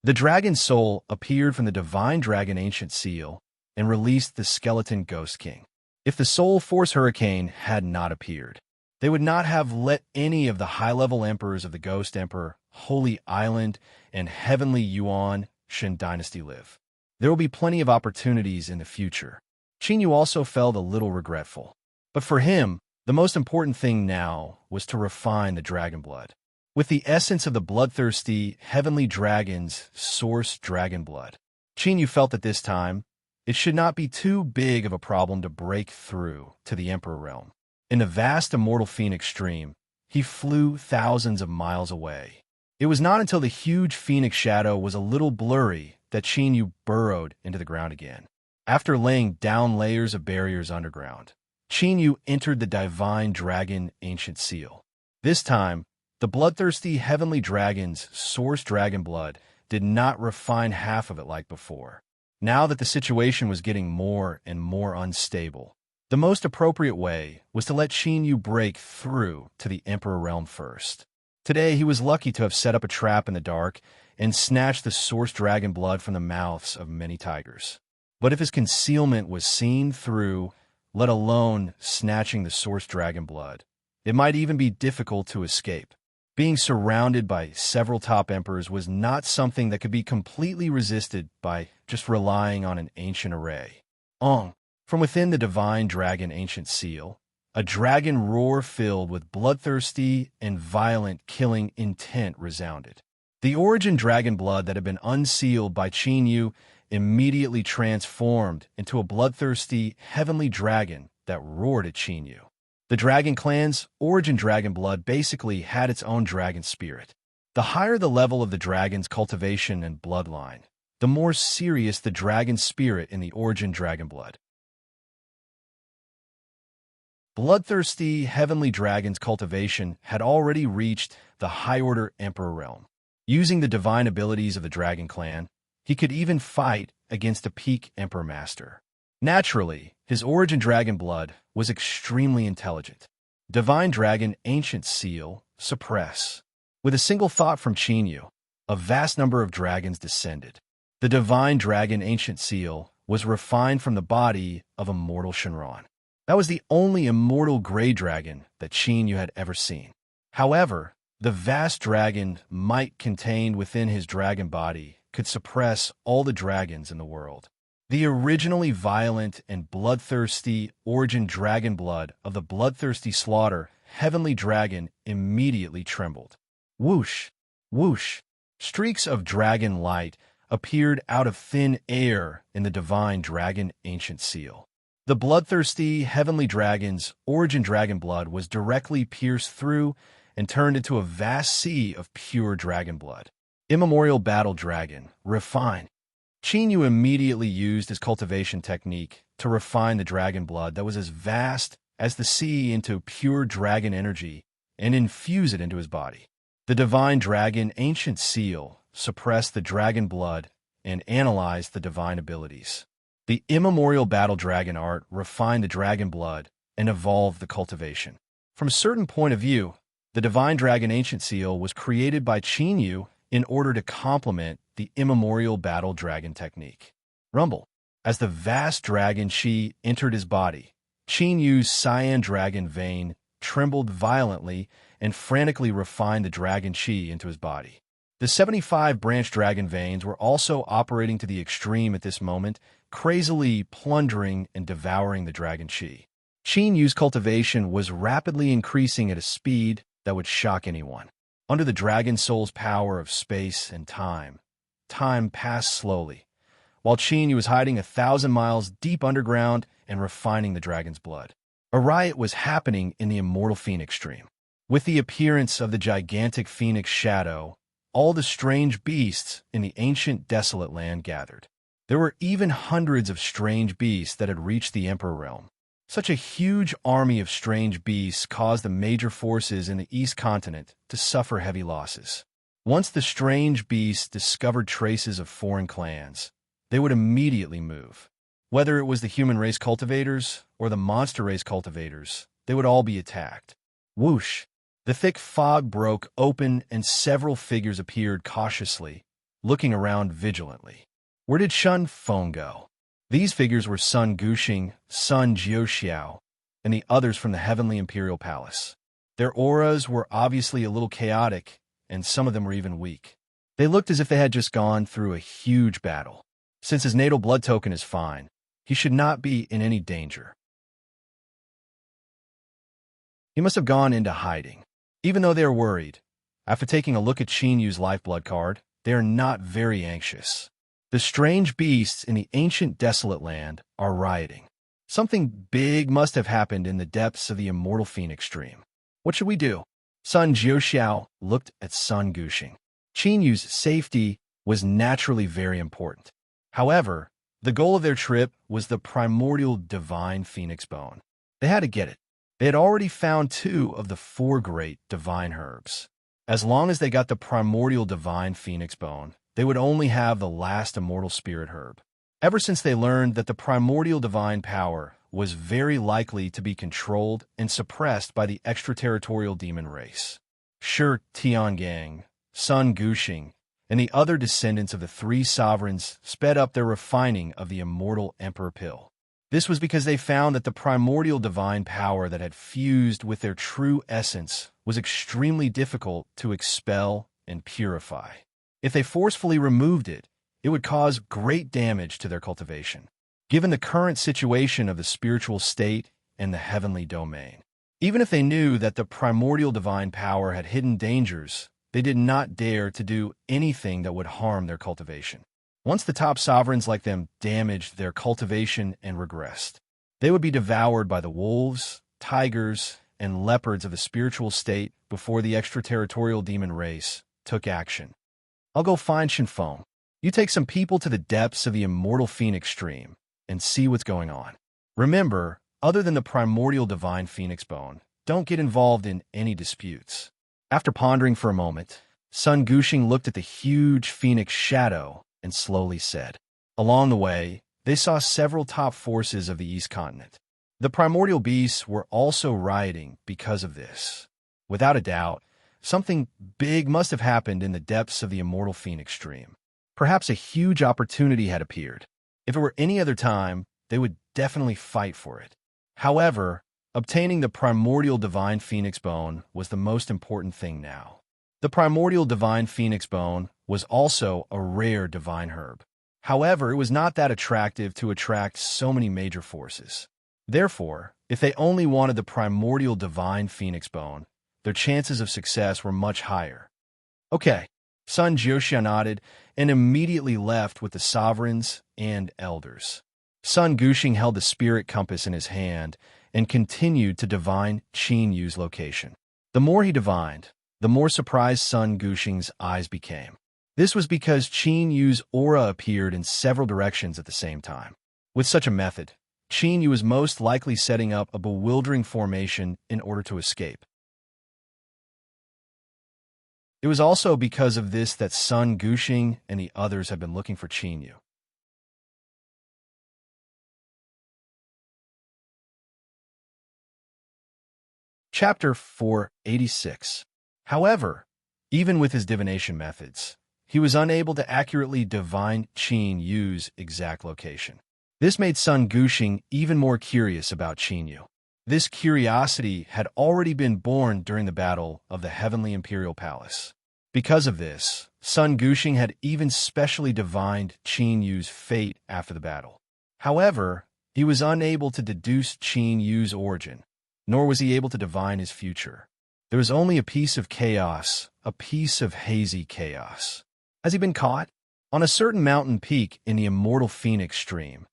A: The Dragon Soul appeared from the Divine Dragon Ancient Seal and released the Skeleton Ghost King. If the Soul Force Hurricane had not appeared, they would not have let any of the high-level emperors of the Ghost Emperor, Holy Island, and Heavenly Yuan Shan Dynasty live. There will be plenty of opportunities in the future. Qin Yu also felt a little regretful. But for him, the most important thing now was to refine the dragon blood. With the essence of the bloodthirsty heavenly dragon's source dragon blood, Qin Yu felt that this time, it should not be too big of a problem to break through to the Emperor realm. In the vast immortal Phoenix Stream, he flew thousands of miles away. It was not until the huge Phoenix shadow was a little blurry that Qin Yu burrowed into the ground again. After laying down layers of barriers underground, Qin Yu entered the Divine Dragon Ancient Seal. This time, the bloodthirsty heavenly dragon's source dragon blood did not refine half of it like before. Now that the situation was getting more and more unstable, the most appropriate way was to let Qin Yu break through to the Emperor realm first. Today, he was lucky to have set up a trap in the dark and snatched the source dragon blood from the mouths of many tigers. But if his concealment was seen through, let alone snatching the source dragon blood, it might even be difficult to escape. Being surrounded by several top emperors was not something that could be completely resisted by just relying on an ancient array. From within the divine dragon ancient seal, a dragon roar filled with bloodthirsty and violent killing intent resounded. The origin dragon blood that had been unsealed by Qin Yu immediately transformed into a bloodthirsty heavenly dragon that roared at Qin Yu. The dragon clan's origin dragon blood basically had its own dragon spirit. The higher the level of the dragon's cultivation and bloodline, the more serious the dragon spirit in the origin dragon blood. Bloodthirsty heavenly dragon's cultivation had already reached the high-order emperor realm. Using the divine abilities of the dragon clan, he could even fight against a peak emperor master. Naturally, his origin dragon blood was extremely intelligent. Divine dragon ancient seal, suppress. With a single thought from Qin Yu, a vast number of dragons descended. The divine dragon ancient seal was refined from the body of immortal Shenron. That was the only immortal gray dragon that Qin Yu had ever seen. However, the vast dragon might contained within his dragon body could suppress all the dragons in the world. The originally violent and bloodthirsty origin dragon blood of the bloodthirsty slaughter heavenly dragon immediately trembled. Whoosh, whoosh, streaks of dragon light appeared out of thin air in the divine dragon ancient seal. The bloodthirsty heavenly dragon's origin dragon blood was directly pierced through and turned into a vast sea of pure dragon blood. Immemorial battle dragon, refine. Qin Yu immediately used his cultivation technique to refine the dragon blood that was as vast as the sea into pure dragon energy and infuse it into his body. The divine dragon ancient seal suppressed the dragon blood and analyzed the divine abilities. The immemorial battle dragon art refined the dragon blood and evolved the cultivation. From a certain point of view, the divine dragon ancient seal was created by Qin Yu in order to complement the immemorial battle dragon technique. Rumble. As the vast dragon Qi entered his body, Qin Yu's cyan dragon vein trembled violently and frantically refined the dragon Qi into his body. The 75 branch dragon veins were also operating to the extreme at this moment, crazily plundering and devouring the dragon Qi. Qin Yu's cultivation was rapidly increasing at a speed that would shock anyone. Under the dragon soul's power of space and time passed slowly, while Qin Yu was hiding 1,000 miles deep underground and refining the dragon's blood. A riot was happening in the immortal phoenix stream. With the appearance of the gigantic phoenix shadow, all the strange beasts in the ancient desolate land gathered. There were even hundreds of strange beasts that had reached the Emperor realm. Such a huge army of strange beasts caused the major forces in the East continent to suffer heavy losses. Once the strange beasts discovered traces of foreign clans, they would immediately move. Whether it was the human race cultivators or the monster race cultivators, they would all be attacked. Whoosh! The thick fog broke open and several figures appeared cautiously, looking around vigilantly. Where did Shun Feng go? These figures were Sun Guxing, Sun Jiuxiao, and the others from the Heavenly Imperial Palace. Their auras were obviously a little chaotic, and some of them were even weak. They looked as if they had just gone through a huge battle. Since his natal blood token is fine, he should not be in any danger. He must have gone into hiding. Even though they are worried, after taking a look at Qin Yu's lifeblood card, they are not very anxious. The strange beasts in the ancient desolate land are rioting. Something big must have happened in the depths of the immortal phoenix stream. What should we do? Sun Jiuxiao looked at Sun Guxing. Qin Yu's safety was naturally very important. However, the goal of their trip was the primordial divine phoenix bone. They had to get it. They had already found 2 of the 4 great divine herbs. As long as they got the primordial divine phoenix bone, they would only have the last immortal spirit herb. Ever since they learned that the primordial divine power was very likely to be controlled and suppressed by the extraterritorial demon race. Shi Tiangang, Sun Guxing, and the other descendants of the three sovereigns sped up their refining of the immortal emperor pill. This was because they found that the primordial divine power that had fused with their true essence was extremely difficult to expel and purify. If they forcefully removed it, it would cause great damage to their cultivation, given the current situation of the spiritual state and the heavenly domain. Even if they knew that the primordial divine power had hidden dangers, they did not dare to do anything that would harm their cultivation. Once the top sovereigns like them damaged their cultivation and regressed, they would be devoured by the wolves, tigers, and leopards of the spiritual state before the extraterritorial demon race took action. I'll go find Shinfeng. You take some people to the depths of the immortal phoenix stream and see what's going on. Remember, other than the primordial divine phoenix bone, don't get involved in any disputes. After pondering for a moment, Sun Gushing looked at the huge phoenix shadow and slowly said. Along the way, they saw several top forces of the East Continent. The primordial beasts were also rioting because of this. Without a doubt, something big must have happened in the depths of the immortal phoenix stream. Perhaps a huge opportunity had appeared. If it were any other time, they would definitely fight for it. However, obtaining the primordial divine phoenix bone was the most important thing now. The primordial divine phoenix bone was also a rare divine herb. However, it was not that attractive to attract so many major forces. Therefore, if they only wanted the primordial divine phoenix bone, their chances of success were much higher. Okay, Sun Jiuxian nodded and immediately left with the sovereigns and elders. Sun Gushing held the spirit compass in his hand and continued to divine Qin Yu's location. The more he divined, the more surprised Sun Gushing's eyes became. This was because Qin Yu's aura appeared in several directions at the same time. With such a method, Qin Yu was most likely setting up a bewildering formation in order to escape. It was also because of this that Sun Gushing and the others had been looking for Qin Yu. Chapter 486. However, even with his divination methods, he was unable to accurately divine Qin Yu's exact location. This made Sun Gushing even more curious about Qin Yu. This curiosity had already been born during the battle of the Heavenly Imperial Palace. Because of this, Sun Gushing had even specially divined Qin Yu's fate after the battle. However, he was unable to deduce Qin Yu's origin, nor was he able to divine his future. There was only a piece of chaos, a piece of hazy chaos. Has he been caught? On a certain mountain peak in the immortal phoenix stream,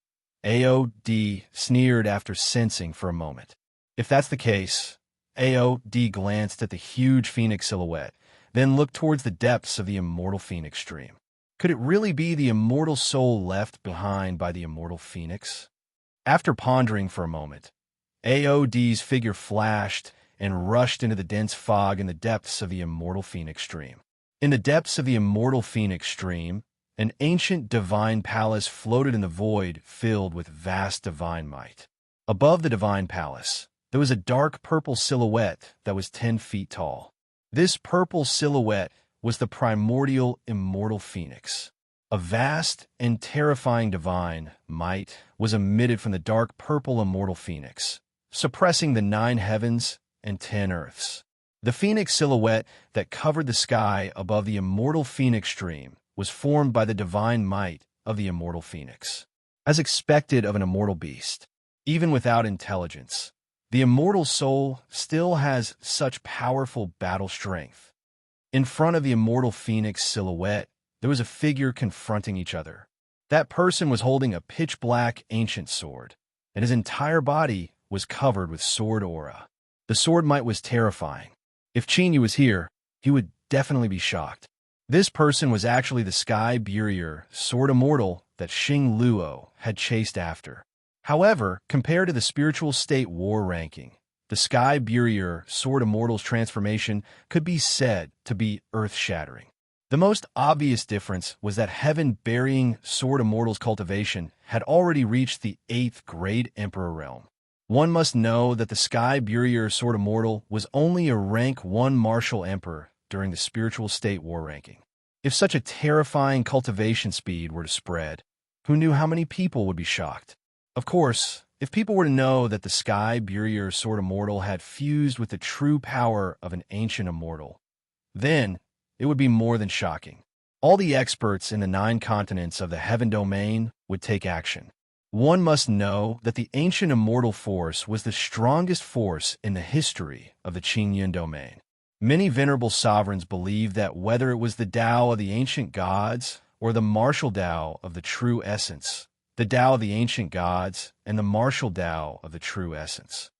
A: AOD sneered after sensing for a moment. If that's the case, AOD glanced at the huge phoenix silhouette, then looked towards the depths of the immortal phoenix stream. Could it really be the immortal soul left behind by the immortal phoenix? After pondering for a moment, AOD's figure flashed and rushed into the dense fog in the depths of the immortal phoenix stream. In the depths of the immortal phoenix stream, an ancient divine palace floated in the void filled with vast divine might. Above the divine palace, there was a dark purple silhouette that was 10 feet tall. This purple silhouette was the primordial immortal phoenix. A vast and terrifying divine might was emitted from the dark purple immortal phoenix, suppressing the 9 heavens and 10 earths. The phoenix silhouette that covered the sky above the immortal phoenix stream was formed by the divine might of the immortal phoenix. As expected of an immortal beast, even without intelligence, the immortal soul still has such powerful battle strength. In front of the immortal phoenix silhouette, there was a figure confronting each other. That person was holding a pitch-black ancient sword, and his entire body was covered with sword aura. The sword might was terrifying. If Qin Yu was here, he would definitely be shocked. This person was actually the Sky Burier sword immortal that Xing Luo had chased after. However, compared to the spiritual state war ranking, the Sky Burier sword immortal's transformation could be said to be earth-shattering. The most obvious difference was that heaven-burying sword immortal's cultivation had already reached the 8th grade Emperor realm. One must know that the Sky Burier sword immortal was only a rank 1 martial emperor during the spiritual state war ranking. If such a terrifying cultivation speed were to spread, who knew how many people would be shocked? Of course, if people were to know that the Sky Burier Sword Immortal had fused with the true power of an ancient immortal, then it would be more than shocking. All the experts in the 9 continents of the Heaven Domain would take action. One must know that the ancient immortal force was the strongest force in the history of the Qingyun domain. Many venerable sovereigns believed that whether it was the Tao of the ancient gods or the martial Tao of the true essence, the Tao of the ancient gods and the martial Tao of the true essence.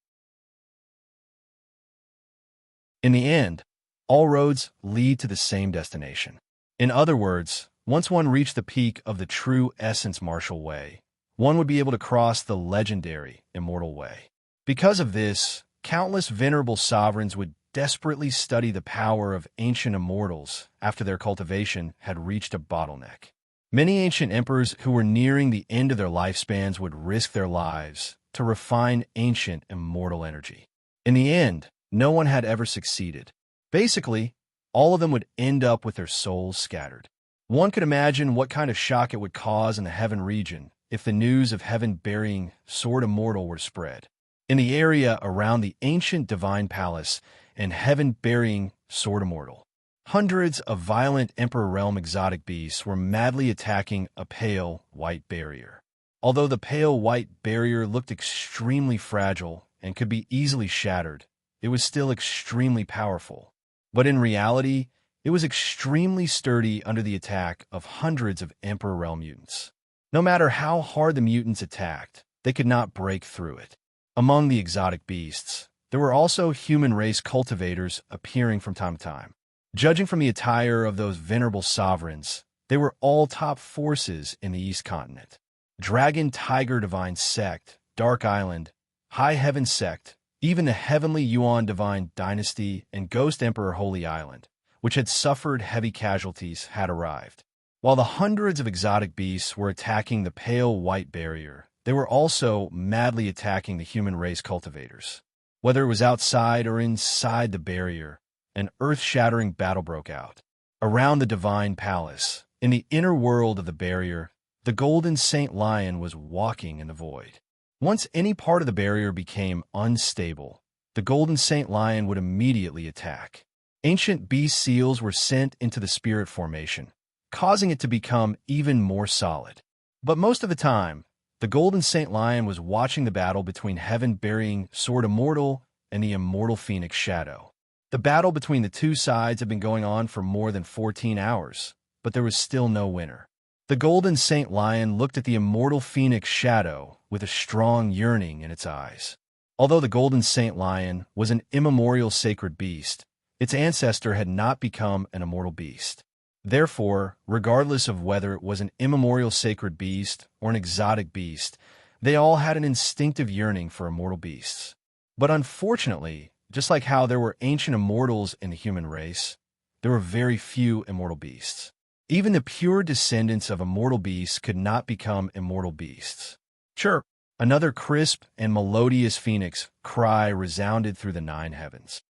A: In the end, all roads lead to the same destination. In other words, once one reached the peak of the true essence martial way, one would be able to cross the legendary immortal way. Because of this, countless venerable sovereigns would desperately study the power of ancient immortals after their cultivation had reached a bottleneck. Many ancient emperors who were nearing the end of their lifespans would risk their lives to refine ancient immortal energy. In the end, no one had ever succeeded. Basically, all of them would end up with their souls scattered. One could imagine what kind of shock it would cause in the heaven region if the news of heaven burying Sword Immortal were spread. In the area around the ancient divine palace and heaven burying Sword Immortal, hundreds of violent Emperor Realm exotic beasts were madly attacking a pale white barrier. Although the pale white barrier looked extremely fragile and could be easily shattered, it was still extremely powerful. But in reality, it was extremely sturdy under the attack of hundreds of Emperor Realm mutants. No matter how hard the mutants attacked, they could not break through it. Among the exotic beasts, there were also human race cultivators appearing from time to time. Judging from the attire of those venerable sovereigns, they were all top forces in the East Continent. Dragon Tiger Divine Sect, Dark Island, High Heaven Sect, even the Heavenly Yuan Divine Dynasty and Ghost Emperor Holy Island, which had suffered heavy casualties, had arrived. While the hundreds of exotic beasts were attacking the pale white barrier, they were also madly attacking the human race cultivators. Whether it was outside or inside the barrier, an earth-shattering battle broke out. Around the divine palace, in the inner world of the barrier, the golden Saint Lion was walking in the void. Once any part of the barrier became unstable, the golden Saint Lion would immediately attack. Ancient beast seals were sent into the spirit formation, causing it to become even more solid. But most of the time, the golden Saint Lion was watching the battle between heaven-burying Sword Immortal and the immortal Phoenix Shadow. The battle between the two sides had been going on for more than 14 hours, but there was still no winner. The golden Saint Lion looked at the immortal Phoenix Shadow with a strong yearning in its eyes. Although the golden Saint Lion was an immemorial sacred beast, its ancestor had not become an immortal beast. Therefore, regardless of whether it was an immemorial sacred beast or an exotic beast, they all had an instinctive yearning for immortal beasts. But unfortunately, just like how there were ancient immortals in the human race, there were very few immortal beasts. Even the pure descendants of immortal beasts could not become immortal beasts. Chirp! Another crisp and melodious phoenix cry resounded through the 9 heavens.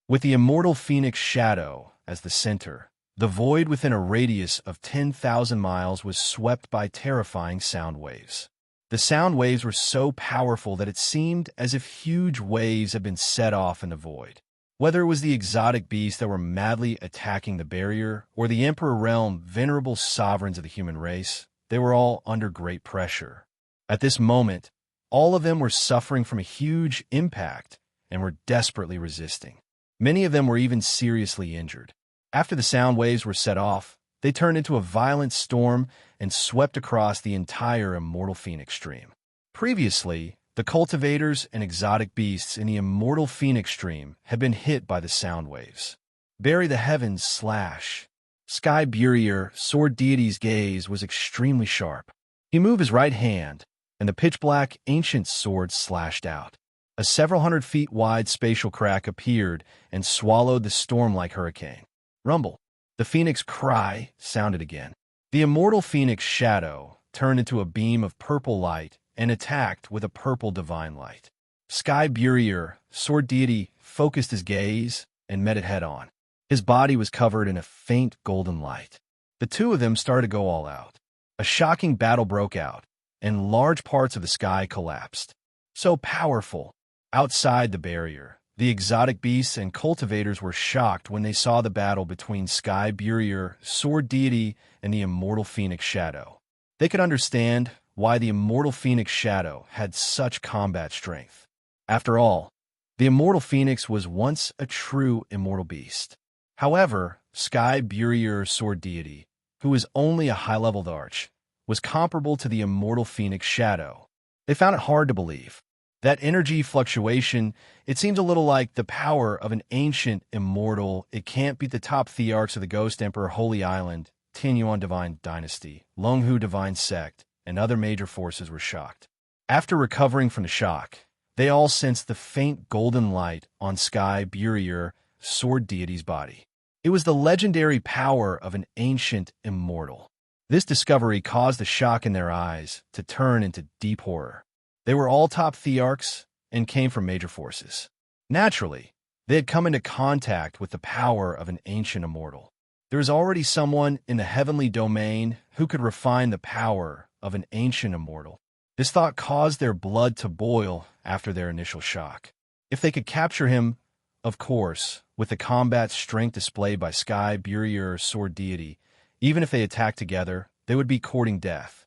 A: With the immortal Phoenix Shadow as the center, the void within a radius of 10,000 miles was swept by terrifying sound waves. The sound waves were so powerful that it seemed as if huge waves had been set off in the void. Whether it was the exotic beasts that were madly attacking the barrier or the Emperor Realm venerable sovereigns of the human race, they were all under great pressure. At this moment, all of them were suffering from a huge impact and were desperately resisting. Many of them were even seriously injured. After the sound waves were set off, they turned into a violent storm and swept across the entire immortal Phoenix stream. Previously, the cultivators and exotic beasts in the immortal Phoenix stream had been hit by the sound waves. Bury the heavens slash. Sky Burier, sword deity's gaze was extremely sharp. He moved his right hand, and the pitch-black ancient sword slashed out. A several hundred feet wide spatial crack appeared and swallowed the storm like hurricane. Rumble. The phoenix cry sounded again. The immortal Phoenix Shadow turned into a beam of purple light and attacked with a purple divine light. Sky Burier, sword deity, focused his gaze and met it head-on. His body was covered in a faint golden light. The two of them started to go all out. A shocking battle broke out, and large parts of the sky collapsed. So powerful. Outside the barrier, the exotic beasts and cultivators were shocked when they saw the battle between Sky Burier, sword deity, and the immortal phoenix shadow. They could understand why the immortal phoenix shadow had such combat strength. After all, the immortal phoenix was once a true immortal beast. However, Sky Burier, sword deity, who was only a high-leveled arch, was comparable to the immortal phoenix shadow. They found it hard to believe. That energy fluctuation, it seemed a little like the power of an ancient immortal. It can't beat the top thearchs of the Ghost Emperor Holy Island, Tianyuan Divine Dynasty, Longhu Divine Sect, and other major forces were shocked. After recovering from the shock, they all sensed the faint golden light on Sky Burier, sword deity's body. It was the legendary power of an ancient immortal. This discovery caused the shock in their eyes to turn into deep horror. They were all top thearchs and came from major forces. Naturally, they had come into contact with the power of an ancient immortal. There is already someone in the heavenly domain who could refine the power of an ancient immortal. This thought caused their blood to boil after their initial shock. If they could capture him, of course, with the combat strength displayed by Sky Burier, sword deity, even if they attacked together, they would be courting death.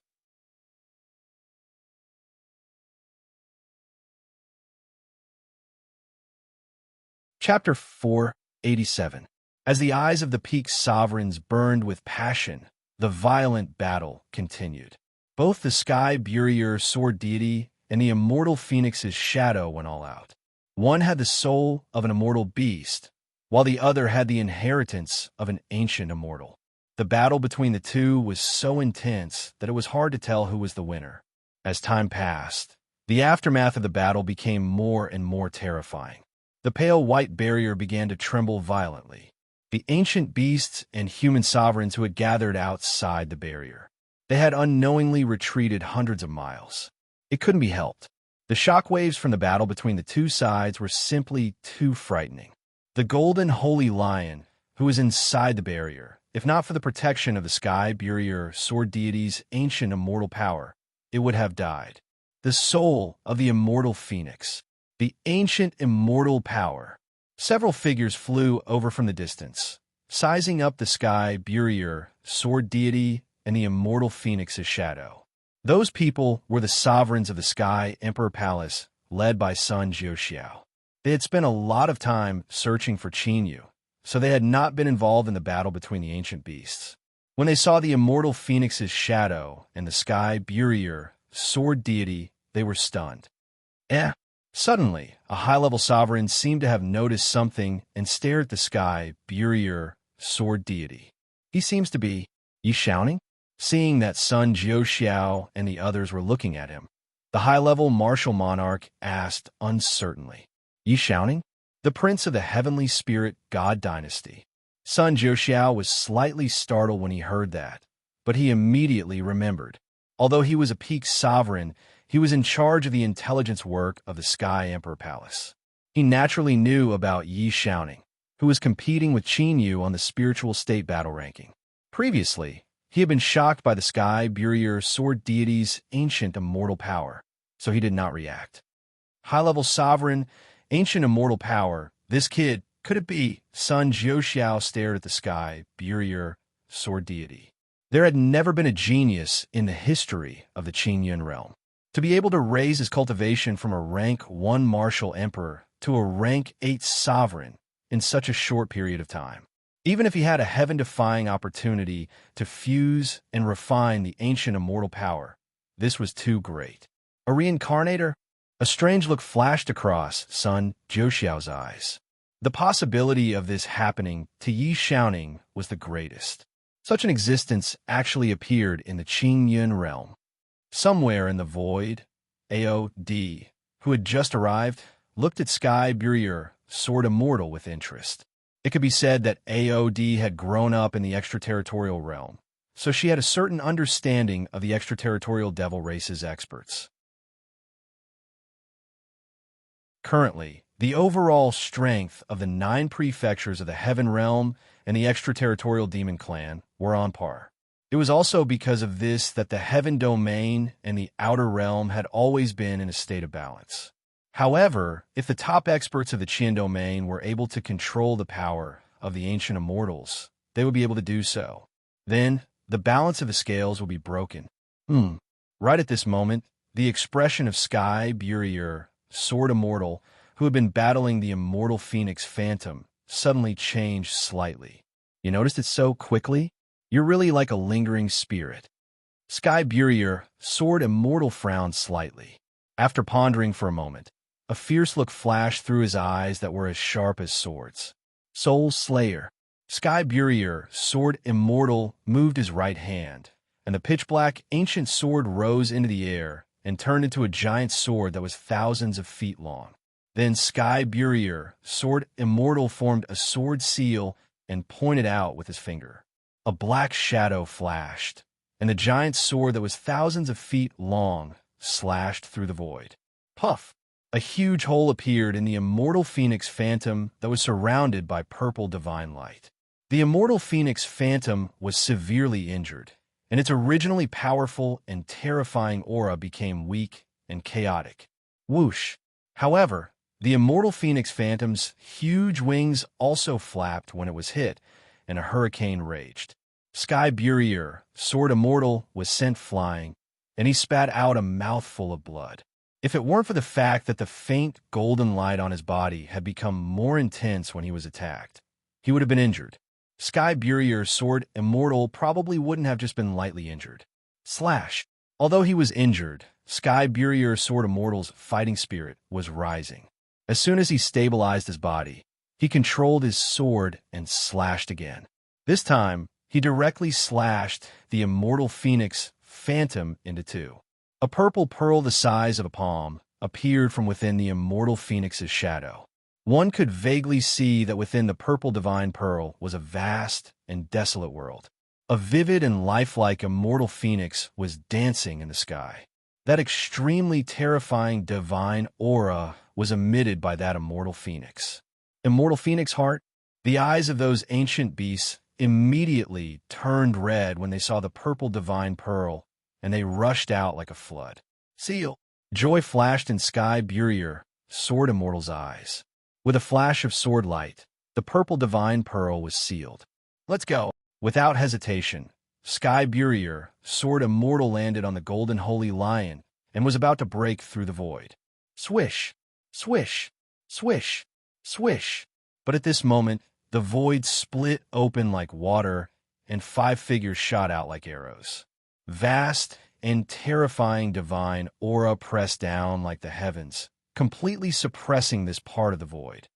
A: Chapter 487. As the eyes of the peak sovereigns burned with passion, the violent battle continued. Both the Sky Burier, sword deity, and the immortal phoenix's shadow went all out. One had the soul of an immortal beast, while the other had the inheritance of an ancient immortal. The battle between the two was so intense that it was hard to tell who was the winner. As time passed, the aftermath of the battle became more and more terrifying. The pale white barrier began to tremble violently. The ancient beasts and human sovereigns who had gathered outside the barrier. They had unknowingly retreated hundreds of miles. It couldn't be helped. The shockwaves from the battle between the two sides were simply too frightening. The golden holy lion, who was inside the barrier, if not for the protection of the Sky Burier, sword deity's ancient immortal power, it would have died. The soul of the immortal phoenix. The ancient immortal power. Several figures flew over from the distance, sizing up the Sky Burier, sword deity, and the immortal phoenix's shadow. Those people were the sovereigns of the Sky Emperor Palace, led by Sun Jiuxiao. They had spent a lot of time searching for Qinyu, so they had not been involved in the battle between the ancient beasts. When they saw the immortal phoenix's shadow and the Sky Burier, sword deity, they were stunned. Suddenly, a high-level sovereign seemed to have noticed something and stared at the Sky Burier, sword deity. He seems to be shouting? Seeing that Sun Jiuxiao and the others were looking at him, the high-level martial monarch asked uncertainly, shouting? The prince of the heavenly spirit god dynasty. Sun Jiuxiao was slightly startled when he heard that, but he immediately remembered. Although he was a peak sovereign, he was in charge of the intelligence work of the Sky Emperor Palace. He naturally knew about Yi Xiaoning, who was competing with Qinyu on the spiritual state battle ranking. Previously, he had been shocked by the Sky Burier, sword deity's ancient immortal power, so he did not react. High-level sovereign, ancient immortal power, this kid, could it be? Sun Jiuxiao stared at the Sky Burier, sword deity. There had never been a genius in the history of the Qingyun realm. To be able to raise his cultivation from a rank 1 martial emperor to a rank 8 sovereign in such a short period of time. Even if he had a heaven-defying opportunity to fuse and refine the ancient immortal power, this was too great. A reincarnator? A strange look flashed across Sun Jiuxiao's eyes. The possibility of this happening to Yi Xiaoning was the greatest. Such an existence actually appeared in the Qingyun realm. Somewhere in the void, AOD, who had just arrived, looked at Sky Burier, sword immortal, with interest. It could be said that AOD had grown up in the extraterritorial realm, so she had a certain understanding of the extraterritorial devil race's experts. Currently, The overall strength of the 9 prefectures of the Heaven Realm and the extraterritorial demon clan were on par. It was also because of this that the Heaven Domain and the Outer Realm had always been in a state of balance. However, if the top experts of the Qian Domain were able to control the power of the ancient immortals, they would be able to do so. Then, the balance of the scales would be broken. Right at this moment, the expression of Sky Burier, Sword Immortal, who had been battling the immortal Phoenix Phantom, suddenly changed slightly. You noticed it so quickly? You're really like a lingering spirit. Sky Burier, Sword Immortal frowned slightly. After pondering for a moment, a fierce look flashed through his eyes that were as sharp as swords. Soul Slayer. Sky Burier, Sword Immortal, moved his right hand, and the pitch-black ancient sword rose into the air and turned into a giant sword that was thousands of feet long. Then Sky Burier, Sword Immortal, formed a sword seal and pointed out with his finger. A black shadow flashed, and the giant sword that was thousands of feet long slashed through the void. Puff! A huge hole appeared in the immortal Phoenix Phantom that was surrounded by purple divine light. The immortal Phoenix Phantom was severely injured, and its originally powerful and terrifying aura became weak and chaotic. Whoosh! However, the immortal Phoenix Phantom's huge wings also flapped when it was hit, and a hurricane raged. Sky Burier, Sword Immortal, was sent flying, and he spat out a mouthful of blood. If it weren't for the fact that the faint golden light on his body had become more intense when he was attacked, he would have been injured. Sky Burier, Sword Immortal, probably wouldn't have just been lightly injured. Slash! Although he was injured, Sky Burier, Sword Immortal's fighting spirit was rising. As soon as he stabilized his body, he controlled his sword and slashed again. This time, he directly slashed the immortal Phoenix Phantom into 2. A purple pearl the size of a palm appeared from within the immortal Phoenix's shadow. One could vaguely see that within the purple divine pearl was a vast and desolate world. A vivid and lifelike immortal Phoenix was dancing in the sky. That extremely terrifying divine aura was emitted by that immortal Phoenix. Immortal Phoenix Heart? The eyes of those ancient beasts immediately turned red when they saw the purple divine pearl, and they rushed out like a flood. Seal! Joy flashed in Sky Burier, Sword Immortal's eyes. With a flash of sword light, the purple divine pearl was sealed. Let's go! Without hesitation, Sky Burier, Sword Immortal, landed on the golden holy lion and was about to break through the void. Swish! Swish! Swish! Swish! But at this moment, the void split open like water, and 5 figures shot out like arrows. Vast and terrifying divine aura pressed down like the heavens, completely suppressing this part of the void.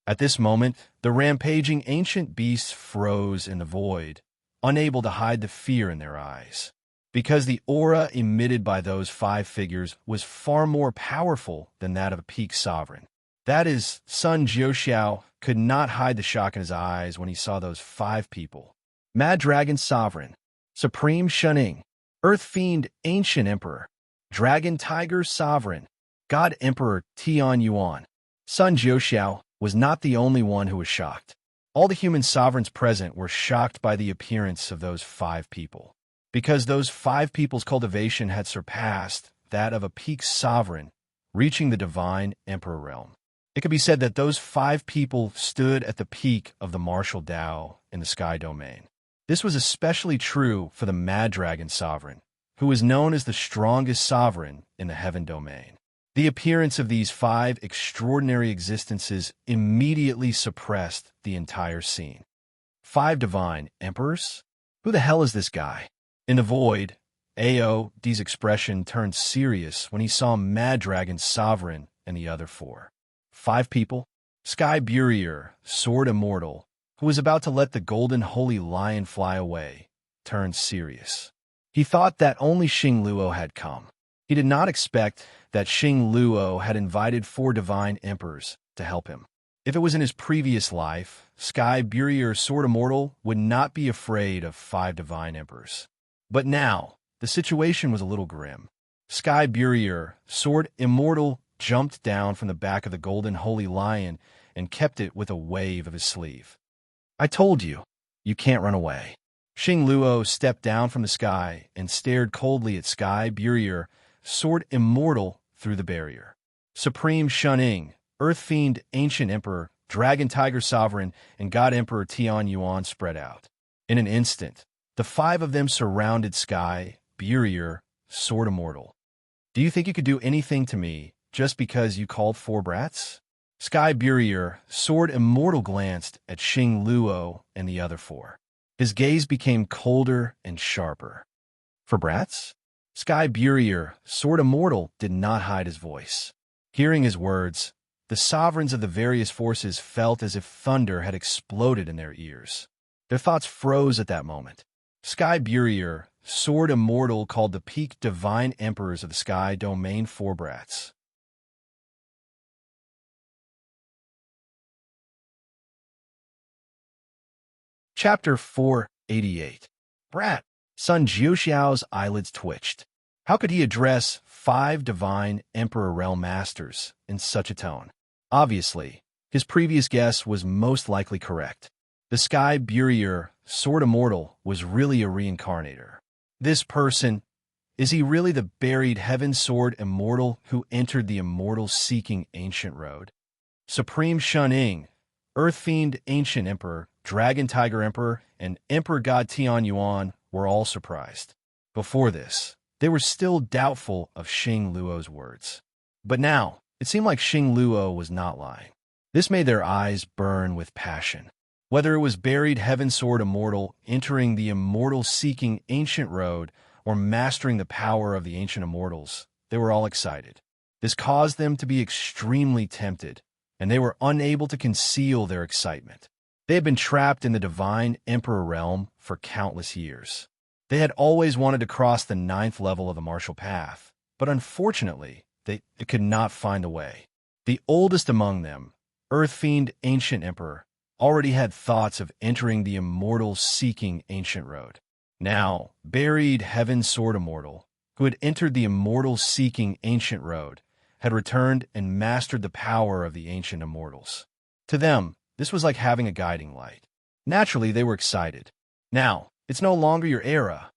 A: At this moment, the rampaging ancient beasts froze in the void, unable to hide the fear in their eyes. Because the aura emitted by those 5 figures was far more powerful than that of a peak sovereign. That is, Sun Jiuxiao could not hide the shock in his eyes when he saw those 5 people. Mad Dragon Sovereign, Supreme Shunning, Earth Fiend Ancient Emperor, Dragon Tiger Sovereign, God Emperor Tian Yuan. Sun Jiuxiao was not the only one who was shocked. All the human sovereigns present were shocked by the appearance of those 5 people. Because those 5 people's cultivation had surpassed that of a peak sovereign, reaching the divine emperor realm. It could be said that those 5 people stood at the peak of the martial Tao in the sky domain. This was especially true for the Mad Dragon Sovereign, who was known as the strongest sovereign in the heaven domain. The appearance of these 5 extraordinary existences immediately suppressed the entire scene. 5 divine emperors? Who the hell is this guy? In the void, Ao's expression turned serious when he saw Mad Dragon Sovereign and the other 4. 5 people? Sky Burier, Sword Immortal, who was about to let the golden holy lion fly away, turned serious. He thought that only Xing Luo had come. He did not expect that Xing Luo had invited 4 divine emperors to help him. If it was in his previous life, Sky Burier, Sword Immortal would not be afraid of 5 divine emperors. But now, the situation was a little grim. Sky Burier, sword immortal, jumped down from the back of the golden holy lion and kept it with a wave of his sleeve. I told you, you can't run away. Xing Luo stepped down from the sky and stared coldly at Sky Burier, sword immortal, through the barrier. Supreme Shuning, Earth Fiend, Ancient Emperor, Dragon Tiger Sovereign, and God Emperor Tian Yuan spread out. In an instant, the five of them surrounded Sky Burier, sword immortal. Do you think you could do anything to me just because you called four brats? Sky Burier, sword immortal, glanced at Xing Luo and the other four. His gaze became colder and sharper. For brats? Sky Burier, sword immortal, did not hide his voice. Hearing his words, the sovereigns of the various forces felt as if thunder had exploded in their ears. Their thoughts froze at that moment. Sky Burier, sword immortal, called the peak divine emperors of the sky domain four brats. Chapter 488. Brat. Sun Jiuxiao's eyelids twitched. How could he address five divine emperor realm masters in such a tone? Obviously, his previous guess was most likely correct. The Sky Burier, sword immortal, was really a reincarnator. This person, is he really the buried heaven sword immortal who entered the immortal-seeking ancient road? Supreme Shuning, Earth Fiend, Ancient Emperor, Dragon Tiger Emperor, and Emperor God Tian Yuan were all surprised. Before this, they were still doubtful of Xing Luo's words. But now, it seemed like Xing Luo was not lying. This made their eyes burn with passion. Whether it was buried heaven sword immortal entering the immortal-seeking ancient road or mastering the power of the ancient immortals, they were all excited. This caused them to be extremely tempted, and they were unable to conceal their excitement. They had been trapped in the divine emperor realm for countless years. They had always wanted to cross the 9th level of the martial path, but unfortunately, they could not find a way. The oldest among them, Earth Fiend, Ancient Emperor, already had thoughts of entering the immortal-seeking ancient road. Now, buried heaven sword immortal, who had entered the immortal-seeking ancient road, had returned and mastered the power of the ancient immortals. To them, this was like having a guiding light. Naturally, they were excited. Now, it's no longer your era,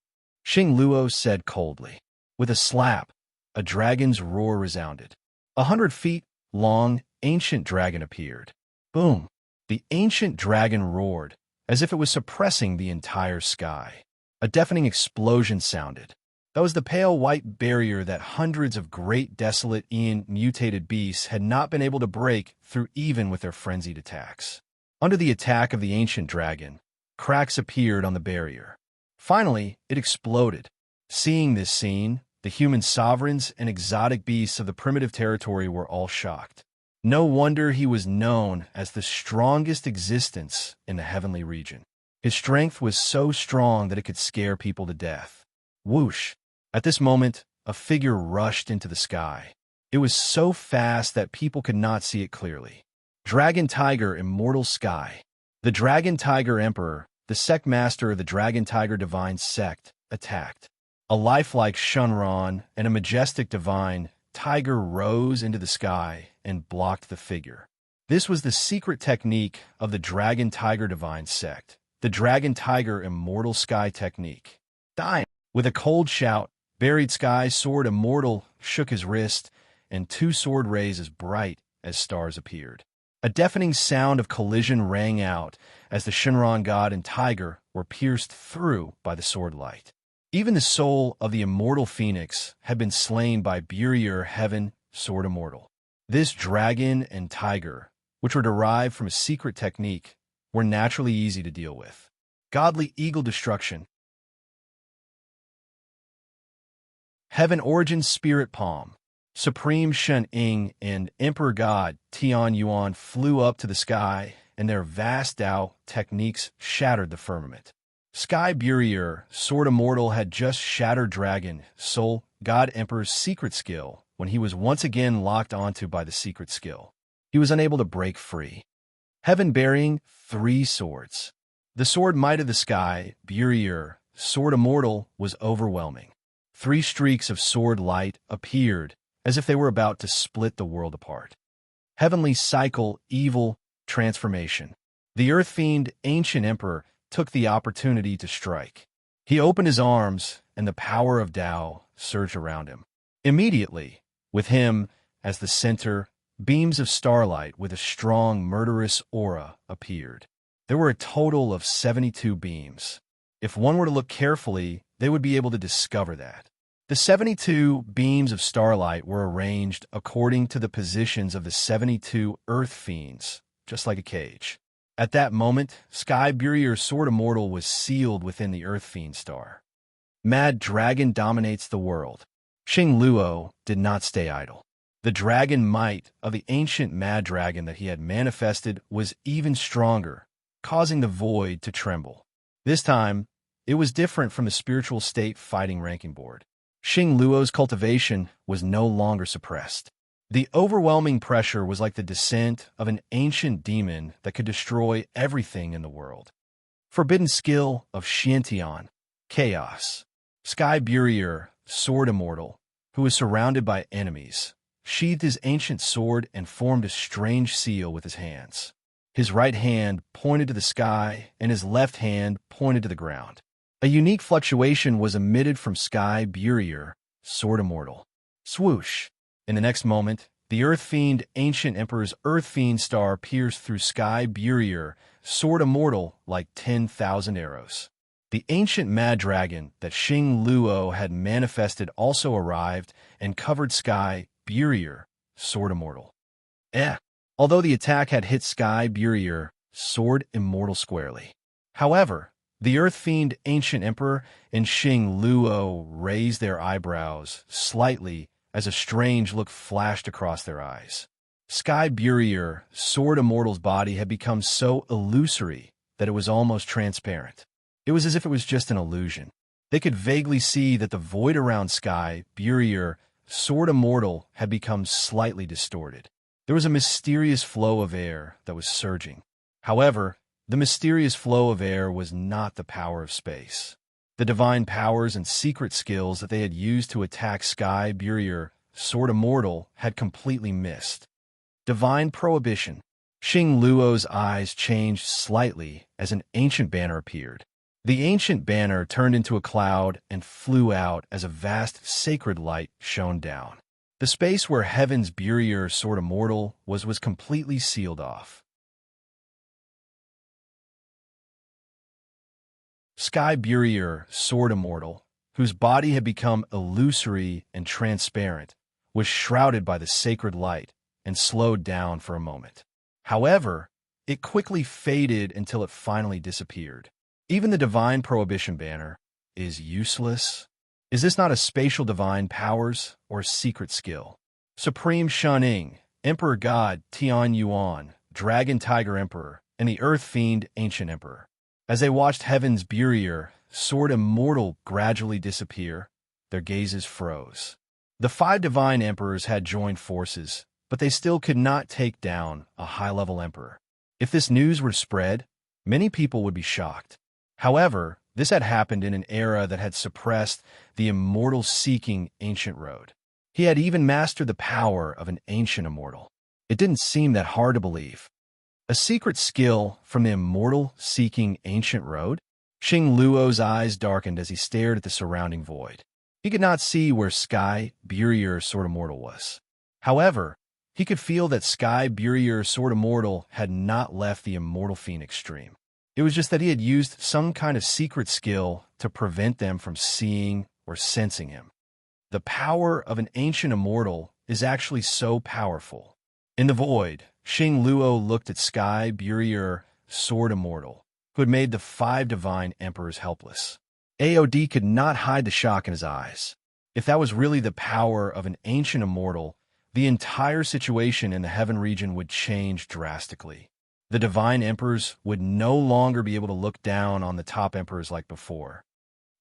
A: Xing Luo said coldly. With a slap, a dragon's roar resounded. 100 feet long, ancient dragon appeared. Boom! The ancient dragon roared, as if it was suppressing the entire sky. A deafening explosion sounded. That was the pale white barrier that hundreds of great desolate Ian mutated beasts had not been able to break through even with their frenzied attacks. Under the attack of the ancient dragon, cracks appeared on the barrier. Finally, it exploded. Seeing this scene, the human sovereigns and exotic beasts of the primitive territory were all shocked. No wonder he was known as the strongest existence in the heavenly region. His strength was so strong that it could scare people to death. Whoosh! At this moment, a figure rushed into the sky. It was so fast that people could not see it clearly. Dragon Tiger Immortal Sky. The Dragon Tiger Emperor, the sect master of the Dragon Tiger Divine Sect, attacked. A lifelike Shunron and a majestic divine tiger rose into the sky and blocked the figure. This was the secret technique of the Dragon Tiger Divine Sect, the Dragon Tiger Immortal Sky technique. Die! With a cold shout, Buried Sky Sword Immortal shook his wrist, and two sword rays as bright as stars appeared. A deafening sound of collision rang out as the Shinron God and Tiger were pierced through by the sword light. Even the soul of the immortal phoenix had been slain by Burier Heaven Sword Immortal. This dragon and tiger, which were derived from a secret technique, were naturally easy to deal with. Godly Eagle Destruction. Heaven Origin Spirit Palm. Supreme Shen Ying and Emperor God Tian Yuan flew up to the sky, and their vast Tao techniques shattered the firmament. Sky Burier, Sword Immortal, had just shattered Dragon, Soul, God Emperor's secret skill when he was once again locked onto by the secret skill. He was unable to break free. Heaven Burying 3 Swords. The sword might of the sky, Burier, Sword Immortal, was overwhelming. 3 streaks of sword light appeared, as if they were about to split the world apart. Heavenly cycle, evil, transformation. The Earth Fiend, ancient emperor, took the opportunity to strike. He opened his arms, and the power of Tao surged around him. Immediately, with him as the center, beams of starlight with a strong, murderous aura appeared. There were a total of 72 beams. If one were to look carefully, they would be able to discover that. The 72 beams of starlight were arranged according to the positions of the 72 Earth Fiends, just like a cage. At that moment, Sky Burier Sword Immortal was sealed within the Earth Fiend star. Mad Dragon dominates the world. Xing Luo did not stay idle. The dragon might of the ancient Mad Dragon that he had manifested was even stronger, causing the void to tremble. This time, it was different from the spiritual state fighting ranking board. Xing Luo's cultivation was no longer suppressed. The overwhelming pressure was like the descent of an ancient demon that could destroy everything in the world. Forbidden skill of Xiantian, chaos. Sky Burier, Sword Immortal, who was surrounded by enemies, sheathed his ancient sword and formed a strange seal with his hands. His right hand pointed to the sky, and his left hand pointed to the ground. A unique fluctuation was emitted from Sky Burier, Sword Immortal. Swoosh! In the next moment, the Earth Fiend, ancient emperor's Earth Fiend star pierced through Sky Burier, Sword Immortal, like 10,000 arrows. The ancient Mad Dragon that Xing Luo had manifested also arrived and covered Sky Burier, Sword Immortal. Although the attack had hit Sky Burier, Sword Immortal squarely. However, the Earth Fiend, ancient emperor, and Xing Luo raised their eyebrows slightly as a strange look flashed across their eyes. Sky Burier, Sword Immortal's body had become so illusory that it was almost transparent. It was as if it was just an illusion. They could vaguely see that the void around Sky Burier, Sword Immortal, had become slightly distorted. There was a mysterious flow of air that was surging. However, the mysterious flow of air was not the power of space. The divine powers and secret skills that they had used to attack Sky Burier, Sword Immortal, had completely missed. Divine prohibition. Xing Luo's eyes changed slightly as an ancient banner appeared. The ancient banner turned into a cloud and flew out as a vast sacred light shone down. The space where Heaven's Burier, Sword Immortal, was completely sealed off. Sky Burier, Sword Immortal, whose body had become illusory and transparent, was shrouded by the sacred light and slowed down for a moment. However, it quickly faded until it finally disappeared. Even the divine prohibition banner is useless. Is this not a spatial divine powers or secret skill? Supreme Shuning, Emperor God Tian Yuan, Dragon Tiger Emperor, and the Earth Fiend Ancient Emperor. As they watched Heaven's Burier, Sword Immortal, gradually disappear, their gazes froze. The 5 divine emperors had joined forces, but they still could not take down a high-level emperor. If this news were spread, many people would be shocked. However, this had happened in an era that had suppressed the immortal-seeking ancient road. He had even mastered the power of an ancient immortal. It didn't seem that hard to believe. A secret skill from the immortal-seeking ancient road? Xing Luo's eyes darkened as he stared at the surrounding void. He could not see where Sky Burier, Sword Immortal was. However, he could feel that Sky Burier, Sword Immortal had not left the Immortal Fiend extreme. It was just that he had used some kind of secret skill to prevent them from seeing or sensing him. The power of an ancient immortal is actually so powerful. In the void, Xing Luo looked at Sky Burier, Sword Immortal, who had made the 5 divine emperors helpless. AOD could not hide the shock in his eyes. If that was really the power of an ancient immortal, the entire situation in the heaven region would change drastically. The divine emperors would no longer be able to look down on the top emperors like before.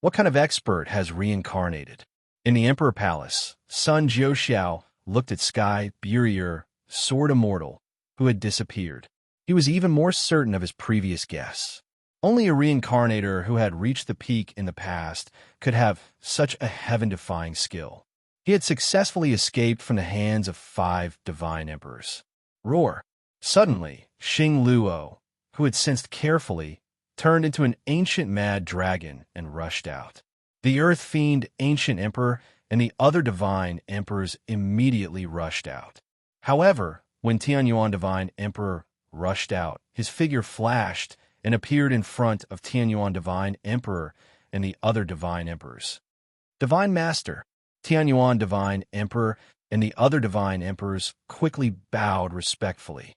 A: What kind of expert has reincarnated? In the Emperor Palace, Sun Jiuxiao looked at Sky Burier, Sword Immortal, who had disappeared. He was even more certain of his previous guess. Only a reincarnator who had reached the peak in the past could have such a heaven-defying skill. He had successfully escaped from the hands of 5 divine emperors. Roar! Suddenly, Xing Luo, who had sensed carefully, turned into an ancient mad dragon and rushed out. The Earth Fiend Ancient Emperor and the other divine emperors immediately rushed out. However, when Tianyuan Divine Emperor rushed out, his figure flashed and appeared in front of Tianyuan Divine Emperor and the other divine emperors. Divine Master, Tianyuan Divine Emperor and the other divine emperors quickly bowed respectfully.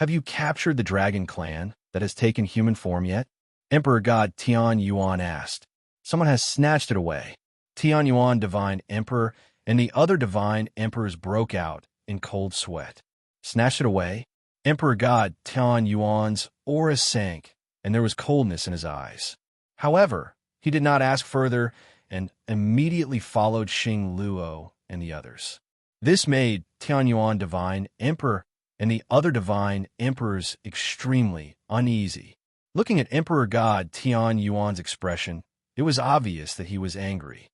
A: Have you captured the dragon clan that has taken human form yet? Emperor God Tian Yuan asked. Someone has snatched it away. Tian Yuan Divine Emperor and the other divine emperors broke out in cold sweat. Snatched it away? Emperor God Tian Yuan's aura sank, and there was coldness in his eyes. However, he did not ask further and immediately followed Xing Luo and the others. This made Tianyuan Divine Emperor and the other divine emperors extremely uneasy. Looking at Emperor God Tian Yuan's expression, it was obvious that he was angry.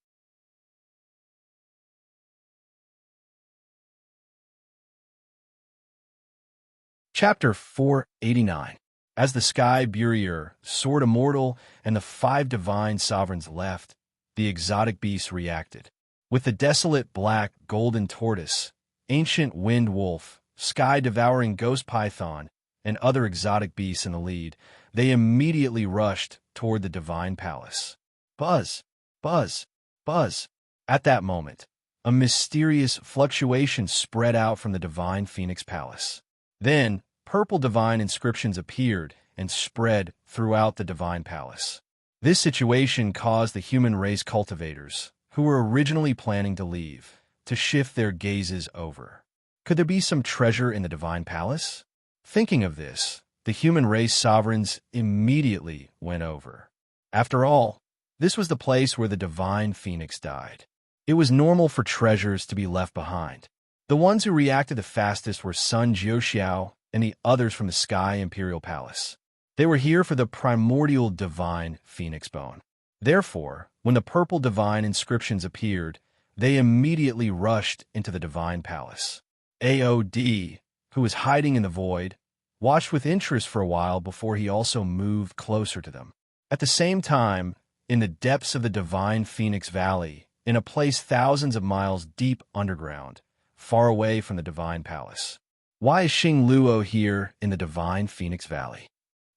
A: Chapter 489. As the Sky Burier, Sword Immortal, and the 5 divine sovereigns left, the exotic beasts reacted. With the desolate black golden tortoise, ancient wind wolf, sky-devouring ghost python, and other exotic beasts in the lead, they immediately rushed toward the divine palace. Buzz, buzz, buzz. At that moment, a mysterious fluctuation spread out from the divine phoenix palace. Then, purple divine inscriptions appeared and spread throughout the divine palace. This situation caused the human race cultivators, who were originally planning to leave, to shift their gazes over. Could there be some treasure in the divine palace? Thinking of this, the human race sovereigns immediately went over. After all, this was the place where the divine phoenix died. It was normal for treasures to be left behind. The ones who reacted the fastest were Sun Jiuxiao and the others from the Sky Imperial Palace. They were here for the primordial divine phoenix bone. Therefore, when the purple divine inscriptions appeared, they immediately rushed into the divine palace. AOD, who was hiding in the void, watched with interest for a while before he also moved closer to them. At the same time, in the depths of the divine Phoenix Valley, in a place thousands of miles deep underground, far away from the divine palace. Why is Xing Luo here in the divine Phoenix Valley?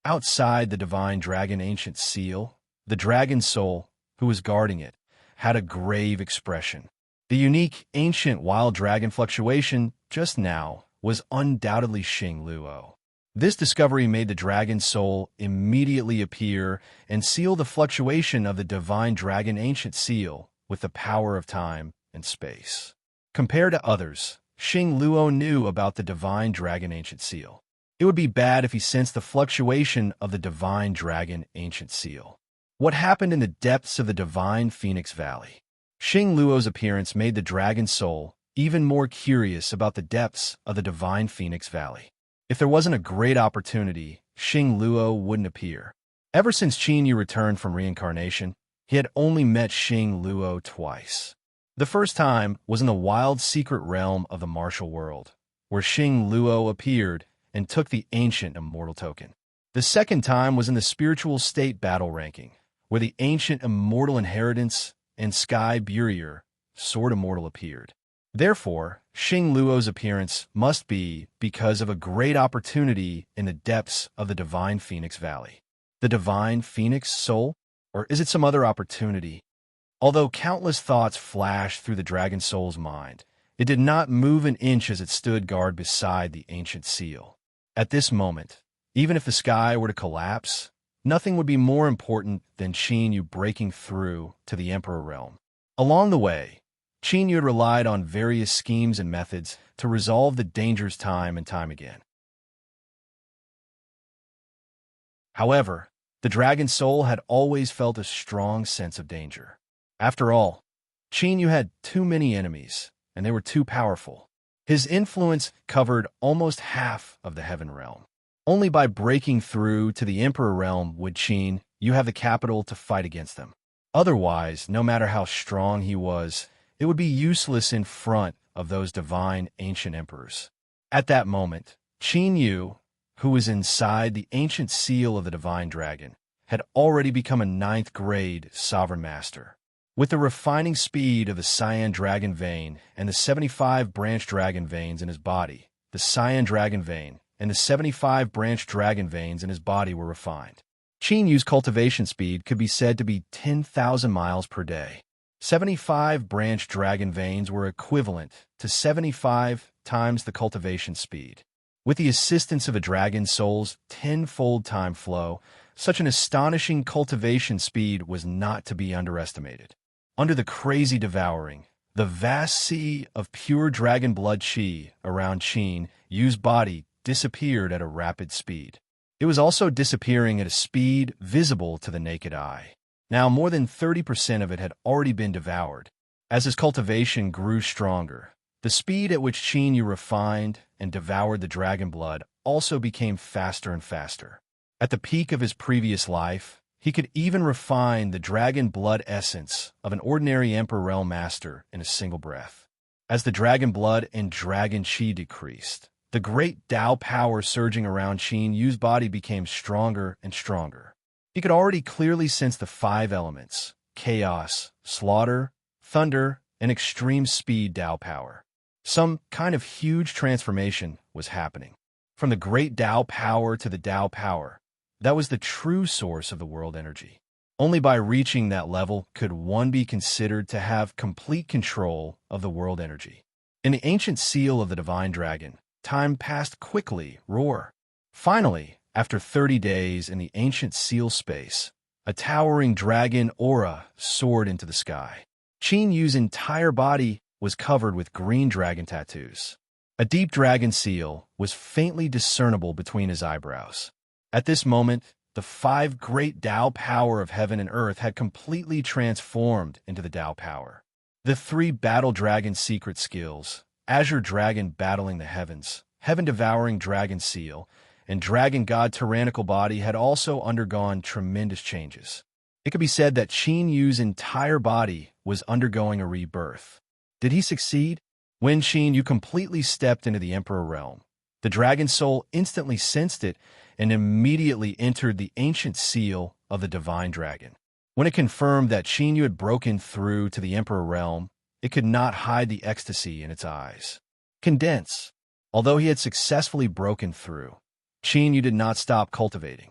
A: Outside the divine dragon ancient seal, the dragon soul, who was guarding it, had a grave expression. The unique ancient wild dragon fluctuation just now was undoubtedly Xing Luo. This discovery made the dragon soul immediately appear and seal the fluctuation of the divine dragon ancient seal with the power of time and space. Compared to others, Xing Luo knew about the divine dragon ancient seal. It would be bad if he sensed the fluctuation of the divine dragon ancient seal. What happened in the depths of the divine Phoenix Valley? Xing Luo's appearance made the dragon soul even more curious about the depths of the divine Phoenix Valley. If there wasn't a great opportunity, Xing Luo wouldn't appear. Ever since Qin Yu returned from reincarnation, he had only met Xing Luo twice. The first time was in the wild secret realm of the martial world, where Xing Luo appeared and took the ancient immortal token. The second time was in the spiritual state battle ranking, where the ancient immortal inheritance and Sky Burier, Sword Immortal, appeared. Therefore, Xing Luo's appearance must be because of a great opportunity in the depths of the divine Phoenix Valley. The divine Phoenix soul? Or is it some other opportunity? Although countless thoughts flashed through the dragon soul's mind, it did not move an inch as it stood guard beside the ancient seal. At this moment, even if the sky were to collapse, nothing would be more important than Qin Yu breaking through to the Emperor realm. Along the way, Qin Yu had relied on various schemes and methods to resolve the dangers time and time again. However, the dragon soul had always felt a strong sense of danger. After all, Qin Yu had too many enemies, and they were too powerful. His influence covered almost half of the heaven realm. Only by breaking through to the Emperor realm would Qin you have the capital to fight against them. Otherwise, no matter how strong he was, it would be useless in front of those divine ancient emperors. At that moment, Qin Yu, who was inside the ancient seal of the divine dragon, had already become a ninth-grade sovereign master. With the refining speed of the cyan dragon vein and the 75 branch dragon veins in his body, the cyan dragon vein and the 75 branch dragon veins in his body were refined. Qin Yu's cultivation speed could be said to be 10,000 miles per day. 75 branch dragon veins were equivalent to 75 times the cultivation speed. With the assistance of a dragon soul's tenfold time flow, such an astonishing cultivation speed was not to be underestimated. Under the crazy devouring, the vast sea of pure dragon blood qi around Qin Yu's body disappeared at a rapid speed. It was also disappearing at a speed visible to the naked eye. Now more than 30% of it had already been devoured. As his cultivation grew stronger, the speed at which Qin Yu refined and devoured the dragon blood also became faster and faster. At the peak of his previous life, he could even refine the dragon blood essence of an ordinary Emperor Realm Master in a single breath. As the dragon blood and dragon qi decreased, the great Tao power surging around Qin Yu's body became stronger and stronger. He could already clearly sense the 5 elements: chaos, slaughter, thunder, and extreme speed Tao power. Some kind of huge transformation was happening. From the great Tao power to the Tao power, that was the true source of the world energy. Only by reaching that level could one be considered to have complete control of the world energy. In the ancient seal of the divine dragon, time passed quickly, roar. Finally, after 30 days in the ancient seal space, a towering dragon aura soared into the sky. Qin Yu's entire body was covered with green dragon tattoos. A deep dragon seal was faintly discernible between his eyebrows. At this moment, the 5 great Tao power of heaven and earth had completely transformed into the Tao power. The 3 battle dragon secret skills, Azure Dragon battling the heavens, Heaven devouring dragon seal, and dragon god tyrannical body had also undergone tremendous changes. It could be said that Qin Yu's entire body was undergoing a rebirth. Did he succeed? When Qin Yu completely stepped into the Emperor realm, the dragon soul instantly sensed it and immediately entered the ancient seal of the divine dragon. When it confirmed that Qin Yu had broken through to the Emperor realm, it could not hide the ecstasy in its eyes. Condense. Although he had successfully broken through, Qin Yu did not stop cultivating.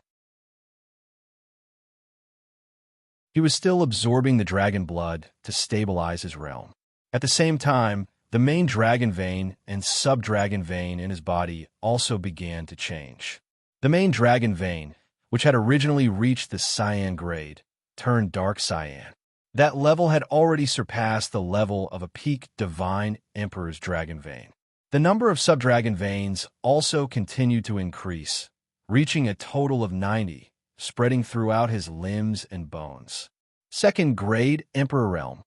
A: He was still absorbing the dragon blood to stabilize his realm. At the same time, the main dragon vein and sub-dragon vein in his body also began to change. The main dragon vein, which had originally reached the cyan grade, turned dark cyan. That level had already surpassed the level of a peak divine emperor's dragon vein. The number of sub-dragon veins also continued to increase, reaching a total of 90, spreading throughout his limbs and bones. Second grade Emperor Realm.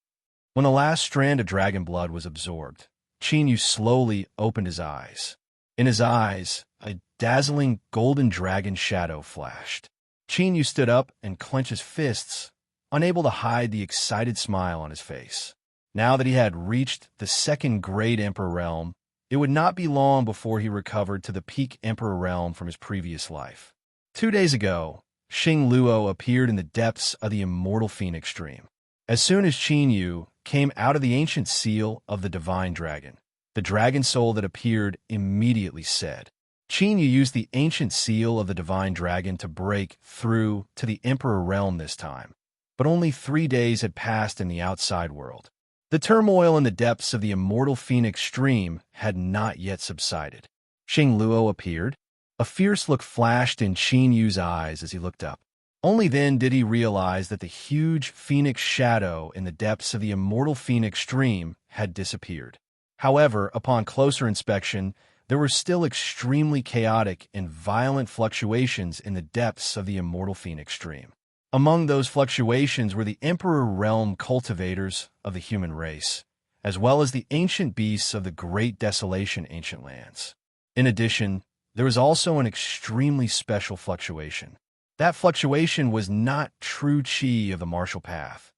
A: When the last strand of dragon blood was absorbed, Qin Yu slowly opened his eyes. In his eyes, a dazzling golden dragon shadow flashed. Qin Yu stood up and clenched his fists, unable to hide the excited smile on his face. Now that he had reached the second grade Emperor Realm, it would not be long before he recovered to the peak Emperor Realm from his previous life. 2 days ago, Xing Luo appeared in the depths of the immortal Phoenix Stream. As soon as Qin Yu came out of the ancient seal of the divine dragon, the dragon soul that appeared immediately said. Qin Yu used the ancient seal of the divine dragon to break through to the Emperor Realm this time, but only 3 days had passed in the outside world. The turmoil in the depths of the immortal Phoenix Stream had not yet subsided. Xing Luo appeared. A fierce look flashed in Qin Yu's eyes as he looked up. Only then did he realize that the huge phoenix shadow in the depths of the immortal Phoenix Stream had disappeared. However, upon closer inspection, there were still extremely chaotic and violent fluctuations in the depths of the immortal Phoenix Stream. Among those fluctuations were the Emperor Realm cultivators of the human race, as well as the ancient beasts of the Great Desolation ancient lands. In addition, there was also an extremely special fluctuation. That fluctuation was not true chi of the martial path,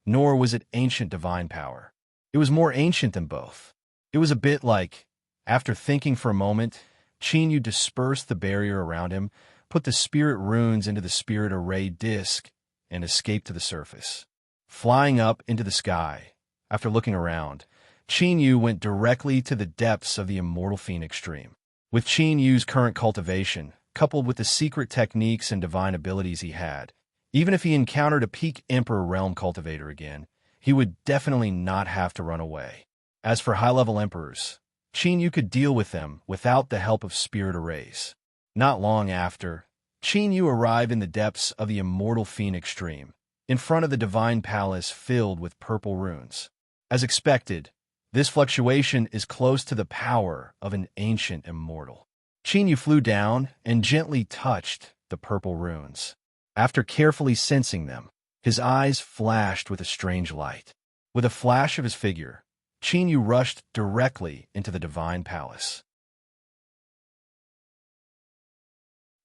A: nor was it ancient divine power. It was more ancient than both. It was a bit like, after thinking for a moment, Qin Yu dispersed the barrier around him, put the spirit runes into the spirit array disk, and escaped to the surface. Flying up into the sky, after looking around, Qin Yu went directly to the depths of the immortal phoenix stream. With Qin Yu's current cultivation, coupled with the secret techniques and divine abilities he had, even if he encountered a peak Emperor Realm cultivator again, he would definitely not have to run away. As for high-level emperors, Qin Yu could deal with them without the help of spirit arrays. Not long after, Qin Yu arrived in the depths of the immortal phoenix stream, in front of the divine palace filled with purple runes. As expected, this fluctuation is close to the power of an ancient immortal. Qin Yu flew down and gently touched the purple runes. After carefully sensing them, his eyes flashed with a strange light. With a flash of his figure, Qin Yu rushed directly into the divine palace.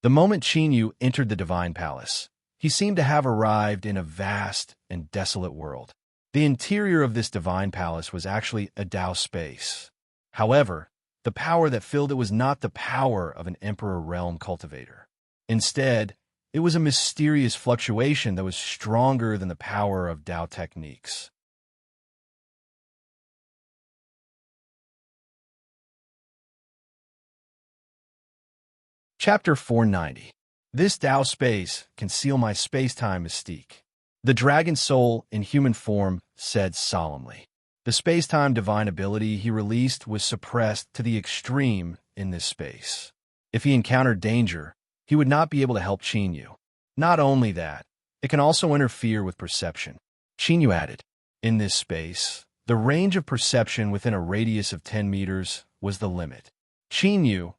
A: The moment Qin Yu entered the divine palace, he seemed to have arrived in a vast and desolate world. The interior of this divine palace was actually a Dao space. However, the power that filled it was not the power of an Emperor Realm cultivator. Instead, it was a mysterious fluctuation that was stronger than the power of Dao techniques. Chapter 490. This Dao space conceal my space-time mystique. The dragon soul in human form said solemnly. The space-time divine ability he released was suppressed to the extreme in this space. If he encountered danger, he would not be able to help Qin Yu. Not only that, it can also interfere with perception. Qin Yu added, in this space, the range of perception within a radius of 10 meters was the limit. Qin Yu,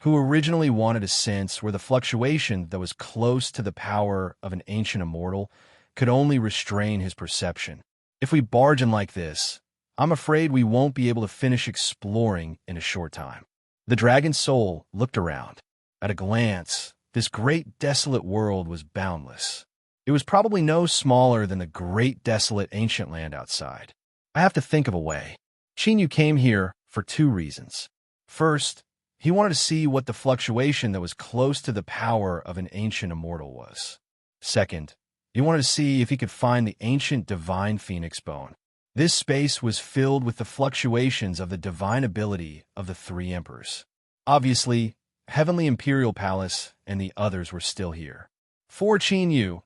A: who originally wanted a sense where the fluctuation that was close to the power of an ancient immortal, could only restrain his perception. If we barge in like this, I'm afraid we won't be able to finish exploring in a short time. The dragon soul looked around. At a glance, this great desolate world was boundless. It was probably no smaller than the great desolate ancient land outside. I have to think of a way. Qin Yu came here for two reasons. First, he wanted to see what the fluctuation that was close to the power of an ancient immortal was. Second, he wanted to see if he could find the ancient divine phoenix bone. This space was filled with the fluctuations of the divine ability of the three emperors. Obviously, Heavenly Imperial Palace and the others were still here. For Qin Yu,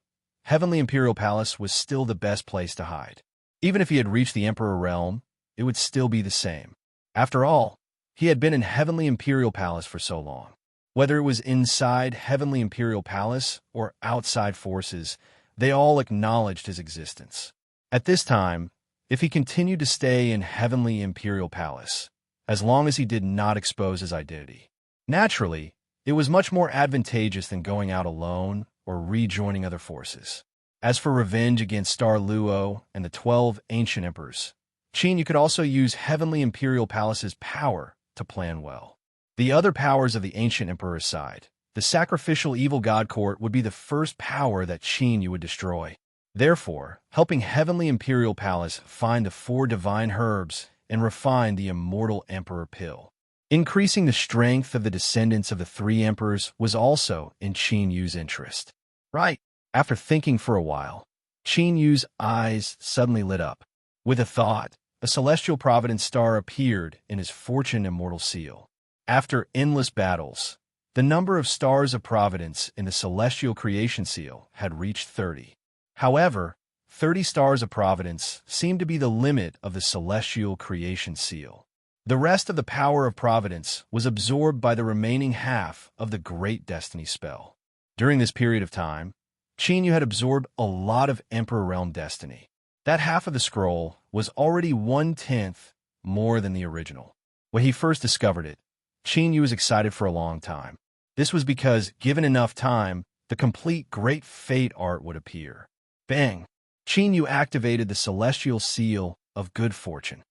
A: Heavenly Imperial Palace was still the best place to hide. Even if he had reached the Emperor Realm, it would still be the same. After all, he had been in Heavenly Imperial Palace for so long. Whether it was inside Heavenly Imperial Palace or outside forces, they all acknowledged his existence. At this time, if he continued to stay in Heavenly Imperial Palace, as long as he did not expose his identity, naturally, it was much more advantageous than going out alone or rejoining other forces. As for revenge against Star Luo and the 12 ancient emperors, Qin Yu could also use Heavenly Imperial Palace's power to plan well. The other powers of the ancient emperor aside, the sacrificial evil god court would be the first power that Qin Yu would destroy. Therefore, helping Heavenly Imperial Palace find the 4 divine herbs and refine the immortal emperor pill. Increasing the strength of the descendants of the 3 emperors was also in Qin Yu's interest. Right. After thinking for a while, Qin Yu's eyes suddenly lit up. With a thought, a celestial providence star appeared in his fortune immortal seal. After endless battles, the number of stars of providence in the celestial creation seal had reached 30. However, 30 stars of providence seemed to be the limit of the celestial creation seal. The rest of the power of providence was absorbed by the remaining half of the great destiny spell. During this period of time, Qin Yu had absorbed a lot of Emperor Realm destiny. That half of the scroll was already 1/10 more than the original. When he first discovered it, Qin Yu was excited for a long time. This was because, given enough time, the complete Great Fate art would appear. Bang! Qin Yu activated the celestial seal of good fortune.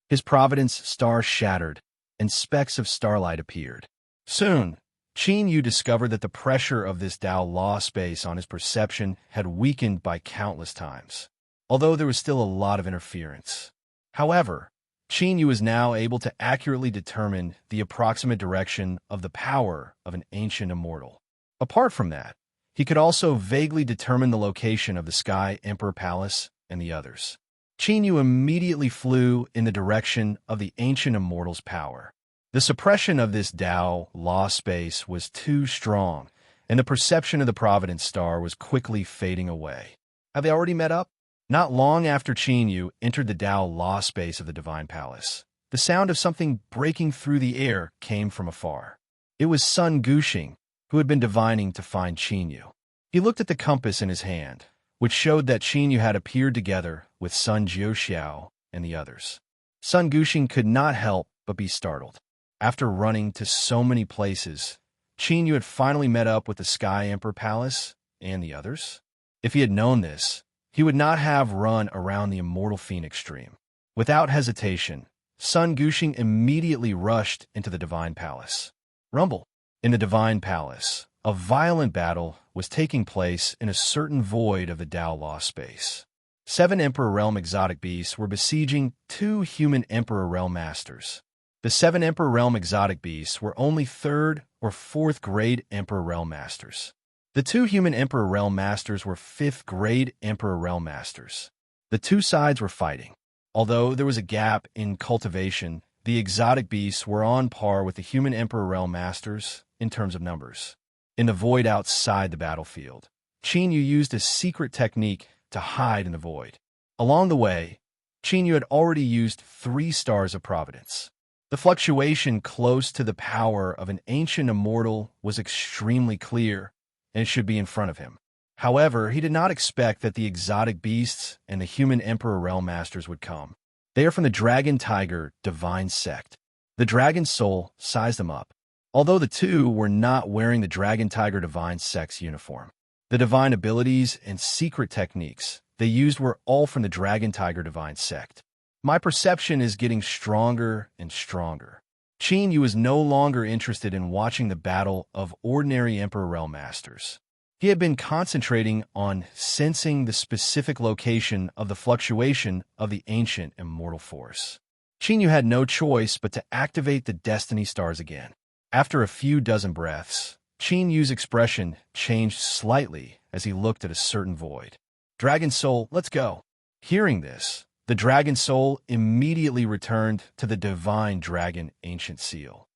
A: His providence star shattered, and specks of starlight appeared. Soon, Qin Yu discovered that the pressure of this Tao law space on his perception had weakened by countless times, although there was still a lot of interference. However, Qin Yu was now able to accurately determine the approximate direction of the power of an ancient immortal. Apart from that, he could also vaguely determine the location of the Sky Emperor Palace and the others. Qin Yu immediately flew in the direction of the ancient immortal's power. The suppression of this Tao law space was too strong, and the perception of the Providence Star was quickly fading away. Have they already met up? Not long after Qin Yu entered the Tao law space of the Divine Palace, the sound of something breaking through the air came from afar. It was Sun Guxing, who had been divining to find Qin Yu. He looked at the compass in his hand, which showed that Qin Yu had appeared together with Sun Jiuxiao and the others. Sun Guxing could not help but be startled. After running to so many places, Qin Yu had finally met up with the Sky Emperor Palace and the others. If he had known this, he would not have run around the immortal phoenix stream. Without hesitation, Sun Guxing immediately rushed into the Divine Palace. Rumble. In the Divine Palace, a violent battle was taking place in a certain void of the Tao law space. 7 Emperor Realm exotic beasts were besieging 2 human Emperor Realm masters. The 7 Emperor Realm exotic beasts were only 3rd or 4th grade Emperor Realm masters. The 2 human Emperor Realm masters were 5th grade Emperor Realm masters. The 2 sides were fighting. Although there was a gap in cultivation, the exotic beasts were on par with the human Emperor Realm masters in terms of numbers. In the void outside the battlefield, Qin Yu used a secret technique to hide in the void. Along the way, Qin Yu had already used 3 stars of providence. The fluctuation close to the power of an ancient immortal was extremely clear, and it should be in front of him. However, he did not expect that the exotic beasts and the human Emperor Realm Masters would come. They are from the Dragon Tiger Divine Sect. The Dragon Soul sized them up, although the 2 were not wearing the Dragon Tiger Divine Sect's uniform. The divine abilities and secret techniques they used were all from the Dragon Tiger Divine Sect. My perception is getting stronger and stronger. Qin Yu is no longer interested in watching the battle of ordinary Emperor Realm Masters. He had been concentrating on sensing the specific location of the fluctuation of the ancient immortal force. Qin Yu had no choice but to activate the Destiny Stars again. After a few dozen breaths, Qin Yu's expression changed slightly as he looked at a certain void. Dragon Soul, let's go. Hearing this, the Dragon Soul immediately returned to the Divine Dragon Ancient Seal.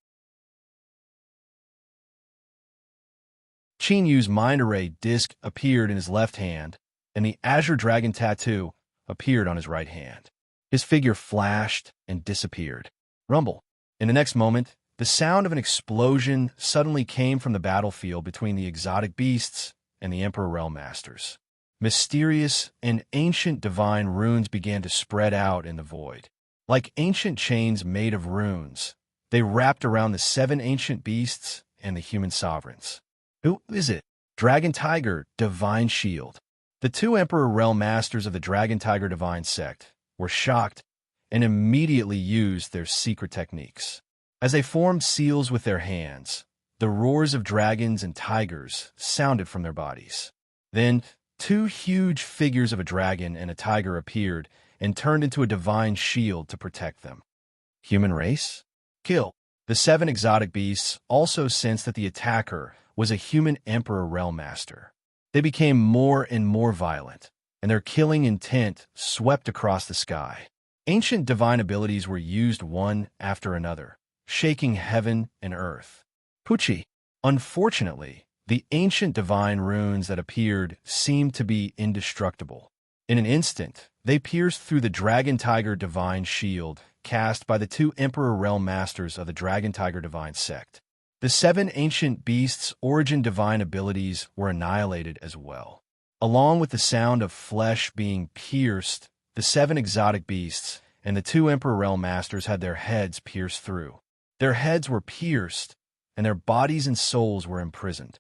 A: Qin Yu's Mind Array disc appeared in his left hand, and the Azure Dragon Tattoo appeared on his right hand. His figure flashed and disappeared. Rumble. In the next moment, the sound of an explosion suddenly came from the battlefield between the exotic beasts and the Emperor Realm Masters. Mysterious and ancient divine runes began to spread out in the void. Like ancient chains made of runes, they wrapped around the 7 ancient beasts and the human sovereigns. Who is it? Dragon Tiger Divine Shield. The 2 Emperor Realm Masters of the Dragon Tiger Divine Sect were shocked and immediately used their secret techniques. As they formed seals with their hands, the roars of dragons and tigers sounded from their bodies. Then, 2 huge figures of a dragon and a tiger appeared and turned into a divine shield to protect them. Human race? Kill. The 7 exotic beasts also sensed that the attacker was a human Emperor Realm Master. They became more and more violent, and their killing intent swept across the sky. Ancient divine abilities were used one after another, shaking heaven and earth. Pucci. Unfortunately, the ancient divine runes that appeared seemed to be indestructible. In an instant, they pierced through the Dragon Tiger Divine Shield cast by the 2 Emperor Realm Masters of the Dragon Tiger Divine Sect. The 7 ancient beasts' origin divine abilities were annihilated as well. Along with the sound of flesh being pierced, the 7 exotic beasts and the 2 Emperor Realm Masters had their heads pierced through. Their heads were pierced, and their bodies and souls were imprisoned.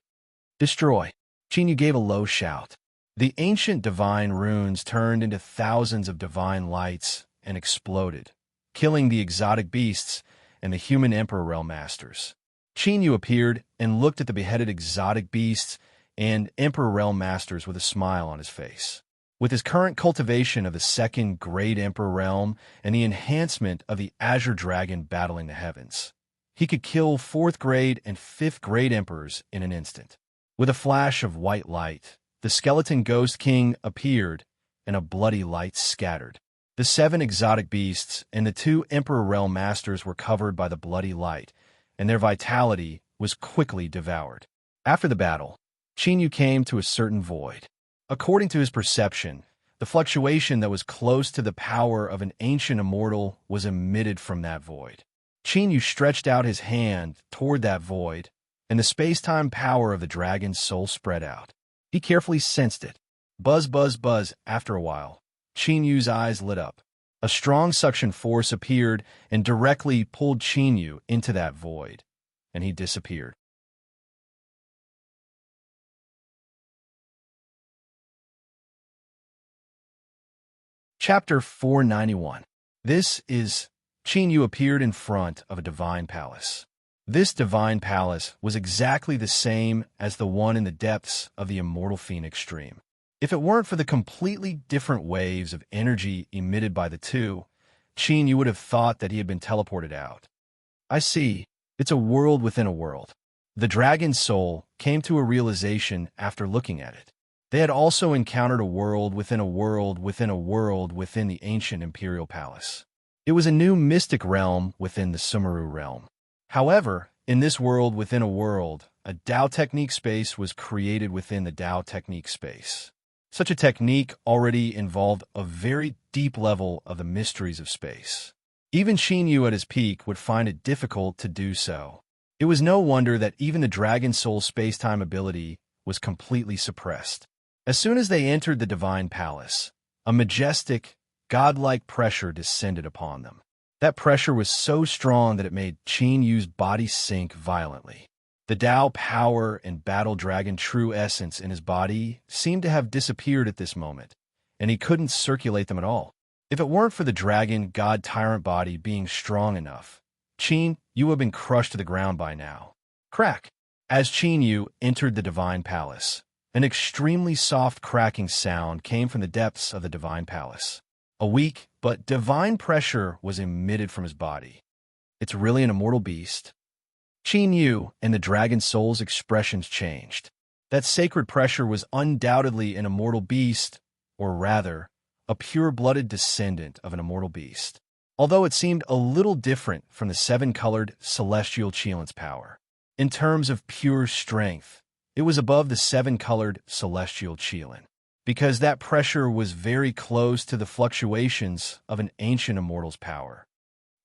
A: Destroy. Qin Yu gave a low shout. The ancient divine runes turned into thousands of divine lights and exploded, killing the exotic beasts and the human Emperor Realm Masters. Qin Yu appeared and looked at the beheaded exotic beasts and Emperor Realm Masters with a smile on his face. With his current cultivation of the second Great Emperor Realm and the enhancement of the Azure Dragon battling the heavens, he could kill 4th grade and 5th grade Emperors in an instant. With a flash of white light, the skeleton Ghost King appeared, and a bloody light scattered. The 7 exotic beasts and the 2 Emperor Realm Masters were covered by the bloody light, and their vitality was quickly devoured. After the battle, Qin Yu came to a certain void. According to his perception, the fluctuation that was close to the power of an ancient immortal was emitted from that void. Qin Yu stretched out his hand toward that void, and the space-time power of the dragon's soul spread out. He carefully sensed it. Buzz, buzz, buzz. After a while, Qin Yu's eyes lit up. A strong suction force appeared and directly pulled Qin Yu into that void, and he disappeared. Chapter 491. This is Qin Yu appeared in front of a divine palace. This divine palace was exactly the same as the one in the depths of the immortal Phoenix stream. If it weren't for the completely different waves of energy emitted by the two, Qin Yu would have thought that he had been teleported out. I see. It's a world within a world. The dragon's soul came to a realization after looking at it. They had also encountered a world within a world within a world within the ancient imperial palace. It was a new mystic realm within the Sumeru realm. However, in this world within a world, a Dao technique space was created within the Dao technique space. Such a technique already involved a very deep level of the mysteries of space. Even Qin Yu at his peak would find it difficult to do so. It was no wonder that even the Dragon Soul space-time ability was completely suppressed. As soon as they entered the Divine Palace, a majestic, godlike pressure descended upon them. That pressure was so strong that it made Qin Yu's body sink violently. The Dao power and battle dragon true essence in his body seemed to have disappeared at this moment, and he couldn't circulate them at all. If it weren't for the dragon god tyrant body being strong enough, Qin Yu would have been crushed to the ground by now. Crack! As Qin Yu entered the Divine Palace, an extremely soft cracking sound came from the depths of the Divine Palace. A weak but divine pressure was emitted from his body. It's really an immortal beast. Qin Yu and the Dragon Soul's expressions changed. That sacred pressure was undoubtedly an immortal beast, or rather, a pure-blooded descendant of an immortal beast, although it seemed a little different from the 7-colored celestial Qilin's power. In terms of pure strength, it was above the 7-colored celestial Qilin, because that pressure was very close to the fluctuations of an ancient immortal's power.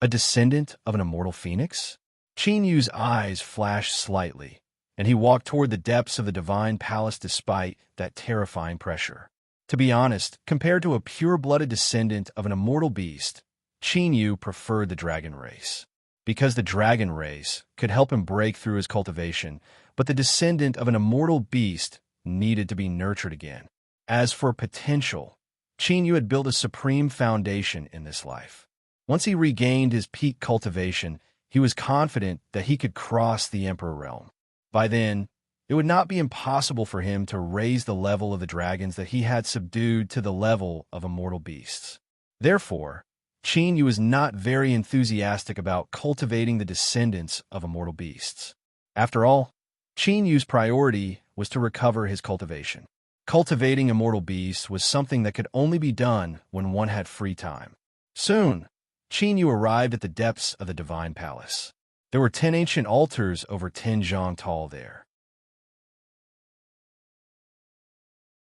A: A descendant of an immortal phoenix? Qin Yu's eyes flashed slightly, and he walked toward the depths of the Divine Palace despite that terrifying pressure. To be honest, compared to a pure-blooded descendant of an immortal beast, Qin Yu preferred the dragon race. Because the dragon race could help him break through his cultivation, but the descendant of an immortal beast needed to be nurtured again. As for potential, Qin Yu had built a supreme foundation in this life. Once he regained his peak cultivation, he was confident that he could cross the Emperor realm. By then, it would not be impossible for him to raise the level of the dragons that he had subdued to the level of immortal beasts. Therefore, Qin Yu was not very enthusiastic about cultivating the descendants of immortal beasts. After all, Qin Yu's priority was to recover his cultivation. Cultivating immortal beasts was something that could only be done when one had free time. Soon, Qin Yu arrived at the depths of the Divine Palace. There were 10 ancient altars over 10 zhang tall there.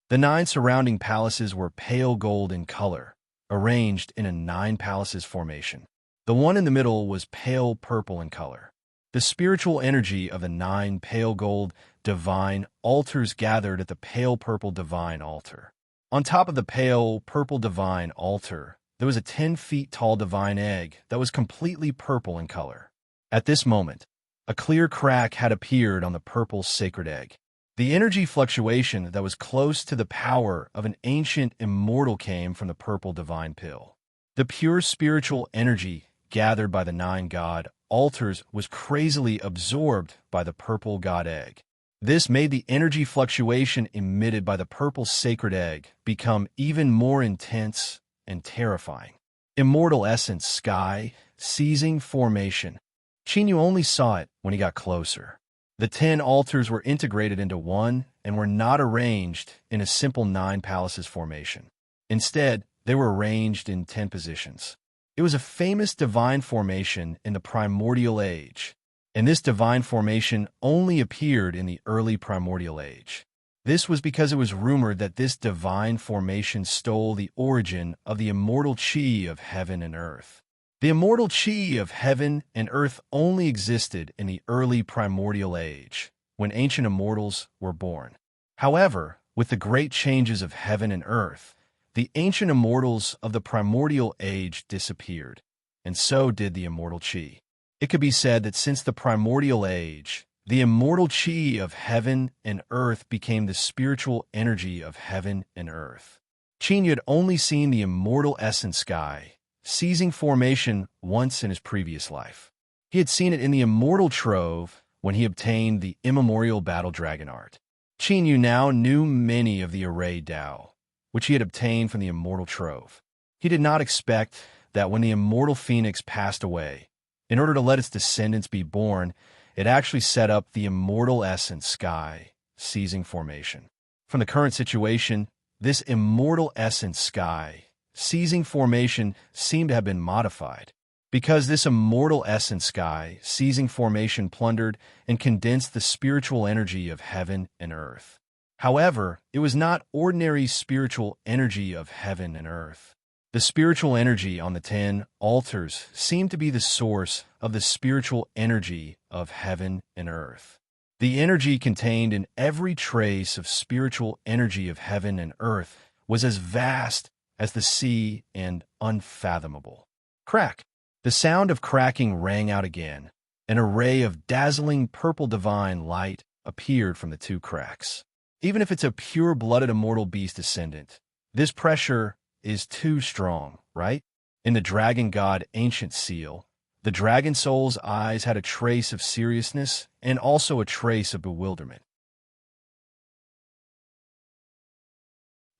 A: The 9 surrounding palaces were pale gold in color, arranged in a 9 palaces formation. The one in the middle was pale purple in color. The spiritual energy of the 9 pale gold divine altars gathered at the pale purple divine altar. On top of the pale purple divine altar, there was a 10 feet tall divine egg that was completely purple in color. At this moment, a clear crack had appeared on the purple sacred egg. The energy fluctuation that was close to the power of an ancient immortal came from the purple divine pill. The pure spiritual energy gathered by the 9 god altars was crazily absorbed by the purple god egg. This made the energy fluctuation emitted by the purple sacred egg become even more intense and terrifying. Immortal essence sky, seizing formation. Chinyu only saw it when he got closer. The 10 altars were integrated into one and were not arranged in a simple 9 palaces formation. Instead, they were arranged in 10 positions. It was a famous divine formation in the primordial age, and this divine formation only appeared in the early primordial age. This was because it was rumored that this divine formation stole the origin of the immortal chi of heaven and earth. The immortal chi of heaven and earth only existed in the early primordial age, when ancient immortals were born. However, with the great changes of heaven and earth, the ancient immortals of the primordial age disappeared, and so did the immortal chi. It could be said that since the primordial age, the immortal chi of heaven and earth became the spiritual energy of heaven and earth. Chinyu had only seen the immortal essence sky, seizing formation once in his previous life. He had seen it in the immortal trove when he obtained the immemorial battle dragon art. Chinyu now knew many of the array Dao, which he had obtained from the immortal trove. He did not expect that when the immortal phoenix passed away, in order to let its descendants be born, it actually set up the immortal essence sky, seizing formation. From the current situation, this immortal essence sky, seizing formation seemed to have been modified, because this immortal essence sky, seizing formation plundered and condensed the spiritual energy of heaven and earth. However, it was not ordinary spiritual energy of heaven and earth. The spiritual energy on the 10 altars seemed to be the source of the spiritual energy of heaven and earth. The energy contained in every trace of spiritual energy of heaven and earth was as vast as the sea and unfathomable. Crack! The sound of cracking rang out again. An array of dazzling purple divine light appeared from the 2 cracks. Even if it's a pure-blooded immortal beast descendant, this pressure is too strong, right? In the dragon god ancient seal, the dragon soul's eyes had a trace of seriousness and also a trace of bewilderment.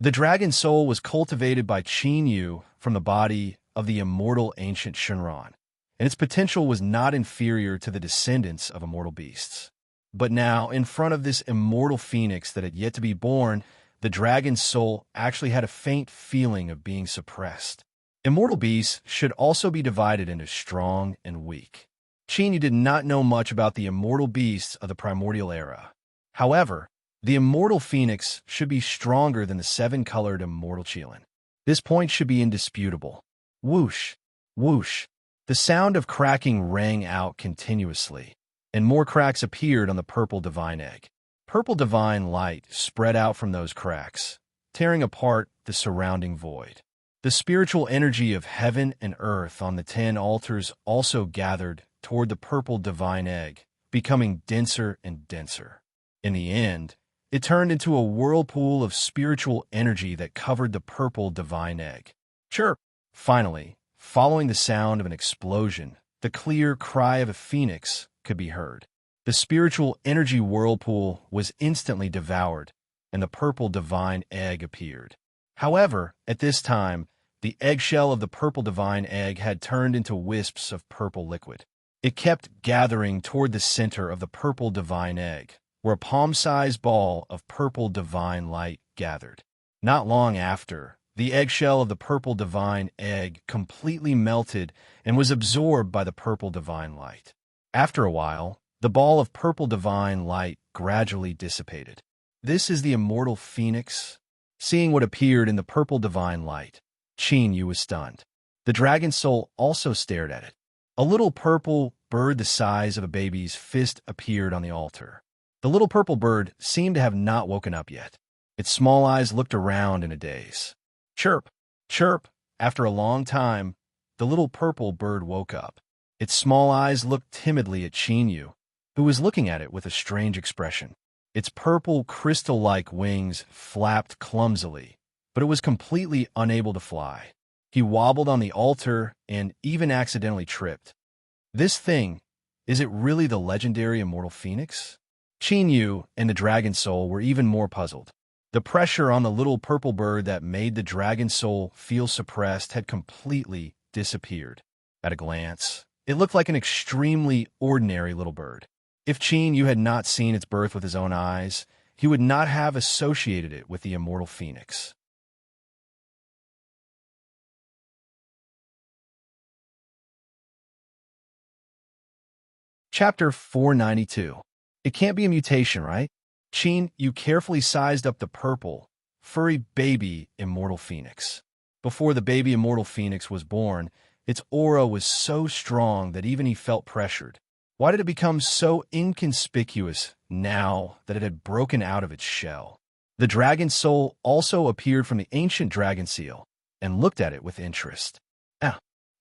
A: The dragon soul was cultivated by Chinyu from the body of the immortal ancient Shenron, and its potential was not inferior to the descendants of immortal beasts. But now, in front of this immortal phoenix that had yet to be born, the dragon's soul actually had a faint feeling of being suppressed. Immortal beasts should also be divided into strong and weak. Chinyu did not know much about the immortal beasts of the primordial era. However, the immortal phoenix should be stronger than the 7-colored immortal Qilin. This point should be indisputable. Whoosh, whoosh. The sound of cracking rang out continuously, and more cracks appeared on the purple divine egg. Purple divine light spread out from those cracks, tearing apart the surrounding void. The spiritual energy of heaven and earth on the 10 altars also gathered toward the purple divine egg, becoming denser and denser. In the end, it turned into a whirlpool of spiritual energy that covered the purple divine egg. Chirp! Finally, following the sound of an explosion, the clear cry of a phoenix could be heard. The spiritual energy whirlpool was instantly devoured, and the purple divine egg appeared. However, at this time, the eggshell of the purple divine egg had turned into wisps of purple liquid. It kept gathering toward the center of the purple divine egg, where a palm-sized ball of purple divine light gathered. Not long after, the eggshell of the purple divine egg completely melted and was absorbed by the purple divine light. After a while, the ball of purple divine light gradually dissipated. This is the immortal phoenix. Seeing what appeared in the purple divine light, Chinyu was stunned. The dragon soul also stared at it. A little purple bird the size of a baby's fist appeared on the altar. The little purple bird seemed to have not woken up yet. Its small eyes looked around in a daze. Chirp, chirp. After a long time, the little purple bird woke up. Its small eyes looked timidly at Chinyu, who was looking at it with a strange expression. Its purple, crystal-like wings flapped clumsily, but it was completely unable to fly. He wobbled on the altar and even accidentally tripped. This thing, is it really the legendary immortal phoenix? Qin Yu and the dragon soul were even more puzzled. The pressure on the little purple bird that made the dragon soul feel suppressed had completely disappeared. At a glance, it looked like an extremely ordinary little bird. If Qin Yu had not seen its birth with his own eyes, he would not have associated it with the immortal phoenix. Chapter 492. It can't be a mutation, right? Qin Yu carefully sized up the purple, furry baby immortal phoenix. Before the baby immortal phoenix was born, its aura was so strong that even he felt pressured. Why did it become so inconspicuous now that it had broken out of its shell? The dragon soul also appeared from the ancient dragon seal and looked at it with interest.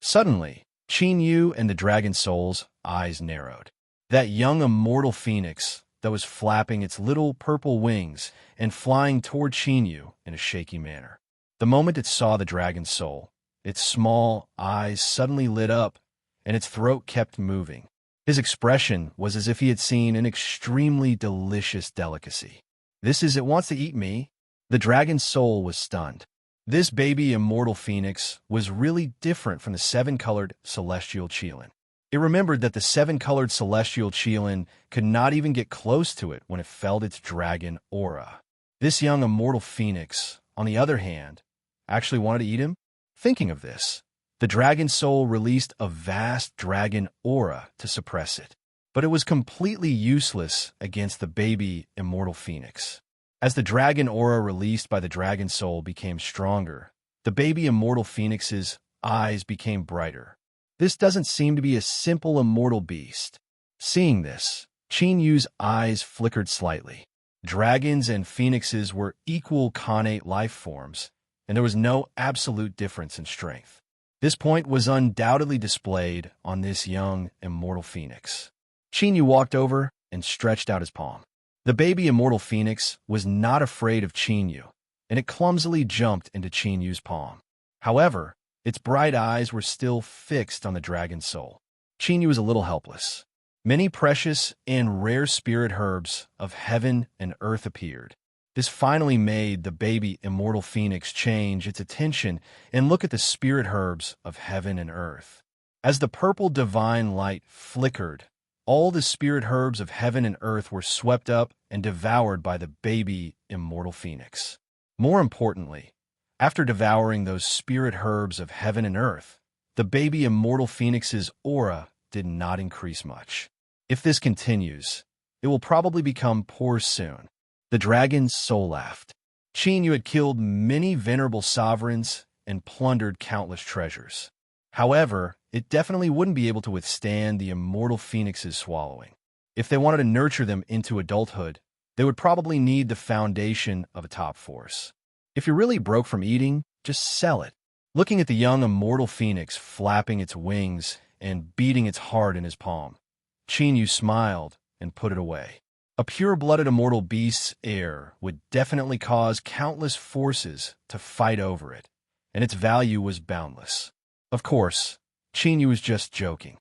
A: Suddenly, Qin Yu and the dragon soul's eyes narrowed. That young immortal phoenix that was flapping its little purple wings and flying toward Qin Yu in a shaky manner. The moment it saw the dragon soul, its small eyes suddenly lit up and its throat kept moving. His expression was as if he had seen an extremely delicious delicacy. It wants to eat me? The dragon's soul was stunned. This baby immortal phoenix was really different from the seven-colored celestial qilin. It remembered that the seven-colored celestial qilin could not even get close to it when it felt its dragon aura. This young immortal phoenix, on the other hand, actually wanted to eat him? Thinking of this, the dragon soul released a vast dragon aura to suppress it, but it was completely useless against the baby immortal phoenix. As the dragon aura released by the dragon soul became stronger, the baby immortal phoenix's eyes became brighter. This doesn't seem to be a simple immortal beast. Seeing this, Qin Yu's eyes flickered slightly. Dragons and phoenixes were equal connate life forms, and there was no absolute difference in strength. This point was undoubtedly displayed on this young immortal phoenix. Qin Yu walked over and stretched out his palm. The baby immortal phoenix was not afraid of Qin Yu, and it clumsily jumped into Qin Yu's palm. However, its bright eyes were still fixed on the dragon soul. Qin Yu was a little helpless. Many precious and rare spirit herbs of heaven and earth appeared. This finally made the baby immortal phoenix change its attention and look at the spirit herbs of heaven and earth. As the purple divine light flickered, all the spirit herbs of heaven and earth were swept up and devoured by the baby immortal phoenix. More importantly, after devouring those spirit herbs of heaven and earth, the baby immortal phoenix's aura did not increase much. If this continues, it will probably become poor soon. The dragon's soul laughed. Qin Yu had killed many venerable sovereigns and plundered countless treasures. However, it definitely wouldn't be able to withstand the immortal phoenix's swallowing. If they wanted to nurture them into adulthood, they would probably need the foundation of a top force. If you're really broke from eating, just sell it. Looking at the young immortal phoenix flapping its wings and beating its heart in his palm, Qin Yu smiled and put it away. A pure-blooded immortal beast's heir would definitely cause countless forces to fight over it, and its value was boundless. Of course, Qin Yu was just joking.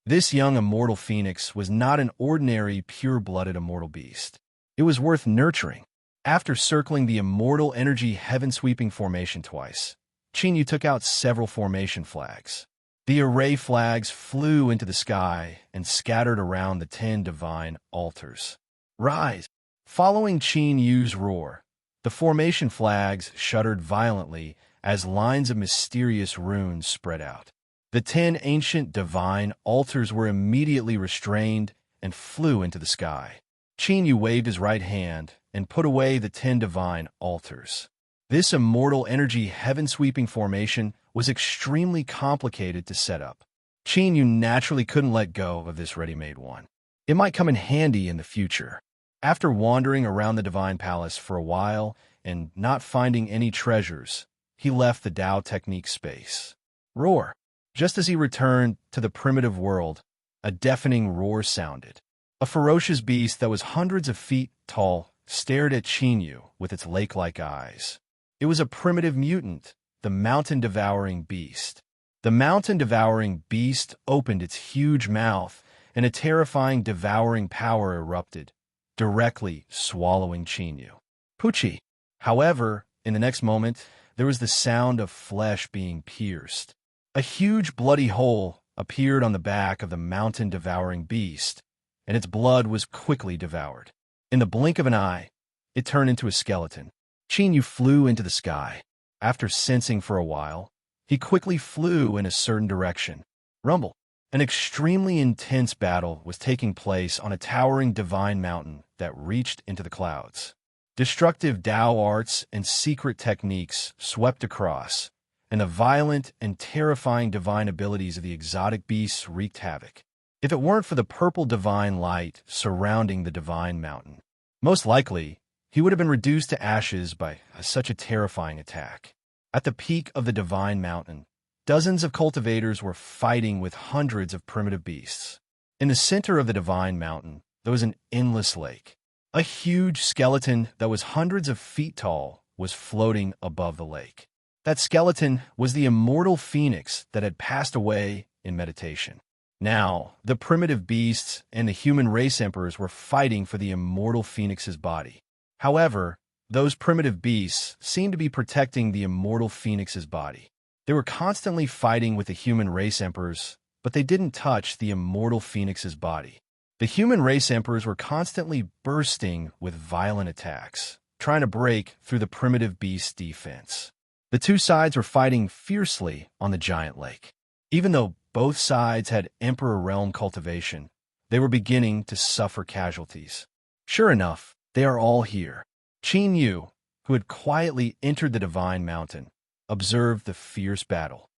A: This young immortal phoenix was not an ordinary pure-blooded immortal beast. It was worth nurturing. After circling the immortal energy heaven-sweeping formation twice, Qin Yu took out several formation flags. The array flags flew into the sky and scattered around the 10 divine altars. Rise! Following Qin Yu's roar, the formation flags shuddered violently as lines of mysterious runes spread out. The 10 ancient divine altars were immediately restrained and flew into the sky. Qin Yu waved his right hand and put away the 10 divine altars. This immortal energy heaven-sweeping formation was extremely complicated to set up. Qin Yu naturally couldn't let go of this ready-made one. It might come in handy in the future. After wandering around the divine palace for a while and not finding any treasures, he left the Tao Technique space. Roar! Just as he returned to the primitive world, a deafening roar sounded. A ferocious beast that was hundreds of feet tall stared at Qin Yu with its lake-like eyes. It was a primitive mutant, the mountain-devouring beast. The mountain-devouring beast opened its huge mouth, and a terrifying devouring power erupted, directly swallowing Chinyu. Pucci. However, in the next moment, there was the sound of flesh being pierced. A huge bloody hole appeared on the back of the mountain-devouring beast, and its blood was quickly devoured. In the blink of an eye, it turned into a skeleton. Chinyu flew into the sky. After sensing for a while, he quickly flew in a certain direction. Rumble. An extremely intense battle was taking place on a towering divine mountain that reached into the clouds. Destructive Dao arts and secret techniques swept across, and the violent and terrifying divine abilities of the exotic beasts wreaked havoc. If it weren't for the purple divine light surrounding the divine mountain, most likely, he would have been reduced to ashes by such a terrifying attack. At the peak of the divine mountain, dozens of cultivators were fighting with hundreds of primitive beasts. In the center of the divine mountain, there was an endless lake. A huge skeleton that was hundreds of feet tall was floating above the lake. That skeleton was the immortal phoenix that had passed away in meditation. Now, the primitive beasts and the human race emperors were fighting for the immortal phoenix's body. However, those primitive beasts seemed to be protecting the immortal phoenix's body. They were constantly fighting with the human race emperors, but they didn't touch the immortal phoenix's body. The human race emperors were constantly bursting with violent attacks, trying to break through the primitive beast's defense. The two sides were fighting fiercely on the giant lake. Even though both sides had Emperor Realm cultivation, they were beginning to suffer casualties. Sure enough, they are all here. Chinyu, who had quietly entered the divine mountain, observed the fierce battle.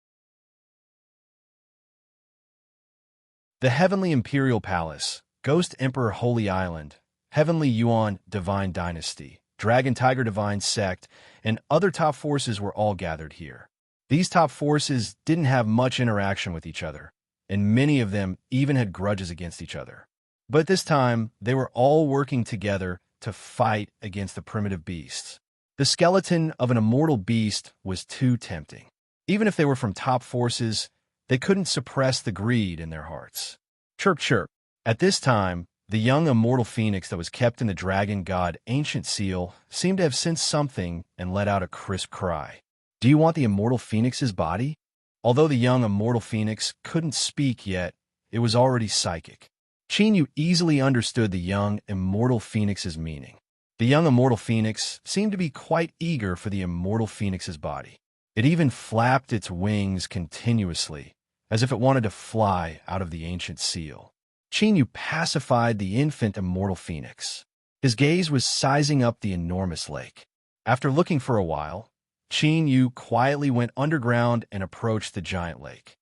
A: The Heavenly Imperial Palace, Ghost Emperor Holy Island, Heavenly Yuan Divine Dynasty, Dragon Tiger Divine Sect, and other top forces were all gathered here. These top forces didn't have much interaction with each other, and many of them even had grudges against each other. But this time, they were all working together to fight against the primitive beasts. The skeleton of an immortal beast was too tempting. Even if they were from top forces, they couldn't suppress the greed in their hearts. Chirp, chirp. At this time, the young immortal phoenix that was kept in the dragon god ancient seal seemed to have sensed something and let out a crisp cry. Do you want the immortal phoenix's body? Although the young immortal phoenix couldn't speak yet, it was already psychic. Chinyu easily understood the young immortal phoenix's meaning. The young immortal phoenix seemed to be quite eager for the immortal phoenix's body. It even flapped its wings continuously, as if it wanted to fly out of the ancient seal. Chinyu pacified the infant immortal phoenix. His gaze was sizing up the enormous lake. After looking for a while, Chinyu quietly went underground and approached the giant lake.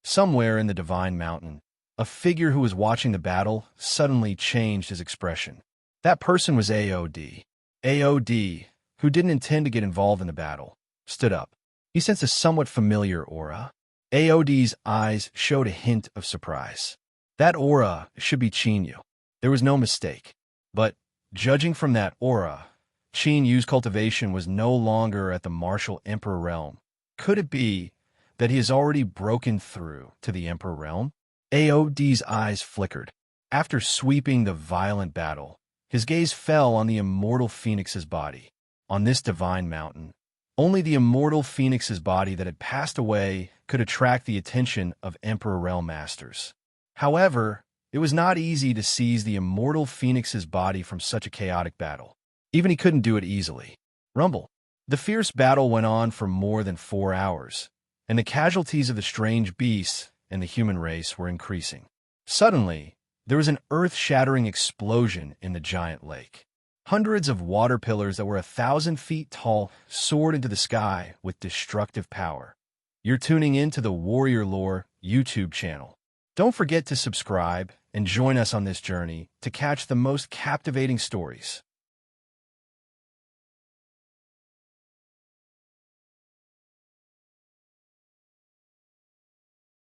A: Somewhere in the divine mountain, a figure who was watching the battle suddenly changed his expression. That person was AOD. AOD, who didn't intend to get involved in the battle, stood up. He sensed a somewhat familiar aura. AOD's eyes showed a hint of surprise. That aura should be Chinyu. There was no mistake. But, judging from that aura, Chinyu's cultivation was no longer at the martial Emperor realm. Could it be that he has already broken through to the Emperor realm? AOD's eyes flickered. After sweeping the violent battle, his gaze fell on the immortal phoenix's body. On this divine mountain, only the immortal phoenix's body that had passed away could attract the attention of Emperor Realm Masters. However, it was not easy to seize the immortal phoenix's body from such a chaotic battle. Even he couldn't do it easily. Rumble. The fierce battle went on for more than 4 hours, and the casualties of the strange beasts and the human race were increasing. Suddenly, there was an earth-shattering explosion in the giant lake. Hundreds of water pillars that were 1,000 feet tall soared into the sky with destructive power. You're tuning in to the Warrior Lore YouTube channel. Don't forget to subscribe and join us on this journey to catch the most captivating stories.